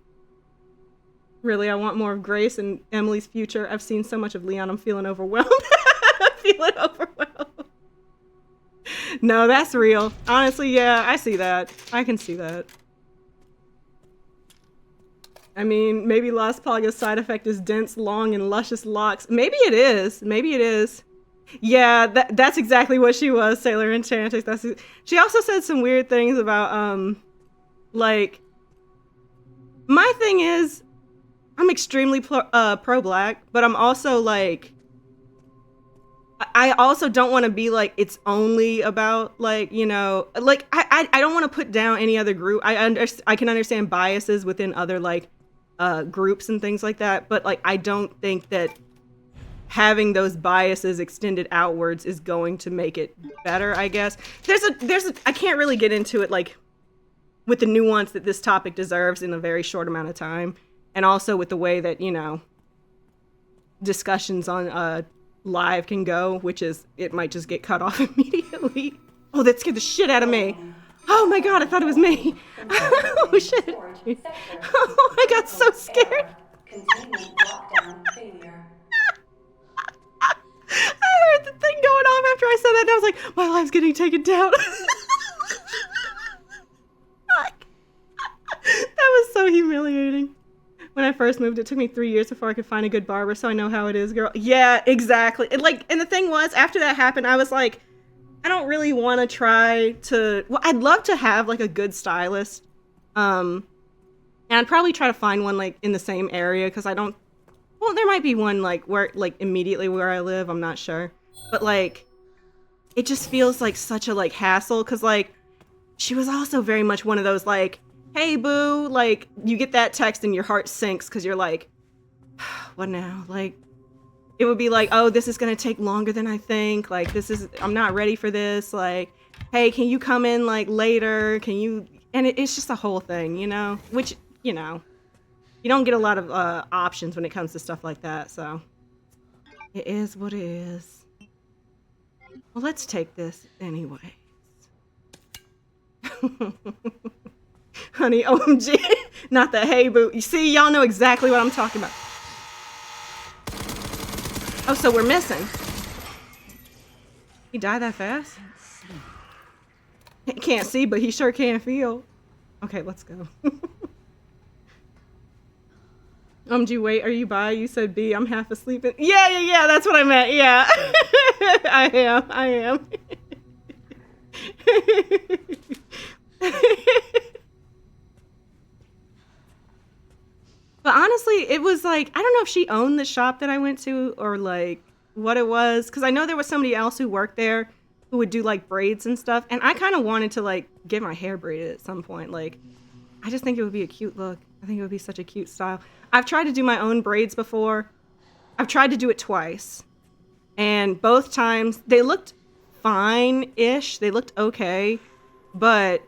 Speaker 1: Really, I want more of Grace and Emily's future. I've seen so much of Leon. I'm feeling overwhelmed. I'm feeling overwhelmed. No, that's real. Honestly, yeah, I see that. I can see that. I mean, maybe Las Palgas' side effect is dense, long, and luscious locks. Maybe it is. Maybe it is. Yeah, that's exactly what she was, Sailor Enchantrix. She also said some weird things about, like, my thing is, I'm extremely pro-black, but I'm also, like, I also don't want to be, like, it's only about, like, you know, like, I don't want to put down any other group. I can understand biases within other, like, groups and things like that, but, like, I don't think that having those biases extended outwards is going to make it better, I guess. I can't really get into it, like, with the nuance that this topic deserves in a very short amount of time, and also with the way that, you know, discussions on live can go, which is, it might just get cut off immediately. Oh, that scared the shit out of me. Oh my god, I thought it was me. Oh shit. Oh, I got so scared. I heard the thing going off after I said that, and I was like, my life's getting taken down. That was so humiliating. When I first moved, it took me 3 years before I could find a good barber, so I know how it is, girl. Yeah, exactly. And the thing was, after that happened, I was like, I don't really want to try to, well, I'd love to have, like, a good stylist. And I'd probably try to find one, like, in the same area, because I don't, well, there might be one, like, where, like, immediately where I live, I'm not sure. But, like, it just feels like such a, like, hassle, because, like, she was also very much one of those, like, hey, boo, like, you get that text and your heart sinks, because you're like, what now? Like, it would be like, oh, this is going to take longer than I think, like, I'm not ready for this, like, hey, can you come in, like, later, and it's just a whole thing, you know, which, you know, you don't get a lot of options when it comes to stuff like that, so it is what it is. Well, let's take this anyways. Honey, OMG, not the hey boo. You see, y'all know exactly what I'm talking about. Oh, so we're missing. He died that fast? He can't see, but he sure can feel. Okay, let's go. OMG, wait, are you by? You said B, I'm half asleep. Yeah, that's what I meant, yeah. I am. But honestly, it was like, I don't know if she owned the shop that I went to or like what it was. Because I know there was somebody else who worked there who would do like braids and stuff. And I kind of wanted to like get my hair braided at some point. Like, I just think it would be a cute look. I think it would be such a cute style. I've tried to do my own braids before. I've tried to do it twice. And both times they looked fine-ish. They looked okay. But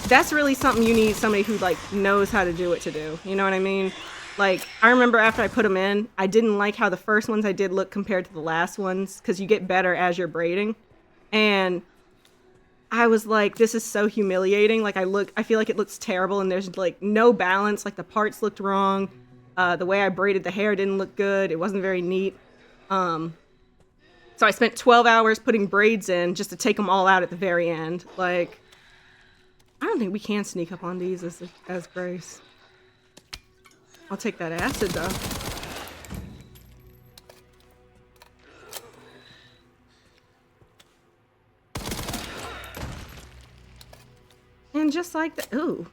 Speaker 1: that's really something you need somebody who like knows how to do it to do. You know what I mean? Like, I remember after I put them in, I didn't like how the first ones I did look compared to the last ones, because you get better as you're braiding. And I was like, this is so humiliating. Like, I feel like it looks terrible, and there's like no balance. Like, the parts looked wrong. The way I braided the hair didn't look good. It wasn't very neat. So I spent 12 hours putting braids in just to take them all out at the very end. Like, I don't think we can sneak up on these as Grace. I'll take that acid, though. And just like that, ooh,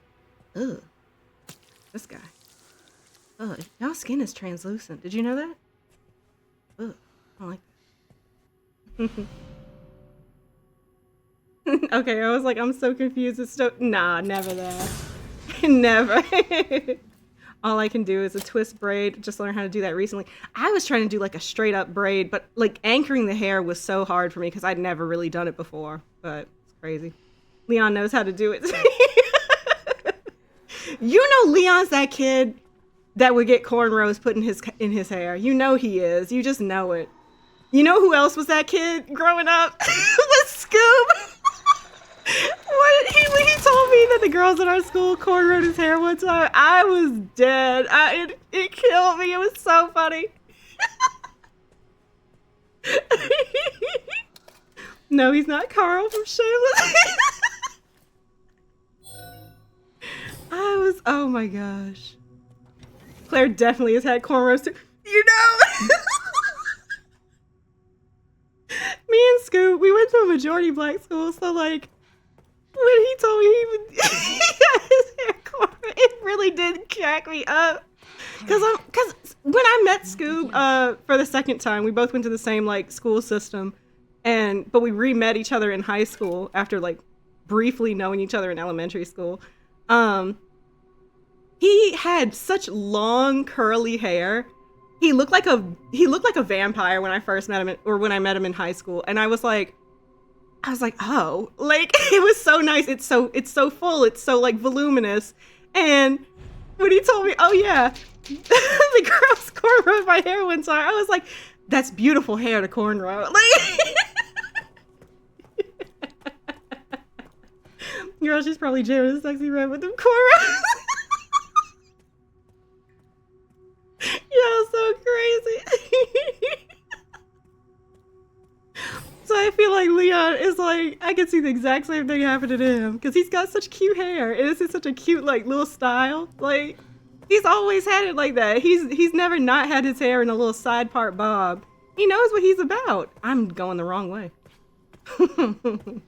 Speaker 1: this guy. Y'all skin is translucent. Did you know that? I don't like that. Okay, I was like, I'm so confused. It's so, nah, never that. Never. All I can do is a twist braid. Just learned how to do that recently. I was trying to do like a straight up braid, but like anchoring the hair was so hard for me because I'd never really done it before. But it's crazy. Leon knows how to do it. You know Leon's that kid that would get cornrows put in his hair. You know he is. You just know it. You know who else was that kid growing up? Was Scoob. When he told me that the girls at our school cornrowed his hair one time, I was dead. It killed me. It was so funny. No, he's not Carl from Shameless. Oh my gosh. Claire definitely has had cornrows too. You know? Me and Scoop, we went to a majority black school, so like, when he told me he had his hair cornrowed, it really did crack me up. Cause when I met Scoob for the second time, we both went to the same like school system, but we re-met each other in high school after like briefly knowing each other in elementary school. He had such long curly hair. He looked like a vampire when I first met him, or when I met him in high school, and I was like, oh, like it was so nice. It's so full. It's so like voluminous. And when he told me, oh yeah, the girls cornrowed my hair one time, I was like, that's beautiful hair to cornrow. Like, girl, she's probably jamming a sexy red with them cornrows. Yeah, so crazy. So I feel like Leon is like, I can see the exact same thing happening to him because he's got such cute hair and this is such a cute like little style. Like he's always had it like that. He's never not had his hair in a little side part bob. He knows what he's about. I'm going the wrong way. The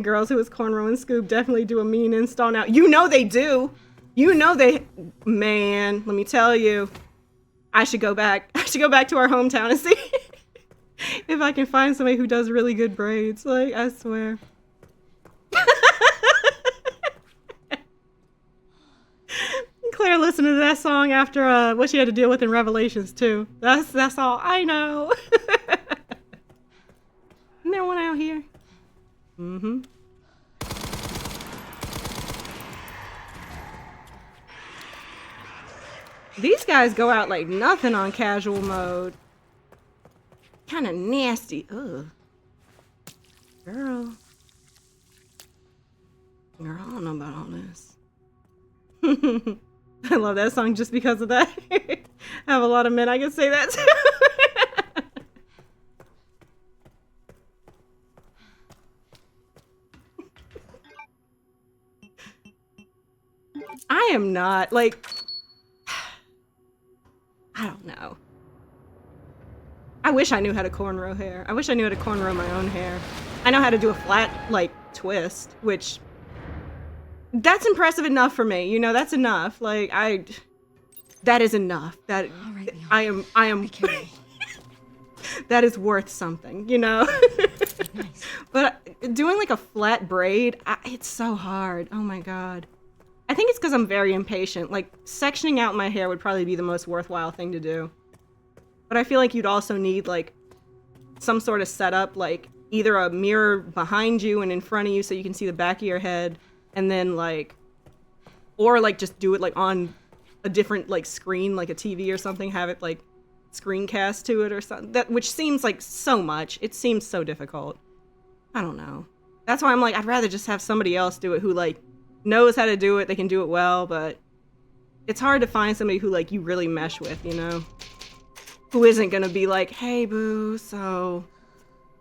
Speaker 1: girls who was cornrowing Scoob definitely do a mean install now. You know they do. You know they, man, let me tell you. I should go back to our hometown and see if I can find somebody who does really good braids. Like, I swear. Claire listened to that song after what she had to deal with in Revelations too. That's all I know. Isn't there one out here? Mm-hmm. These guys go out like nothing on casual mode. Kind of nasty. Ugh. Girl, I don't know about all this. I love that song just because of that. I have a lot of men I can say that to. I am not, like, I don't know. I wish I knew how to cornrow hair. I wish I knew how to cornrow my own hair. I know how to do a flat, like, twist, which, that's impressive enough for me. You know, that's enough. Like, that is enough. That,
Speaker 4: Right,
Speaker 1: I am,
Speaker 4: be careful.
Speaker 1: that is worth something, you know?
Speaker 4: Nice.
Speaker 1: But doing like a flat braid, it's so hard. Oh my God. I think it's because I'm very impatient. Like, sectioning out my hair would probably be the most worthwhile thing to do. But I feel like you'd also need, like, some sort of setup, like, either a mirror behind you and in front of you so you can see the back of your head, and then, like, or, like, just do it, like, on a different, like, screen, like a TV or something, have it, like, screencast to it or something. Which seems like so much. It seems so difficult. I don't know. That's why I'm like, I'd rather just have somebody else do it who, like, knows how to do it, they can do it well, but it's hard to find somebody who, like, you really mesh with, you know? Who isn't gonna be like, hey, boo, so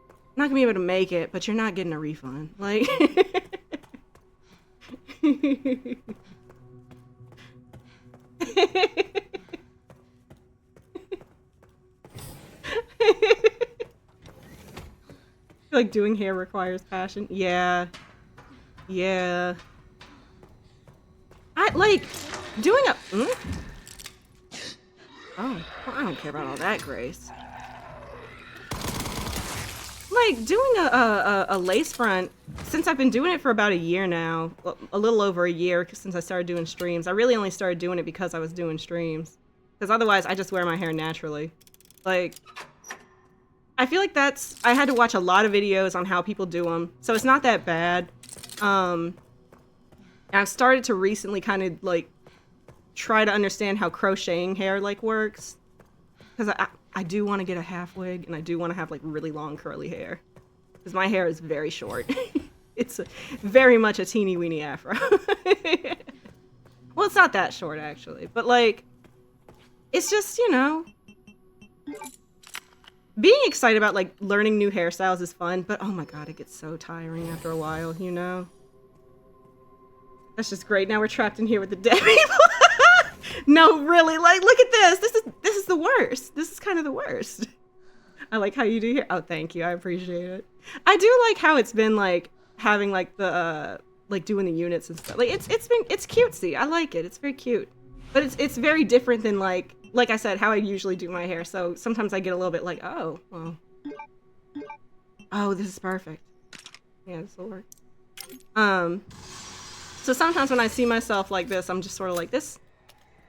Speaker 1: I'm not gonna be able to make it, but you're not getting a refund. Like, like, doing hair requires passion. Yeah. Yeah. I, like, doing a... Oh, well, I don't care about all that, Grace. Like, doing a lace front, since I've been doing it for about a year now, a little over a year since I started doing streams, I really only started doing it because I was doing streams. Because otherwise, I just wear my hair naturally. Like, I feel like I had to watch a lot of videos on how people do them, so it's not that bad. And I've started to recently kind of, like, try to understand how crocheting hair like works. Because I do want to get a half wig, and I do want to have like really long curly hair. Because my hair is very short. It's very much a teeny weeny afro. Well, it's not that short actually, but like, it's just, you know, being excited about like learning new hairstyles is fun, but oh my god, it gets so tiring after a while, you know? That's just great. Now we're trapped in here with the dead people. No, really, like, look at this. This is the worst. This is kind of the worst. I like how you do here. Oh, thank you. I appreciate it. I do like how it's been like having like the like doing the units and stuff. Like it's cutesy. I like it. It's very cute. But it's very different than like I said, how I usually do my hair. So sometimes I get a little bit like, oh, well. Oh, this is perfect. Yeah, this will work. So sometimes when I see myself like this, I'm just sort of like this.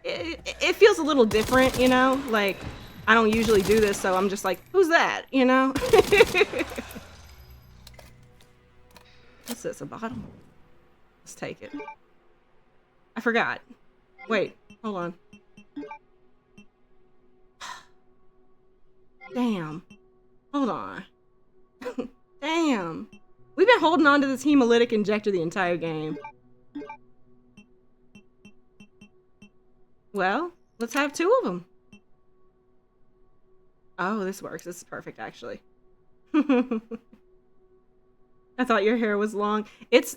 Speaker 1: It feels a little different, you know? Like, I don't usually do this, so I'm just like, who's that? You know? What's this, a bottle? Let's take it. I forgot. Wait, hold on. Damn. Hold on. Damn. We've been holding on to this hemolytic injector the entire game. Well, let's have 2 of them. Oh, this works. This is perfect, actually. I thought your hair was long. It's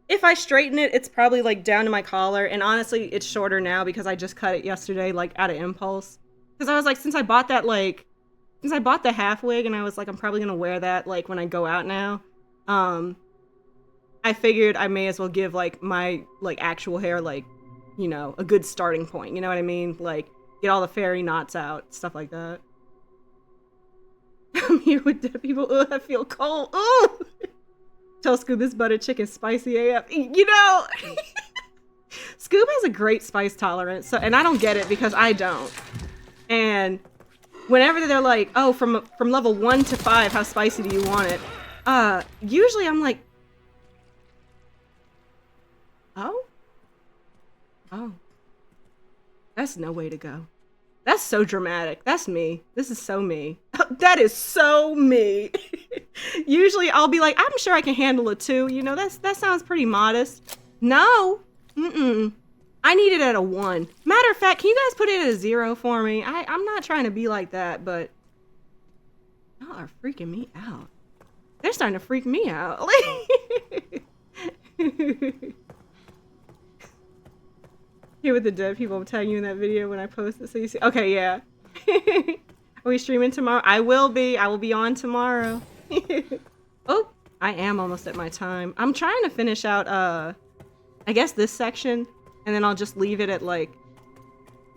Speaker 1: if I straighten it, it's probably like down to my collar, and honestly, it's shorter now because I just cut it yesterday, like out of impulse. Because I was like, since I bought the half wig, and I was like, I'm probably gonna wear that like when I go out now. I figured I may as well give like my like actual hair like, you know, a good starting point. You know what I mean? Like get all the fairy knots out, stuff like that. I'm here with dead people. Ugh, I feel cold. Ooh. Tell Scoob this butter chicken's spicy AF. You know, Scoob has a great spice tolerance, so and I don't get it because I don't. And whenever they're like, "Oh, from level 1 to 5, how spicy do you want it?" Usually I'm like, "Oh, that's no way to go." That's so dramatic. That's me. This is so me. That is so me. Usually I'll be like, I'm sure I can handle a 2. You know, that sounds pretty modest. No. I need it at a 1. Matter of fact, can you guys put it at a 0 for me? I'm not trying to be like that, but y'all are freaking me out. They're starting to freak me out. Here with the dead people, I'm tagging you in that video when I post it so you see. Okay, yeah. Are we streaming tomorrow? I will be. I will be on tomorrow. Oh, I am almost at my time. I'm trying to finish out, I guess this section, and then I'll just leave it at, like,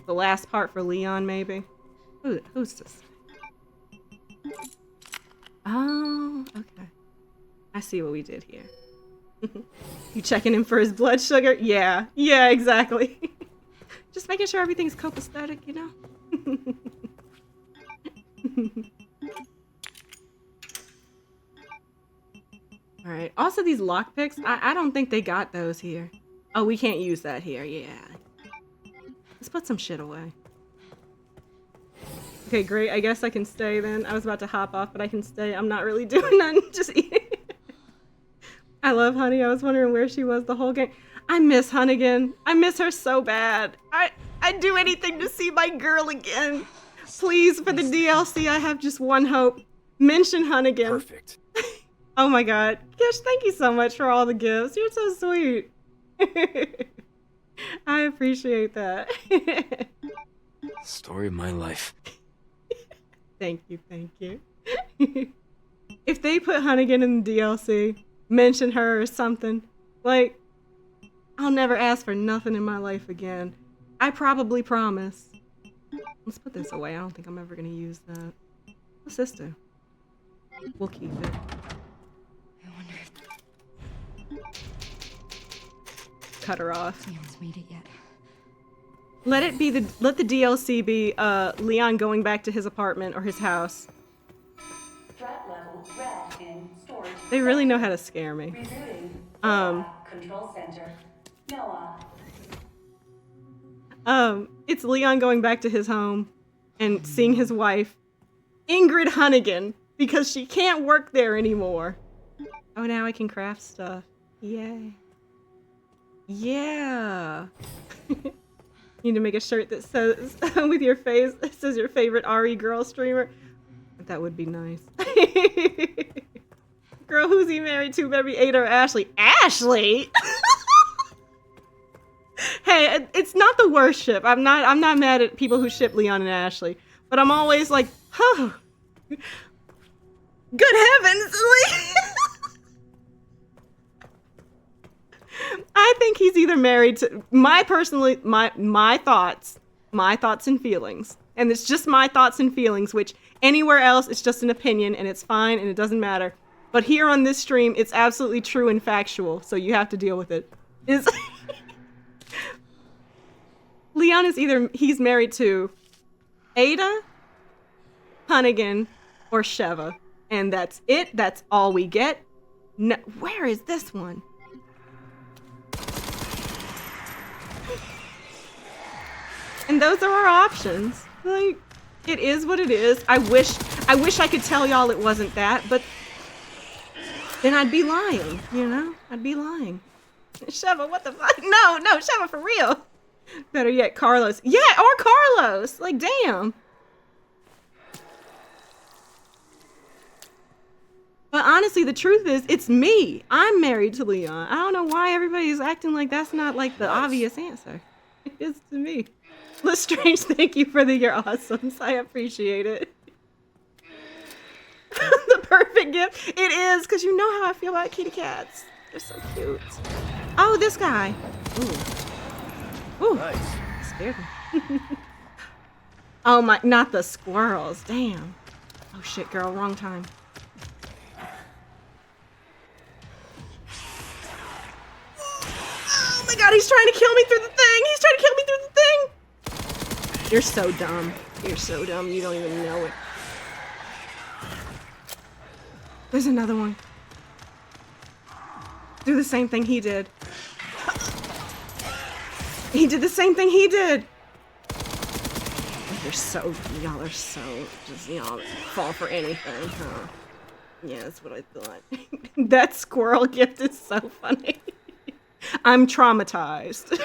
Speaker 1: the last part for Leon, maybe. Who's this? Oh, okay. I see what we did here. You checking him for his blood sugar? Yeah, exactly. Just making sure everything's copacetic, you know? Alright, also these lockpicks, I don't think they got those here. Oh, we can't use that here, yeah. Let's put some shit away. Okay, great, I guess I can stay then. I was about to hop off, but I can stay. I'm not really doing nothing, just eating. I love Honey. I was wondering where she was the whole game. I miss Hunnigan. I miss her so bad. I'd do anything to see my girl again. Please, for the DLC, I have just one hope. Mention Hunnigan.
Speaker 5: Perfect.
Speaker 1: Oh my god. Kish, thank you so much for all the gifts. You're so sweet. I appreciate that.
Speaker 5: Story of my life.
Speaker 1: Thank you. If they put Hunnigan in the DLC, mention her or something, like, I'll never ask for nothing in my life again. I probably promise. Let's put this away. I don't think I'm ever gonna use that. What's this do? We'll keep it.
Speaker 4: I wonder if
Speaker 1: Cut her off.
Speaker 4: Leon's made it yet.
Speaker 1: Let the DLC be Leon going back to his apartment or his house.
Speaker 7: Threat level red in storage.
Speaker 1: They really know how to scare me.
Speaker 7: Rebooting. Control center. Noah.
Speaker 1: It's Leon going back to his home and seeing his wife, Ingrid Hunnigan, because she can't work there anymore. Oh, now I can craft stuff. Yay. Yeah. Need to make a shirt that says, with your face, it says your favorite RE girl streamer. That would be nice. Girl, who's he married to? Maybe Ada or Ashley. Ashley? Hey, it's not the worst ship. I'm not mad at people who ship Leon and Ashley, but I'm always like, oh, good heavens! I think he's either married to my thoughts and feelings, and it's just my thoughts and feelings. Which anywhere else, it's just an opinion, and it's fine, and it doesn't matter. But here on this stream, it's absolutely true and factual, so you have to deal with it. Leon is he's married to Ada, Hunnigan, or Sheva. And that's it. That's all we get. No, where is this one? And those are our options. Like, it is what it is. I wish I could tell y'all it wasn't that, but then I'd be lying, you know? I'd be lying. Sheva, what the fuck? No, Sheva, for real. Better yet, Carlos. Yeah, or Carlos. Like, damn. But honestly, the truth is, it's me. I'm married to Leon. I don't know why everybody's acting like that's not, like, the obvious answer. It is to me. Lestrange, thank you for the "You're Awesomes." I appreciate it. The perfect gift. It is, because you know how I feel about kitty cats. They're so cute. Oh, this guy. Ooh. Ooh.
Speaker 5: Nice.
Speaker 1: Scared me. Oh my, not the squirrels. Damn. Oh shit, girl, wrong time. Oh my god, he's trying to kill me through the thing. He's trying to kill me through the thing. You're so dumb. You're so dumb. You don't even know it. There's another one. Do the same thing he did. He did the same thing he did. Y'all are so, just, y'all fall for anything, huh? Yeah, that's what I thought. That squirrel gift is so funny. I'm traumatized.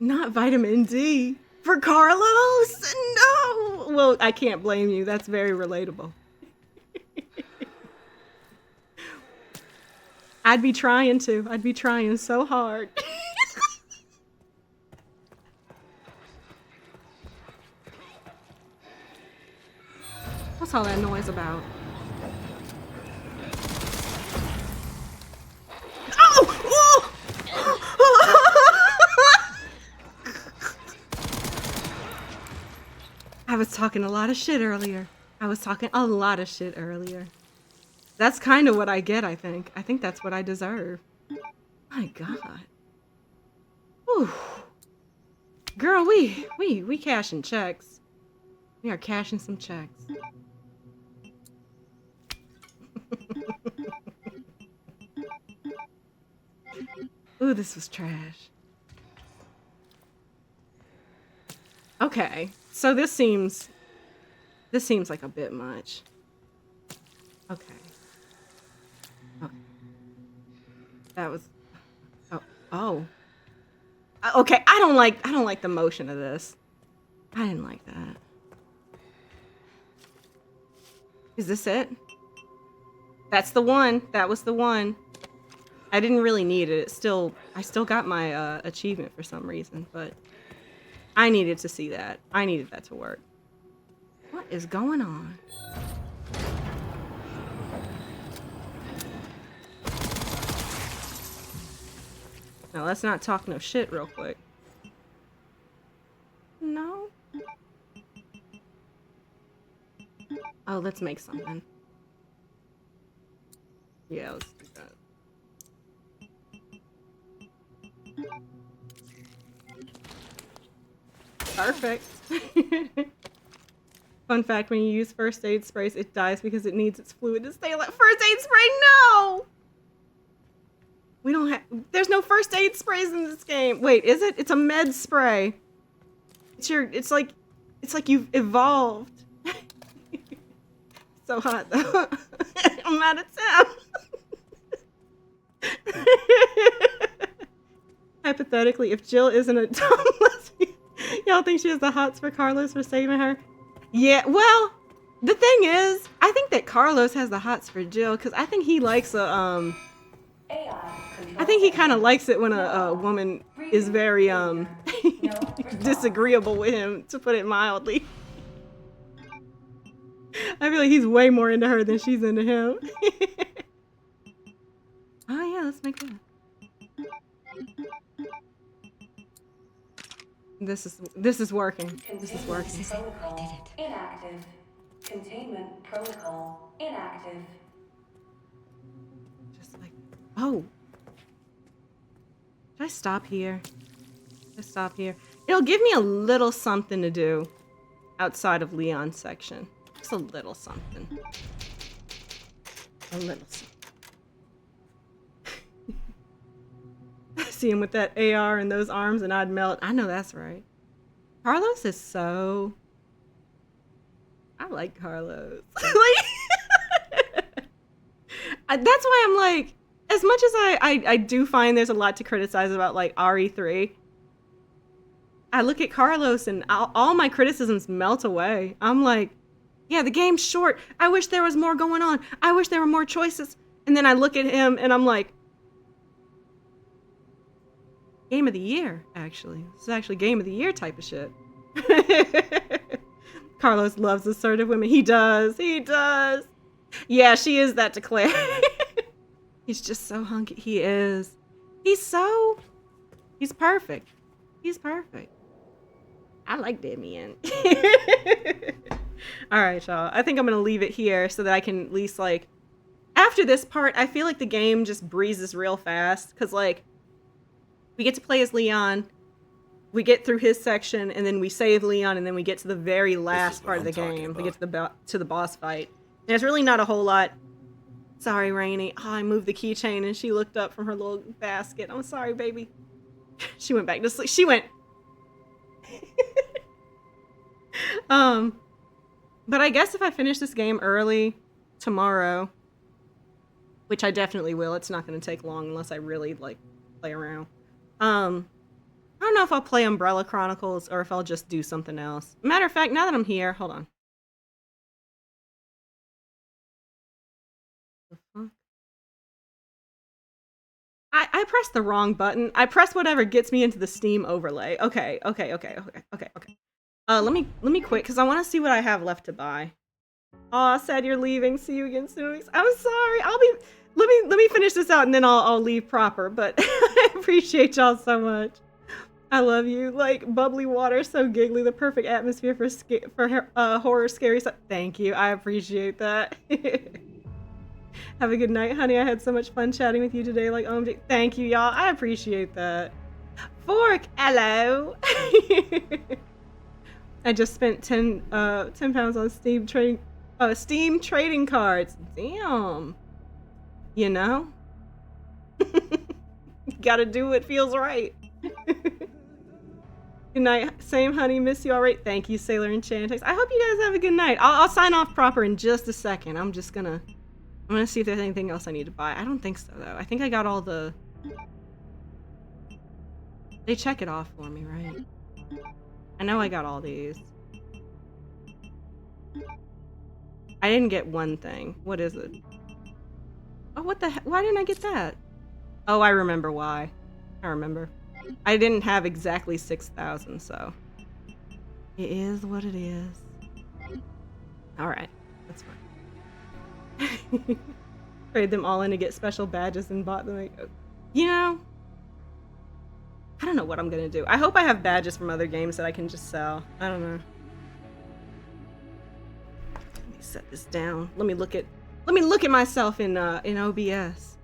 Speaker 1: Not vitamin D. For Carlos? No! Well, I can't blame you. That's very relatable. I'd be trying to. I'd be trying so hard. What's all that noise about? Oh! I was talking a lot of shit earlier. That's kind of what I get, I think. I think that's what I deserve. My god. Whew. Girl, we cashing checks. We are cashing some checks. Ooh, this was trash. Okay, so this seems like a bit much. Okay. That was. Oh. Okay, I don't like the motion of this. I didn't like that. Is this it? That's the one. That was the one. I didn't really need it. I still got my achievement for some reason, but I needed to see that. I needed that to work. What is going on? Now let's not talk no shit real quick. No? Oh, let's make something. Yeah, let's do that. Perfect. Fun fact, when you use first aid sprays, it dies because it needs its fluid to stay alive. First aid spray, no! We don't have. There's no first aid sprays in this game. Wait, is it? It's a med spray. It's your. It's like you've evolved. So hot though. I'm out of town. Hypothetically, if Jill isn't a dumb lesbian, y'all think she has the hots for Carlos for saving her? Yeah. Well, the thing is, I think that Carlos has the hots for Jill because I think he likes a I think he kind of likes it when a woman is very disagreeable with him, to put it mildly. I feel like he's way more into her than she's into him. Oh yeah, let's make that. This is working. This is working.
Speaker 7: Protocol inactive. Containment protocol inactive.
Speaker 1: Just like, oh. Should I stop here? Just stop here. It'll give me a little something to do outside of Leon's section. Just a little something. A little something. See him with that AR and those arms and I'd melt. I know that's right. Carlos is so... I like Carlos. That's why I'm like, as much as I do find there's a lot to criticize about like RE3, I look at Carlos and all my criticisms melt away. I'm like, yeah, the game's short. I wish there was more going on. I wish there were more choices. And then I look at him and I'm like, game of the year, actually. This is actually game of the year type of shit. Carlos loves assertive women. He does. He does. Yeah, she is that to Claire. He's just so hunky. He is. He's perfect. He's perfect. I like Damien. All right, y'all. I think I'm going to leave it here so that I can at least, like, after this part, I feel like the game just breezes real fast. Because, like, we get to play as Leon. We get through his section, and then we save Leon, and then we get to the very last part of the game. We get to the boss fight. And there's really not a whole lot. Sorry, Rainy. Oh, I moved the keychain, and she looked up from her little basket. I'm sorry, baby. She went back to sleep. She went... But I guess if I finish this game early tomorrow, which I definitely will, it's not going to take long unless I really, like, play around. I don't know if I'll play Umbrella Chronicles or if I'll just do something else. Matter of fact, now that I'm here, hold on. The fuck? I pressed the wrong button. I pressed whatever gets me into the Steam overlay. Okay. Let me quit because I want to see what I have left to buy. Aw, sad you're leaving. See you again soon. I'm sorry. Let me finish this out and then I'll leave proper. But I appreciate y'all so much. I love you. Like bubbly water, so giggly. The perfect atmosphere for horror, scary stuff. Thank you. I appreciate that. Have a good night, honey. I had so much fun chatting with you today. Like OMG. Thank you, y'all. I appreciate that. Fork, hello. I just spent 10 pounds on Steam trading cards. Damn. You know? You gotta do what feels right. Good night. Same, honey. Miss you all right. Thank you, Sailor Enchantex. I hope you guys have a good night. I'll sign off proper in just a second. I'm gonna see if there's anything else I need to buy. I don't think so, though. I think I got all the... They check it off for me, right? I know I got all these. I didn't get one thing. What is it? Oh, what the heck? Why didn't I get that? Oh, I remember why. I remember. I didn't have exactly 6,000, so... It is what it is. Alright. That's fine. Trade them all in to get special badges and bought them. You know... I don't know what I'm gonna do. I hope I have badges from other games that I can just sell. I don't know. Let me set this down. Let me look at myself in OBS.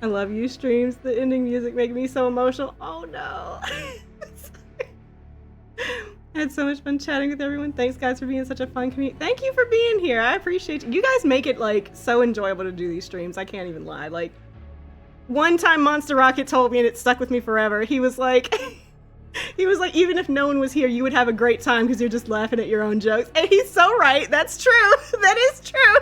Speaker 1: I love you streams. The ending music make me so emotional. Oh no. I had so much fun chatting with everyone. Thanks, guys, for being such a fun community. Thank you for being here. I appreciate you. You guys make it, like, so enjoyable to do these streams. I can't even lie. Like, one time Monster Rocket told me, and it stuck with me forever. He was like, even if no one was here, you would have a great time because you're just laughing at your own jokes. And he's so right. That's true. That is true.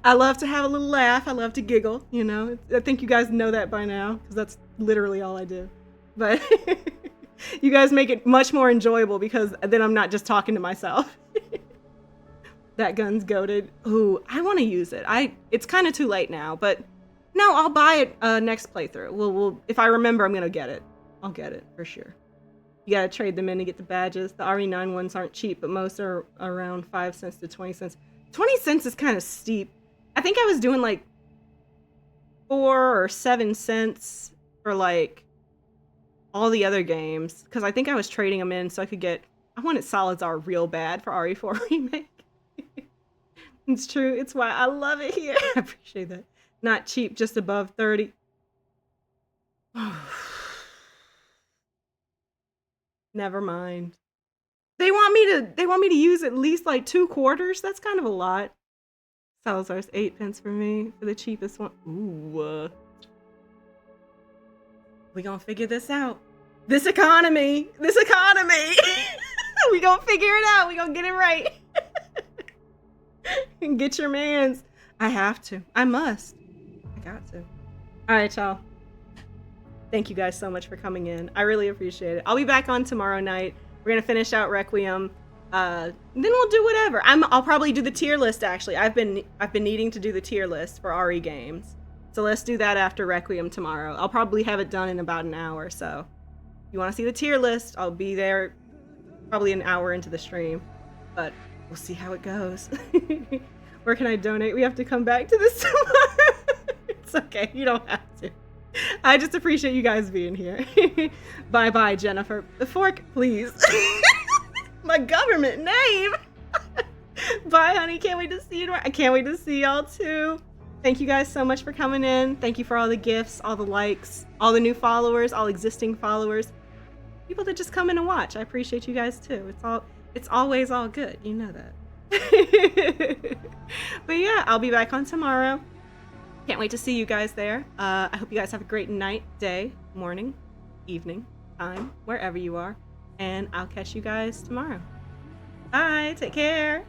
Speaker 1: I love to have a little laugh. I love to giggle, you know. I think you guys know that by now because that's literally all I do. But you guys make it much more enjoyable because then I'm not just talking to myself. That gun's goated. Ooh, I want to use it. It's kind of too late now, but no, I'll buy it next playthrough. We'll if I remember, I'm gonna get it. I'll get it for sure. You gotta trade them in to get the badges. The RE9 ones aren't cheap, but most are around 5 cents to 20 cents. 20 cents is kind of steep. I think I was doing like 4 or 7 cents for like all the other games because I think I was trading them in so I could get. I wanted Solids R real bad for RE4 remake. It's true. It's why I love it here. I appreciate that. Not cheap, just above 30. Never mind. They want me to use at least like 2 quarters. That's kind of a lot. Salazar's 8 pence for me for the cheapest one. Ooh. We gonna figure this out. This economy. We gonna figure it out. We gonna get it right. And get your mans. I have to. I must. I got to. All right, y'all. Thank you guys so much for coming in. I really appreciate it. I'll be back on tomorrow night. We're gonna finish out Requiem. Then we'll do whatever. I'll probably do the tier list. Actually, I've been needing to do the tier list for RE games. So let's do that after Requiem tomorrow. I'll probably have it done in about an hour. So if you want to see the tier list, I'll be there probably an hour into the stream. But we'll see how it goes. Where can I donate? We have to come back to this tomorrow. It's okay. You don't have to. I just appreciate you guys being here. Bye-bye, Jennifer. The fork, please. My government name. Bye, honey. Can't wait to see you tomorrow. I can't wait to see y'all, too. Thank you guys so much for coming in. Thank you for all the gifts, all the likes, all the new followers, all existing followers. People that just come in and watch. I appreciate you guys, too. It's always all good. You know that. But yeah, I'll be back on tomorrow. Can't wait to see you guys there. I hope you guys have a great night, day, morning, evening, time, wherever you are. And I'll catch you guys tomorrow. Bye. Take care.